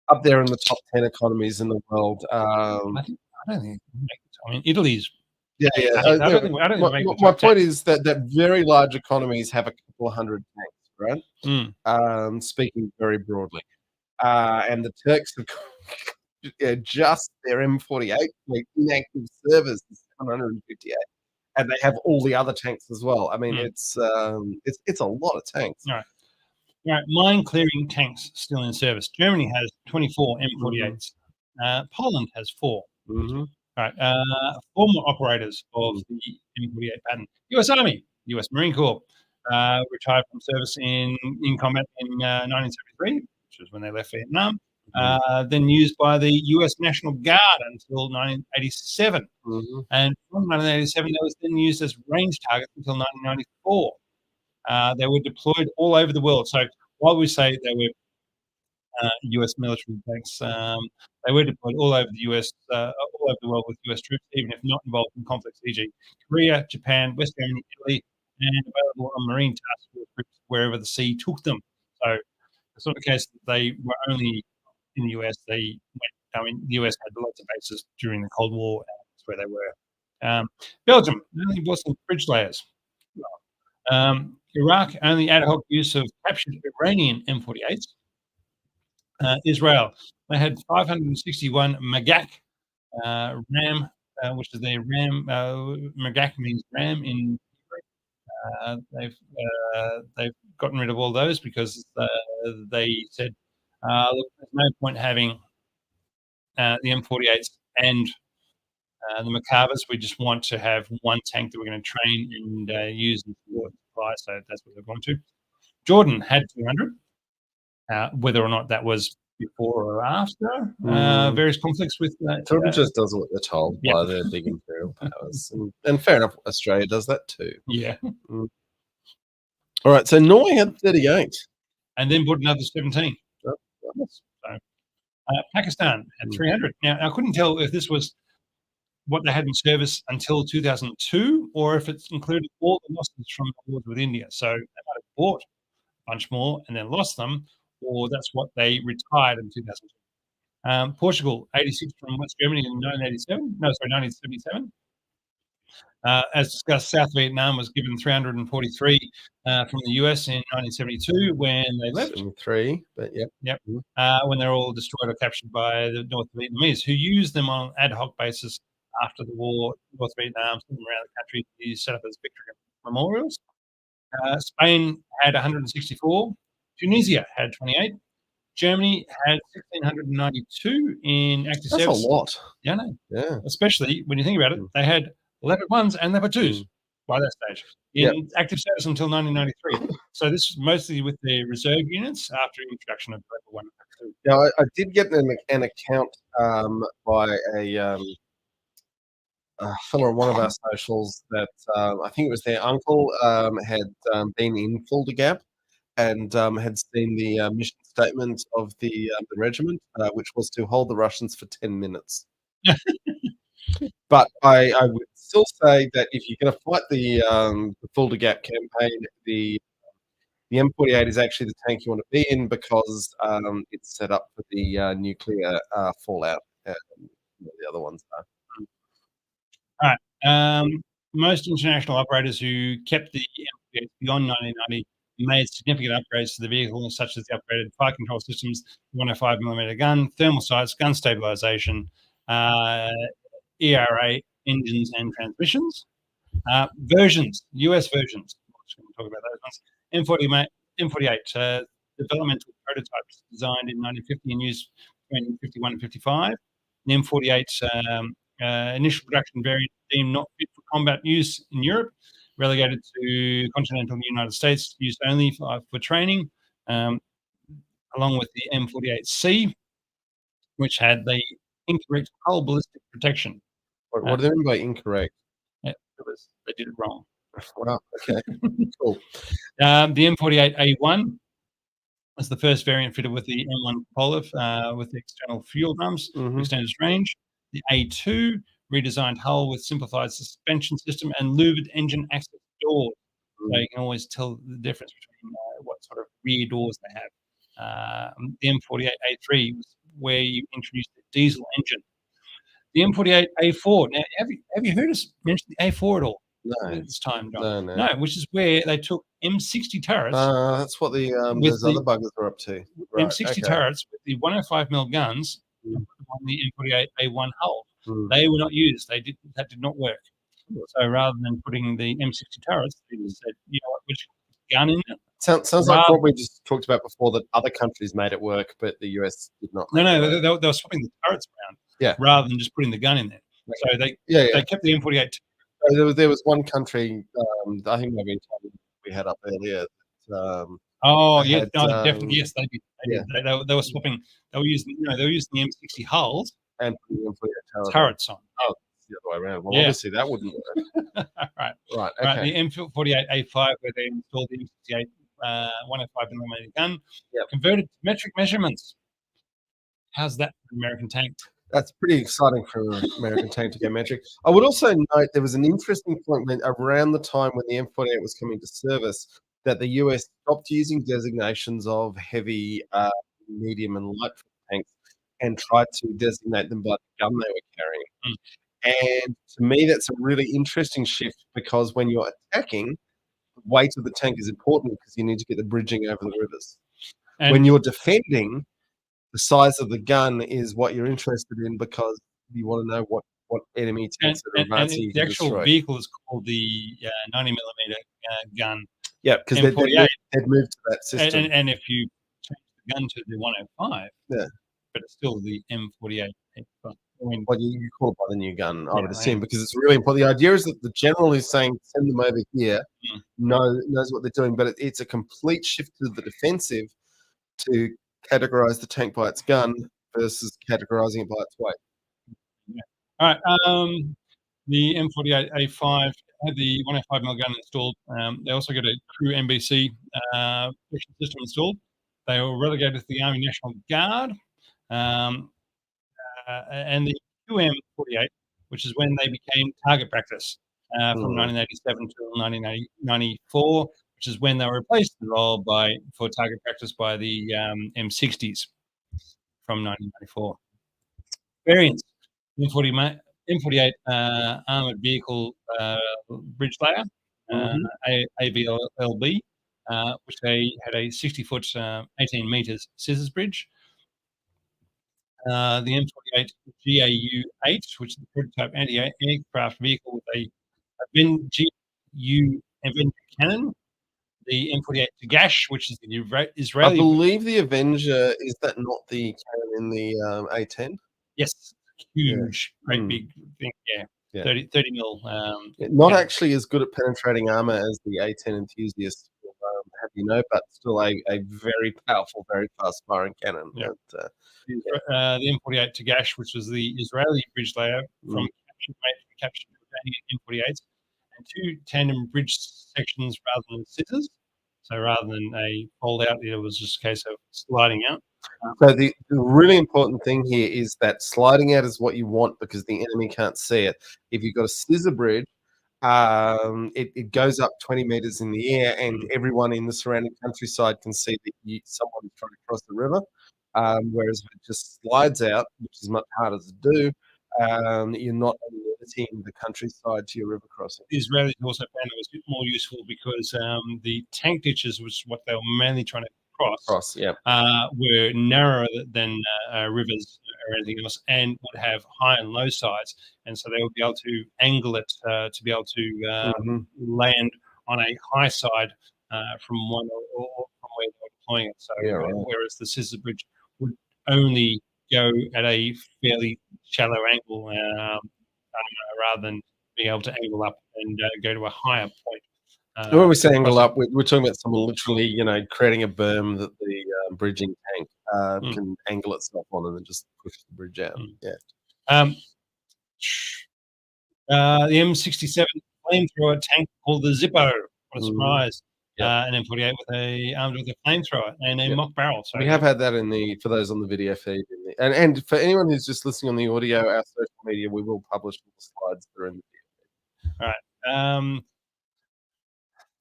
S1: up there in the top 10 economies in the world.
S2: I don't think. I mean, Italy's.
S1: Yeah.
S2: I don't think
S1: my point is that very large economies have a couple of hundred tanks, right? Speaking very broadly, and the Turks have just their M48 in active service is 758, and they have all the other tanks as well. I mean, it's a lot of tanks.
S2: All right, mine clearing tanks still in service. Germany has 24 M48s. Poland has 4. All right, former operators of the M48 Patton. U.S. Army, U.S. Marine Corps, retired from service in combat in 1973, which was when they left Vietnam. Then used by the U.S. National Guard until 1987. And from 1987, they was then used as range targets until 1994. They were deployed all over the world. So while we say they were U.S. military tanks, they were deployed all over the U.S., all over the world with U.S. troops, even if not involved in conflicts, e.g. Korea, Japan, West Germany, Italy, and available on Marine task force troops wherever the sea took them. So it's not the case that they were only in the US. The US had lots of bases during the Cold War, and that's where they were. Belgium only bought some bridge layers. Iraq only ad hoc use of captured Iranian M48s. Israel, they had 561 Magak RAM, which is their RAM. Magak means RAM in they've gotten rid of all those because they said, look, there's no point having the M48s and the Macavers. We just want to have one tank that we're going to train and use and supply. So that's what they're going to. Jordan had 200. Whether or not that was before or after various conflicts with.
S1: Everyone just does what they're told by their big imperial powers, and fair enough. Australia does that too.
S2: Yeah,
S1: All right, so Norway had 38,
S2: and then put another 17.
S1: Oh, nice.
S2: So, Pakistan had 300. Now, I couldn't tell if this was what they had in service until 2002, or if it's included all the losses from the wars with India. So they might have bought a bunch more and then lost them, or that's what they retired in 2002. Portugal, 86 from West Germany in 1977. As discussed, South Vietnam was given 343 from the US in 1972 when they left.
S1: 73, but
S2: Yep. When they're all destroyed or captured by the North Vietnamese, who used them on an ad hoc basis after the war. North Vietnam, sent them around the country to set up as victory memorials. Spain had 164. Tunisia had 28. Germany had 1,692 in active
S1: that's
S2: service.
S1: a lot.
S2: Yeah, I know.
S1: Yeah.
S2: Especially when you think about it, they had Leopard 1s and Leopard 2s by that stage in active service until 1993. So this was mostly with the reserve units after introduction of Leopard 1 and Leopard 2.
S1: Now, I did get an account by a fellow on one of our socials that I think it was their uncle had been in Fulda Gap and had seen the mission statement of the regiment, which was to hold the Russians for 10 minutes. But I would still say that if you're going to fight the Fulda Gap campaign, the M48 is actually the tank you want to be in because it's set up for the nuclear fallout. The other ones are.
S2: All right. Most international operators who kept the M48 beyond 1990 made significant upgrades to the vehicle, such as the upgraded fire control systems, 105mm gun, thermal sights, gun stabilization, ERA engines and transmissions. Versions, US versions. I'm going to talk about those ones. M48 developmental prototypes designed in 1950 and used between 51 and 55. The M48 initial production variant deemed not fit for combat use in Europe, relegated to continental United States, used only for training, along with the M48C, which had the incorrect hull ballistic protection.
S1: What do they mean by incorrect?
S2: They did it wrong.
S1: Wow, okay, cool.
S2: The M48A1 was the first variant fitted with the M1 cupola with the external fuel drums to extend its range. The A2 redesigned hull with simplified suspension system and louvered engine access doors. So you can always tell the difference between what sort of rear doors they have. The M48A3 was where you introduced the diesel engine. The M48A4. Now, have you heard us mention the A4 at all?
S1: No,
S2: this time, John.
S1: No,
S2: which is where they took M60 turrets.
S1: That's what the those other buggers are up to. Right,
S2: M60 turrets with the 105mm guns on the M48A1 hull. They were not used. That did not work. So rather than putting the M60 turrets, they just said, you know what, which gun in it?
S1: Sounds like what we just talked about before, that other countries made it work, but the US did not.
S2: No, they were swapping the turrets around, rather than just putting the gun in there. So they kept the M48.
S1: There was one country, I think maybe we had up earlier.
S2: Definitely, yes, they did. They were swapping. They were using the M60 hulls
S1: and putting the M48
S2: turrets on.
S1: Oh, the other way around. Well, obviously that wouldn't work.
S2: Right.
S1: Okay.
S2: The M48A5, where they installed the M68 105mm gun, converted to metric measurements. How's that for an American tank?
S1: That's pretty exciting for an American tank to go metric. I would also note there was an interesting point when around the time when the M48 was coming to service that the US stopped using designations of heavy, medium, and light tanks and tried to designate them by the gun they were carrying. And to me, that's a really interesting shift because when you're attacking, the weight of the tank is important because you need to get the bridging over the rivers. And when you're defending, the size of the gun is what you're interested in because you want to know what enemy tanks are advancing.
S2: And the actual vehicle is called the 90mm gun.
S1: Yeah, because they'd moved to that system.
S2: And if you change the gun to the 105, but it's still the M48.
S1: Well, you call it by the new gun, I would assume, because it's really important. The idea is that the general who's saying send them over here knows what they're doing, but it's a complete shift to the defensive to categorize the tank by its gun versus categorizing it by its weight.
S2: Yeah. All right. The M48A5 had the 105 mm gun installed. They also got a Crew NBC protection system installed. They were relegated to the Army National Guard. And the QM48, which is when they became target practice from 1987 until 1994, which is when they were replaced in the role for target practice by the M60s from 1994. Variants: M48 armored vehicle bridge layer, AVLB, which they had a 60-foot, 18 meters scissors bridge. The M48 GAU-8, which is the prototype anti-aircraft vehicle with a Avenger cannon. The M48 Tagash, which is the Israeli.
S1: I believe the Avenger, is that not the cannon in the A10?
S2: Yes, huge, great big thing. Yeah, 30 mil.
S1: Not actually as good at penetrating armor as the A10 Enthusiast, have you know, but still a very powerful, very fast firing cannon.
S2: Yeah. The M48 Tagash, which was the Israeli bridge layer from captured M48s, and 2 tandem bridge sections rather than scissors. So rather than a fold out, it was just a case of sliding out.
S1: So the really important thing here is that sliding out is what you want because the enemy can't see it. If you've got a scissor bridge, it goes up 20 meters in the air, and everyone in the surrounding countryside can see that someone's trying to cross the river. Whereas if it just slides out, which is much harder to do, you're not limiting the countryside to your river crossing.
S2: The Israelis also found it was a bit more useful because the tank ditches was what they were mainly trying to cross, were narrower than rivers or anything else, and would have high and low sides, and so they would be able to angle it to be able to land on a high side from one or from where they were deploying it. So whereas the scissor bridge would only go at a fairly shallow angle rather than being able to angle up and go to a higher point.
S1: When we say angle up, we're talking about someone literally, creating a berm that the bridging tank can angle itself on and then just push the bridge out.
S2: The M67 flamethrower tank called the Zippo. What a surprise! An M48 armed with a flamethrower and a mock barrel. So
S1: we have had that for those on the video feed, and for anyone who's just listening on the audio, our social media, we will publish the slides that are in the video feed.
S2: All right.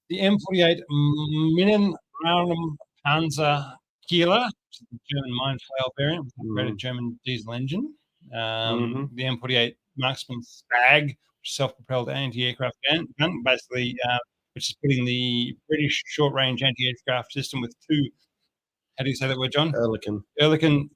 S2: The M48 Panzer Kieler, which is the German mine flail variant with an upgraded German diesel engine. The M48 Marksman Spag, which is self-propelled anti-aircraft gun, basically, which is putting the British short-range anti-aircraft system with 2, how do you say that word, John?
S1: Ehrlichen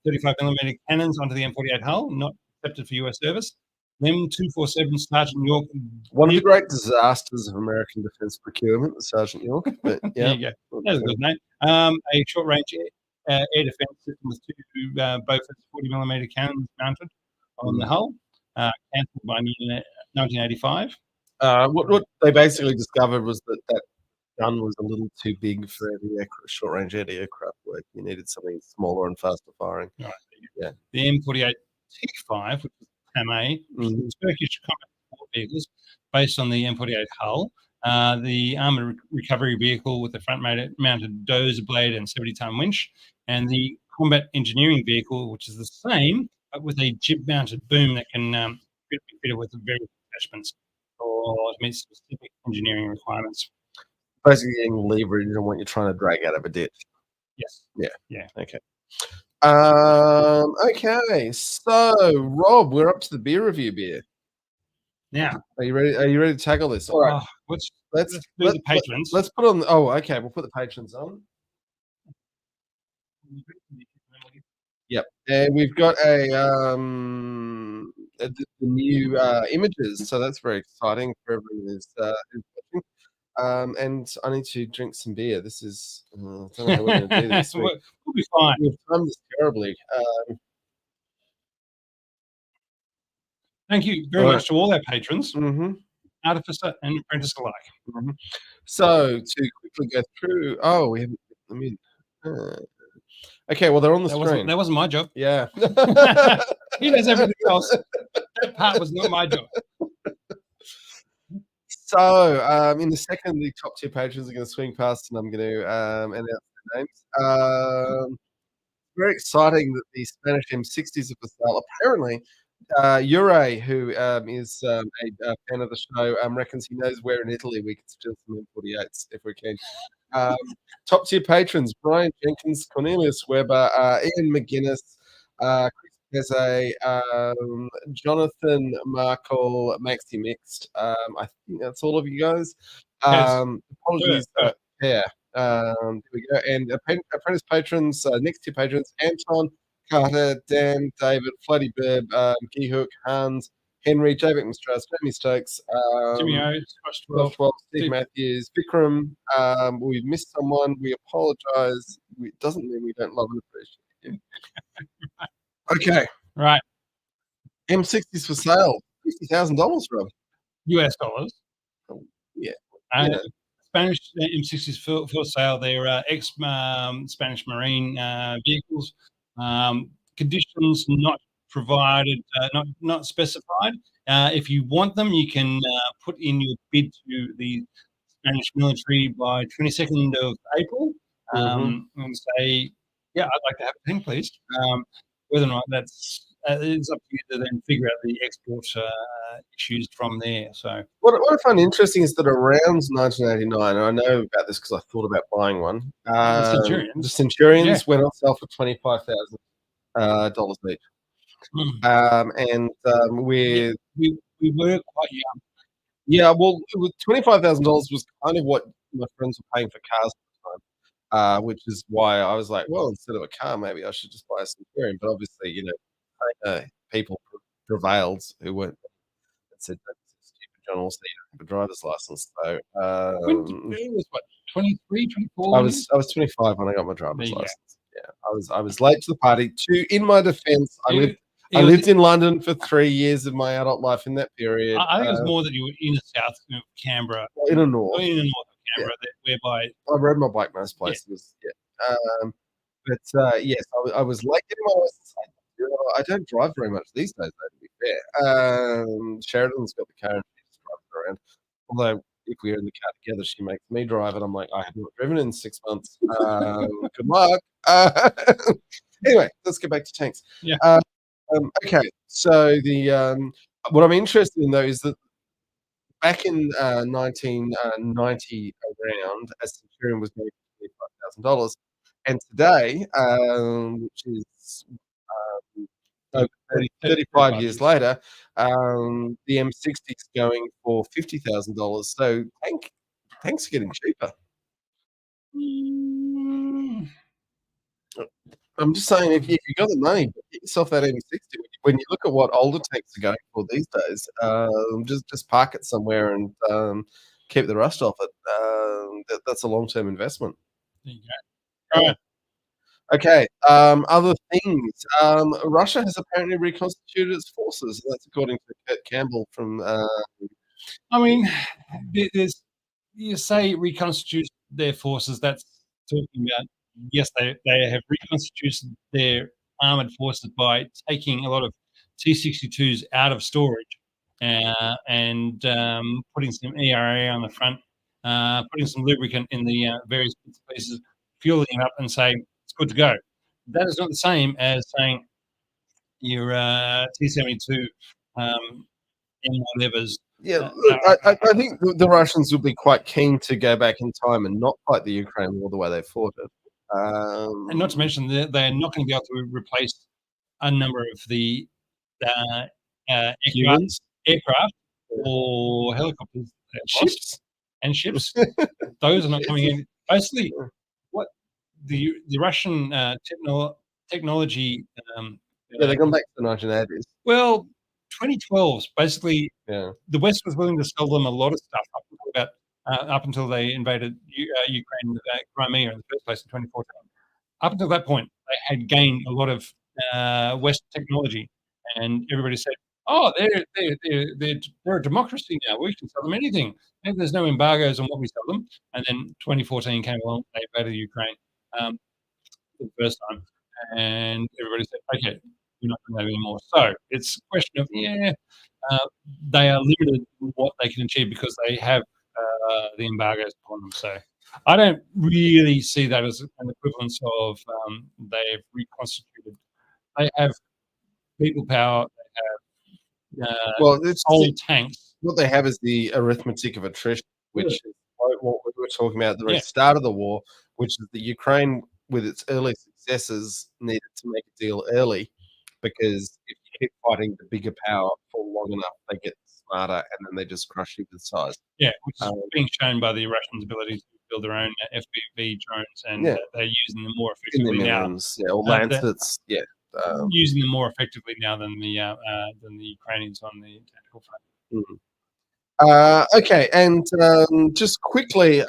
S2: 35mm cannons onto the M48 hull, not accepted for US service. M247 Sergeant York.
S1: One of the great disasters of American defence procurement, the Sergeant York. But
S2: there you go. That's a good name. A short-range air defence system with 2 Bofors 40mm cannons mounted on the hull, cancelled by 1985.
S1: What they basically discovered was that gun was a little too big for short-range anti-aircraft work. You needed something smaller and faster firing.
S2: Right. Yeah. The M48 T5, which was TAMA, Turkish combat support vehicles based on the M48 hull. The armoured recovery vehicle with the front-mounted dozer blade and 70-ton winch, and the combat engineering vehicle, which is the same, but with a jib-mounted boom that can be fitted with various attachments or meet specific engineering requirements.
S1: Basically getting leverage on what you're trying to drag out of a ditch.
S2: Yes.
S1: Yeah. Okay. Okay, so Rob, we're up to the beer review beer.
S2: Now,
S1: are you ready to tackle this? All right.
S2: Let's do the patrons.
S1: Let's put on. Oh, okay. We'll put the patrons on. Yep, and we've got the new images, so that's very exciting for everyone who's watching. And I need to drink some beer. This is I don't know how we're going to do this.
S2: We'll be fine.
S1: We've timed this terribly.
S2: Thank you very much to all our patrons, artificer and apprentice alike.
S1: So to quickly go through, we haven't. Okay, well, they're on the
S2: That
S1: screen.
S2: wasn't my job.
S1: Yeah.
S2: He does everything else. That part was not my job.
S1: So, in a second, the top tier patrons are going to swing past, and I'm going to announce their names. Very exciting that the Spanish M60s are for sale. Apparently, Ure, who is a fan of the show, reckons he knows where in Italy we can steal some M48s if we can. Top tier patrons: Brian Jenkins, Cornelius Weber, Ian McGuinness, Chris Peze, Jonathan Markle, Maxi Mixed. I think that's all of you guys. Apologies. Yeah. Here we go. And apprentice patrons, next tier patrons: Anton, Carter, Dan, David, Floody Burb, Geehook, Hans, Henry, J. Vic Mistras, Jamie Stokes,
S2: Jimmy O, Scotch
S1: 12, Steve Matthews, Vikram. We've missed someone. We apologise. It doesn't mean we don't love and appreciate you. Okay.
S2: Right.
S1: M60s for sale. $50,000, Rob.
S2: US dollars.
S1: Yeah.
S2: Spanish M60s for sale. They're ex-Spanish Marine vehicles. Conditions not provided, not specified. If you want them, you can put in your bid to the Spanish military by 22nd of April and say, yeah, I'd like to have a thing, please. Whether or not that's it's up to you to then figure out the export issues from there. So
S1: what I find interesting is that around 1989, and I know about this because I thought about buying one. The Centurions went on sale for $25,000 each. We were quite young. Yeah, well, $25,000 was kind of what my friends were paying for cars at the time, which is why I was like, well, instead of a car, maybe I should just buy a Centurion. But obviously, people prevailed who weren't and said that's stupid. John also have a driver's license. So
S2: it was what 23, 24.
S1: I was 25 when I got my driver's license. Yeah, I was late to the party. In my defense, I lived in London for 3 years of my adult life in that period.
S2: I think it was more that you were in the south of Canberra.
S1: In the north.
S2: In the north of Canberra, whereby
S1: I rode my bike most places. But yes, I was late getting my license. I don't drive very much these days, though, to be fair. Sheridan's got the car and she just drives it around. Although, if we're in the car together, she makes me drive it. I'm like, I have not driven in 6 months. Good luck. Anyway, let's get back to tanks.
S2: Yeah.
S1: Okay, so what I'm interested in, though, is that back in 1990 around, a Centurion was made for $25,000. And today, which is over 35 years later, the M60 is going for $50,000. So tanks are getting cheaper. I'm just saying, if you got the money, get yourself that M60. When you look at what older tanks are going for these days, just park it somewhere and keep the rust off it. That's a long-term investment.
S2: There you go. All right.
S1: Okay. Other things. Russia has apparently reconstituted its forces. That's according to Kurt Campbell from.
S2: I mean, you say reconstitute their forces. That's talking about. Yes, they have reconstituted their armoured forces by taking a lot of T-62s out of storage and putting some ERA on the front, putting some lubricant in the various bits and pieces, fueling it up and saying it's good to go. That is not the same as saying your T-72 M1
S1: Yeah, I think the Russians would be quite keen to go back in time and not fight the Ukraine war the way they fought it.
S2: And not to mention, they're not going to be able to replace a number of the aircraft or helicopters, ships. Those are not coming in. Basically, what the Russian technology.
S1: They've gone back to the 1980s.
S2: Well, 2012, basically, the West was willing to sell them a lot of stuff up until they invaded Ukraine, Crimea in the first place in 2014. Up until that point, they had gained a lot of West technology, and everybody said, "Oh, they're a democracy now. We can sell them anything. Maybe there's no embargoes on what we sell them." And then 2014 came along, they invaded Ukraine. for the first time, and everybody said, "Okay, we're not doing that anymore." So it's a question of they are limited in what they can achieve because they have the embargoes upon them. So I don't really see that as an equivalence of they've reconstituted. They have people power. They have
S1: Well, it's
S2: old tanks.
S1: what they have is the arithmetic of attrition, which is what we were talking about at the very
S2: Yeah.
S1: start of the war, which is that Ukraine, with its early successes, needed to make a deal early because if you keep fighting the bigger power for long enough, they get smarter and then they just crush you with size.
S2: Yeah, which is being shown by the Russians' ability to build their own FPV drones, and they're using them more
S1: In their
S2: effectively now.
S1: Millenniums, or Lancets,
S2: Using them more effectively now than the Ukrainians on the tactical front.
S1: Okay, and just quickly,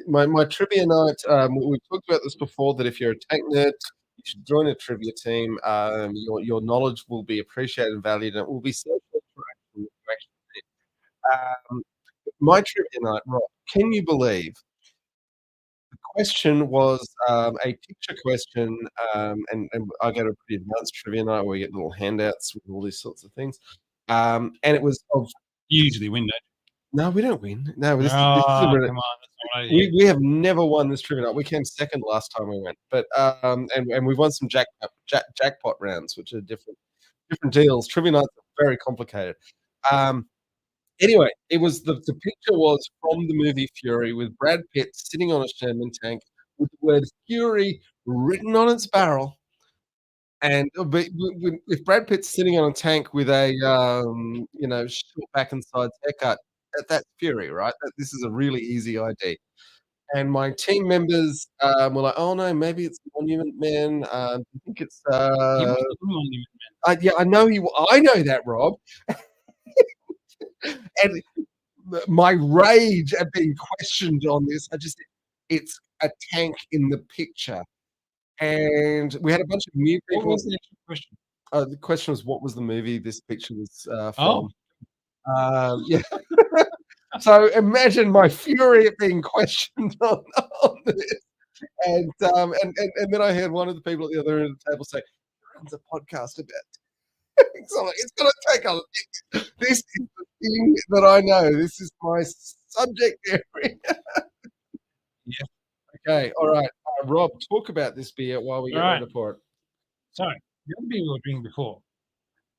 S1: my trivia night. We talked about this before. That if you're a tank nerd, you should join a trivia team. Your knowledge will be appreciated and valued, and it will be social interaction with you actually. My trivia night, Rob. Can you believe the question was a picture question, and I go to a pretty advanced trivia night where we get little handouts with all these sorts of things, and it was of.
S2: You usually win, don't you?
S1: No, we don't win. No, this is
S2: Oh,
S1: a
S2: come
S1: really,
S2: on. That's not
S1: we have never won this trivia night. We came second last time we went, but and we've won some jackpot rounds, which are different deals. Trivia nights are very complicated. Anyway, it was the picture was from the movie Fury with Brad Pitt sitting on a Sherman tank with the word Fury written on its barrel. And if Brad Pitt's sitting on a tank with a short back and sides haircut, that's Fury, right? This is a really easy ID. And my team members were like, "Oh no, maybe it's Monument Man. I think it's
S2: He was the Monument Man.
S1: yeah, I know that, Rob." And my rage at being questioned on this, it's a tank in the picture. And we had a bunch of new people.
S2: What was the actual question?
S1: The question was, what was the movie this picture was
S2: Oh.
S1: from? Yeah. So imagine my fury at being questioned on this. And then I heard one of the people at the other end of the table say, "He runs a podcast about." So I'm like, it's going to take a. This is the thing that I know. This is my subject area.
S2: Yeah.
S1: Okay. All right. Rob, talk about this beer while we get ready to pour it.
S2: So, the other beer we were drinking before.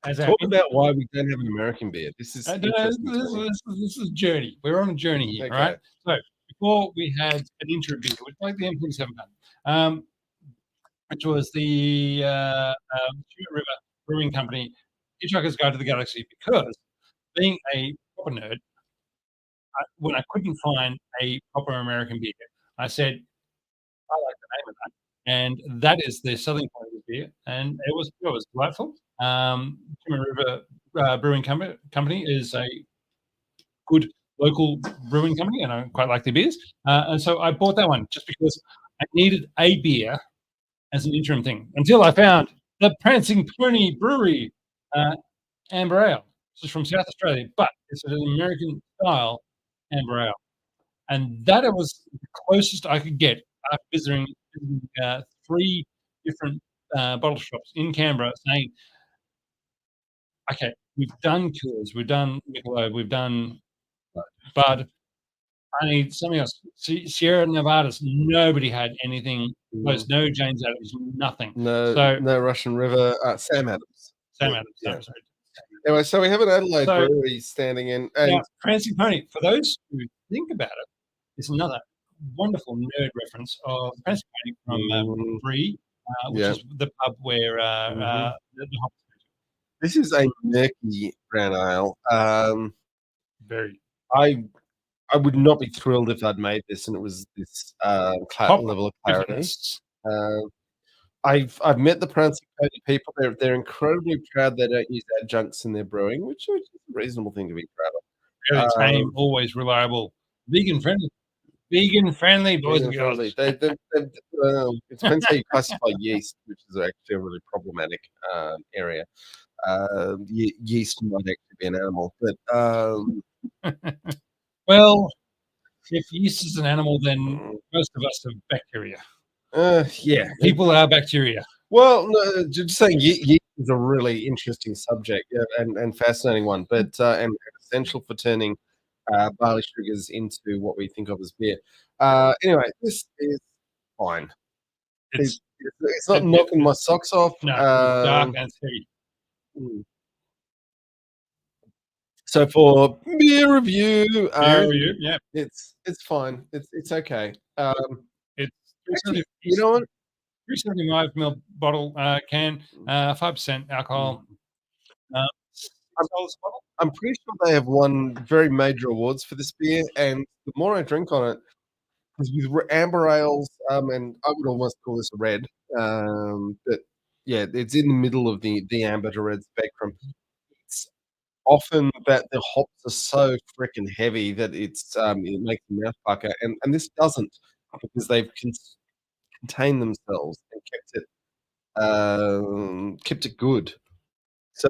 S1: Talk about why we don't have an American beer. This is
S2: this is journey. We're on a journey here,
S1: okay.
S2: Right? So before we had an intro beer, which like the M47 Patton, which was the Stewart River Brewing Company, Hitchhiker's Guide to the Galaxy, because being a proper nerd, when I couldn't find a proper American beer, I said, I like the name of that. And that is the selling point of the beer. And it was delightful. Stewart River Brewing Company is a good local brewing company, and I quite like their beers. And so I bought that one just because I needed a beer as an interim thing until I found the Prancing Pony Brewery Amber Ale. This is from South Australia, but it's an American style amber ale. And that was the closest I could get after visiting 3 different bottle shops in Canberra saying, okay, we've done Coors, we've done Michelob, we've done Bud. I need something else. Sierra Nevadas, nobody had anything close. No James Adams, nothing.
S1: No Russian River. Sam Adams.
S2: Sam Adams.
S1: Yeah. Sorry. Anyway, so we have an Adelaide brewery standing in. And
S2: now, Prancing Pony, for those who think about it, is another wonderful nerd reference of Prancing Pony from Bree, which is the pub where the hop.
S1: This is a murky brown ale.
S2: Very.
S1: I would not be thrilled if I'd made this and it was this level of clarity. I've met the Prancing Pony people. They're incredibly proud they don't use adjuncts in their brewing, which is a reasonable thing to be proud of.
S2: Very tame, always reliable, vegan friendly. Vegan friendly, boys and girls.
S1: It depends how you classify yeast, which is actually a really problematic area. Yeast might actually be an animal, but
S2: well, if yeast is an animal, then most of us have bacteria.
S1: Yeah.
S2: People are bacteria.
S1: Well, no, just saying yeast is a really interesting subject, yeah, and fascinating one, but and essential for turning barley sugars into what we think of as beer. Anyway, this is fine.
S2: It's
S1: It's not knocking my socks off.
S2: no, it's dark and it's heavy.
S1: Mm. So for beer review,
S2: Yeah,
S1: it's fine. It's okay.
S2: it's
S1: Actually, you know what?
S2: 375 ml bottle can, 5% alcohol. $6 a bottle.
S1: I'm pretty sure they have won very major awards for this beer, and the more I drink on it, because with amber ales, and I would almost call this a red, but yeah, it's in the middle of the amber to red spectrum. It's often that the hops are so freaking heavy that it makes the mouth pucker, and this doesn't, because they've contained themselves and kept it good. So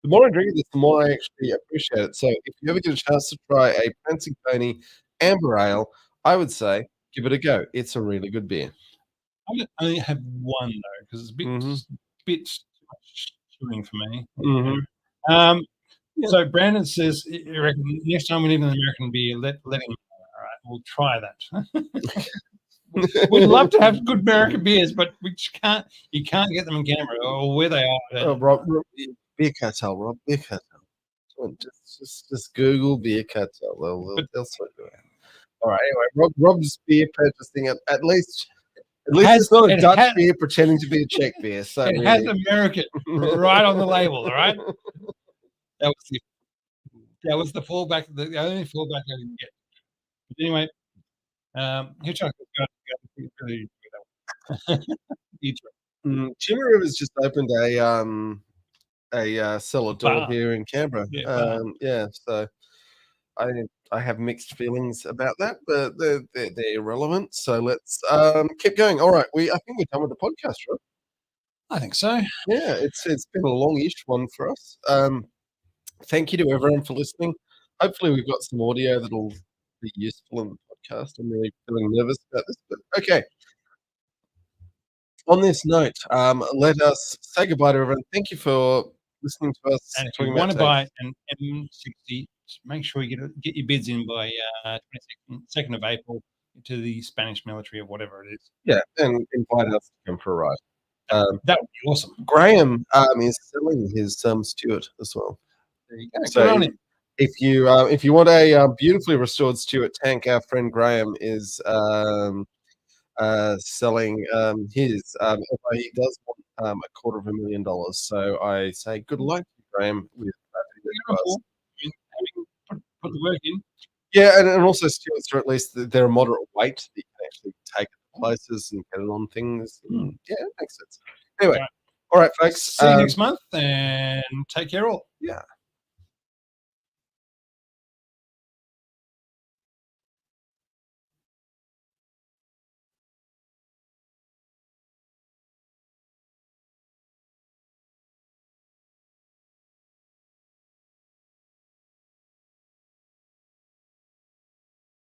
S1: the more I drink it, the more I actually appreciate it. So if you ever get a chance to try a Prancing Pony Amber Ale, I would say give it a go. It's a really good beer.
S2: I only have one though because it's a bit too much chewing for me.
S1: Mm-hmm.
S2: So Brandon says, you reckon next time we need an American beer, let him know. All right, we'll try that. We'd love to have good American beers, but we just can't. You can't get them in Canberra or where they are.
S1: Oh, Rob, beer cartel, Rob, beer cartel. Just Google beer cartel. They'll sort it out. All right. Anyway, Rob's beer purchasing at least it's not a Dutch beer pretending to be a Czech beer. So
S2: it has American right on the label. All right. That was the fallback. The only fallback I can get. But anyway, Hitchhiker's got really
S1: Jimmy Rivers just opened a cellar door here in Canberra. So I have mixed feelings about that, but they're irrelevant. So let's keep going. All right, I think we're done with the podcast, right?
S2: I think so.
S1: Yeah, it's been a longish one for us. Thank you to everyone for listening. Hopefully, we've got some audio that'll be useful in the podcast. I'm really feeling nervous about this, but okay. On this note, let us say goodbye to everyone. Thank you for listening to us.
S2: And if you want to buy an M60, make sure you get your bids in by 2nd of April to the Spanish military or whatever it is.
S1: Yeah, and invite us to come for a ride.
S2: That would be awesome.
S1: Graham is selling his Stuart as well.
S2: There you go.
S1: So
S2: good on him.
S1: If you want a beautifully restored Stuart tank, our friend Graham is selling his. Although he does want $250,000. So I say good luck, Graham. With
S2: put the work in.
S1: Yeah, and also Stuarts are at least they're a moderate weight that you can actually take it to places and get it on things. Yeah, it makes sense. Anyway, all right folks.
S2: See you next month and take care all.
S1: Yeah.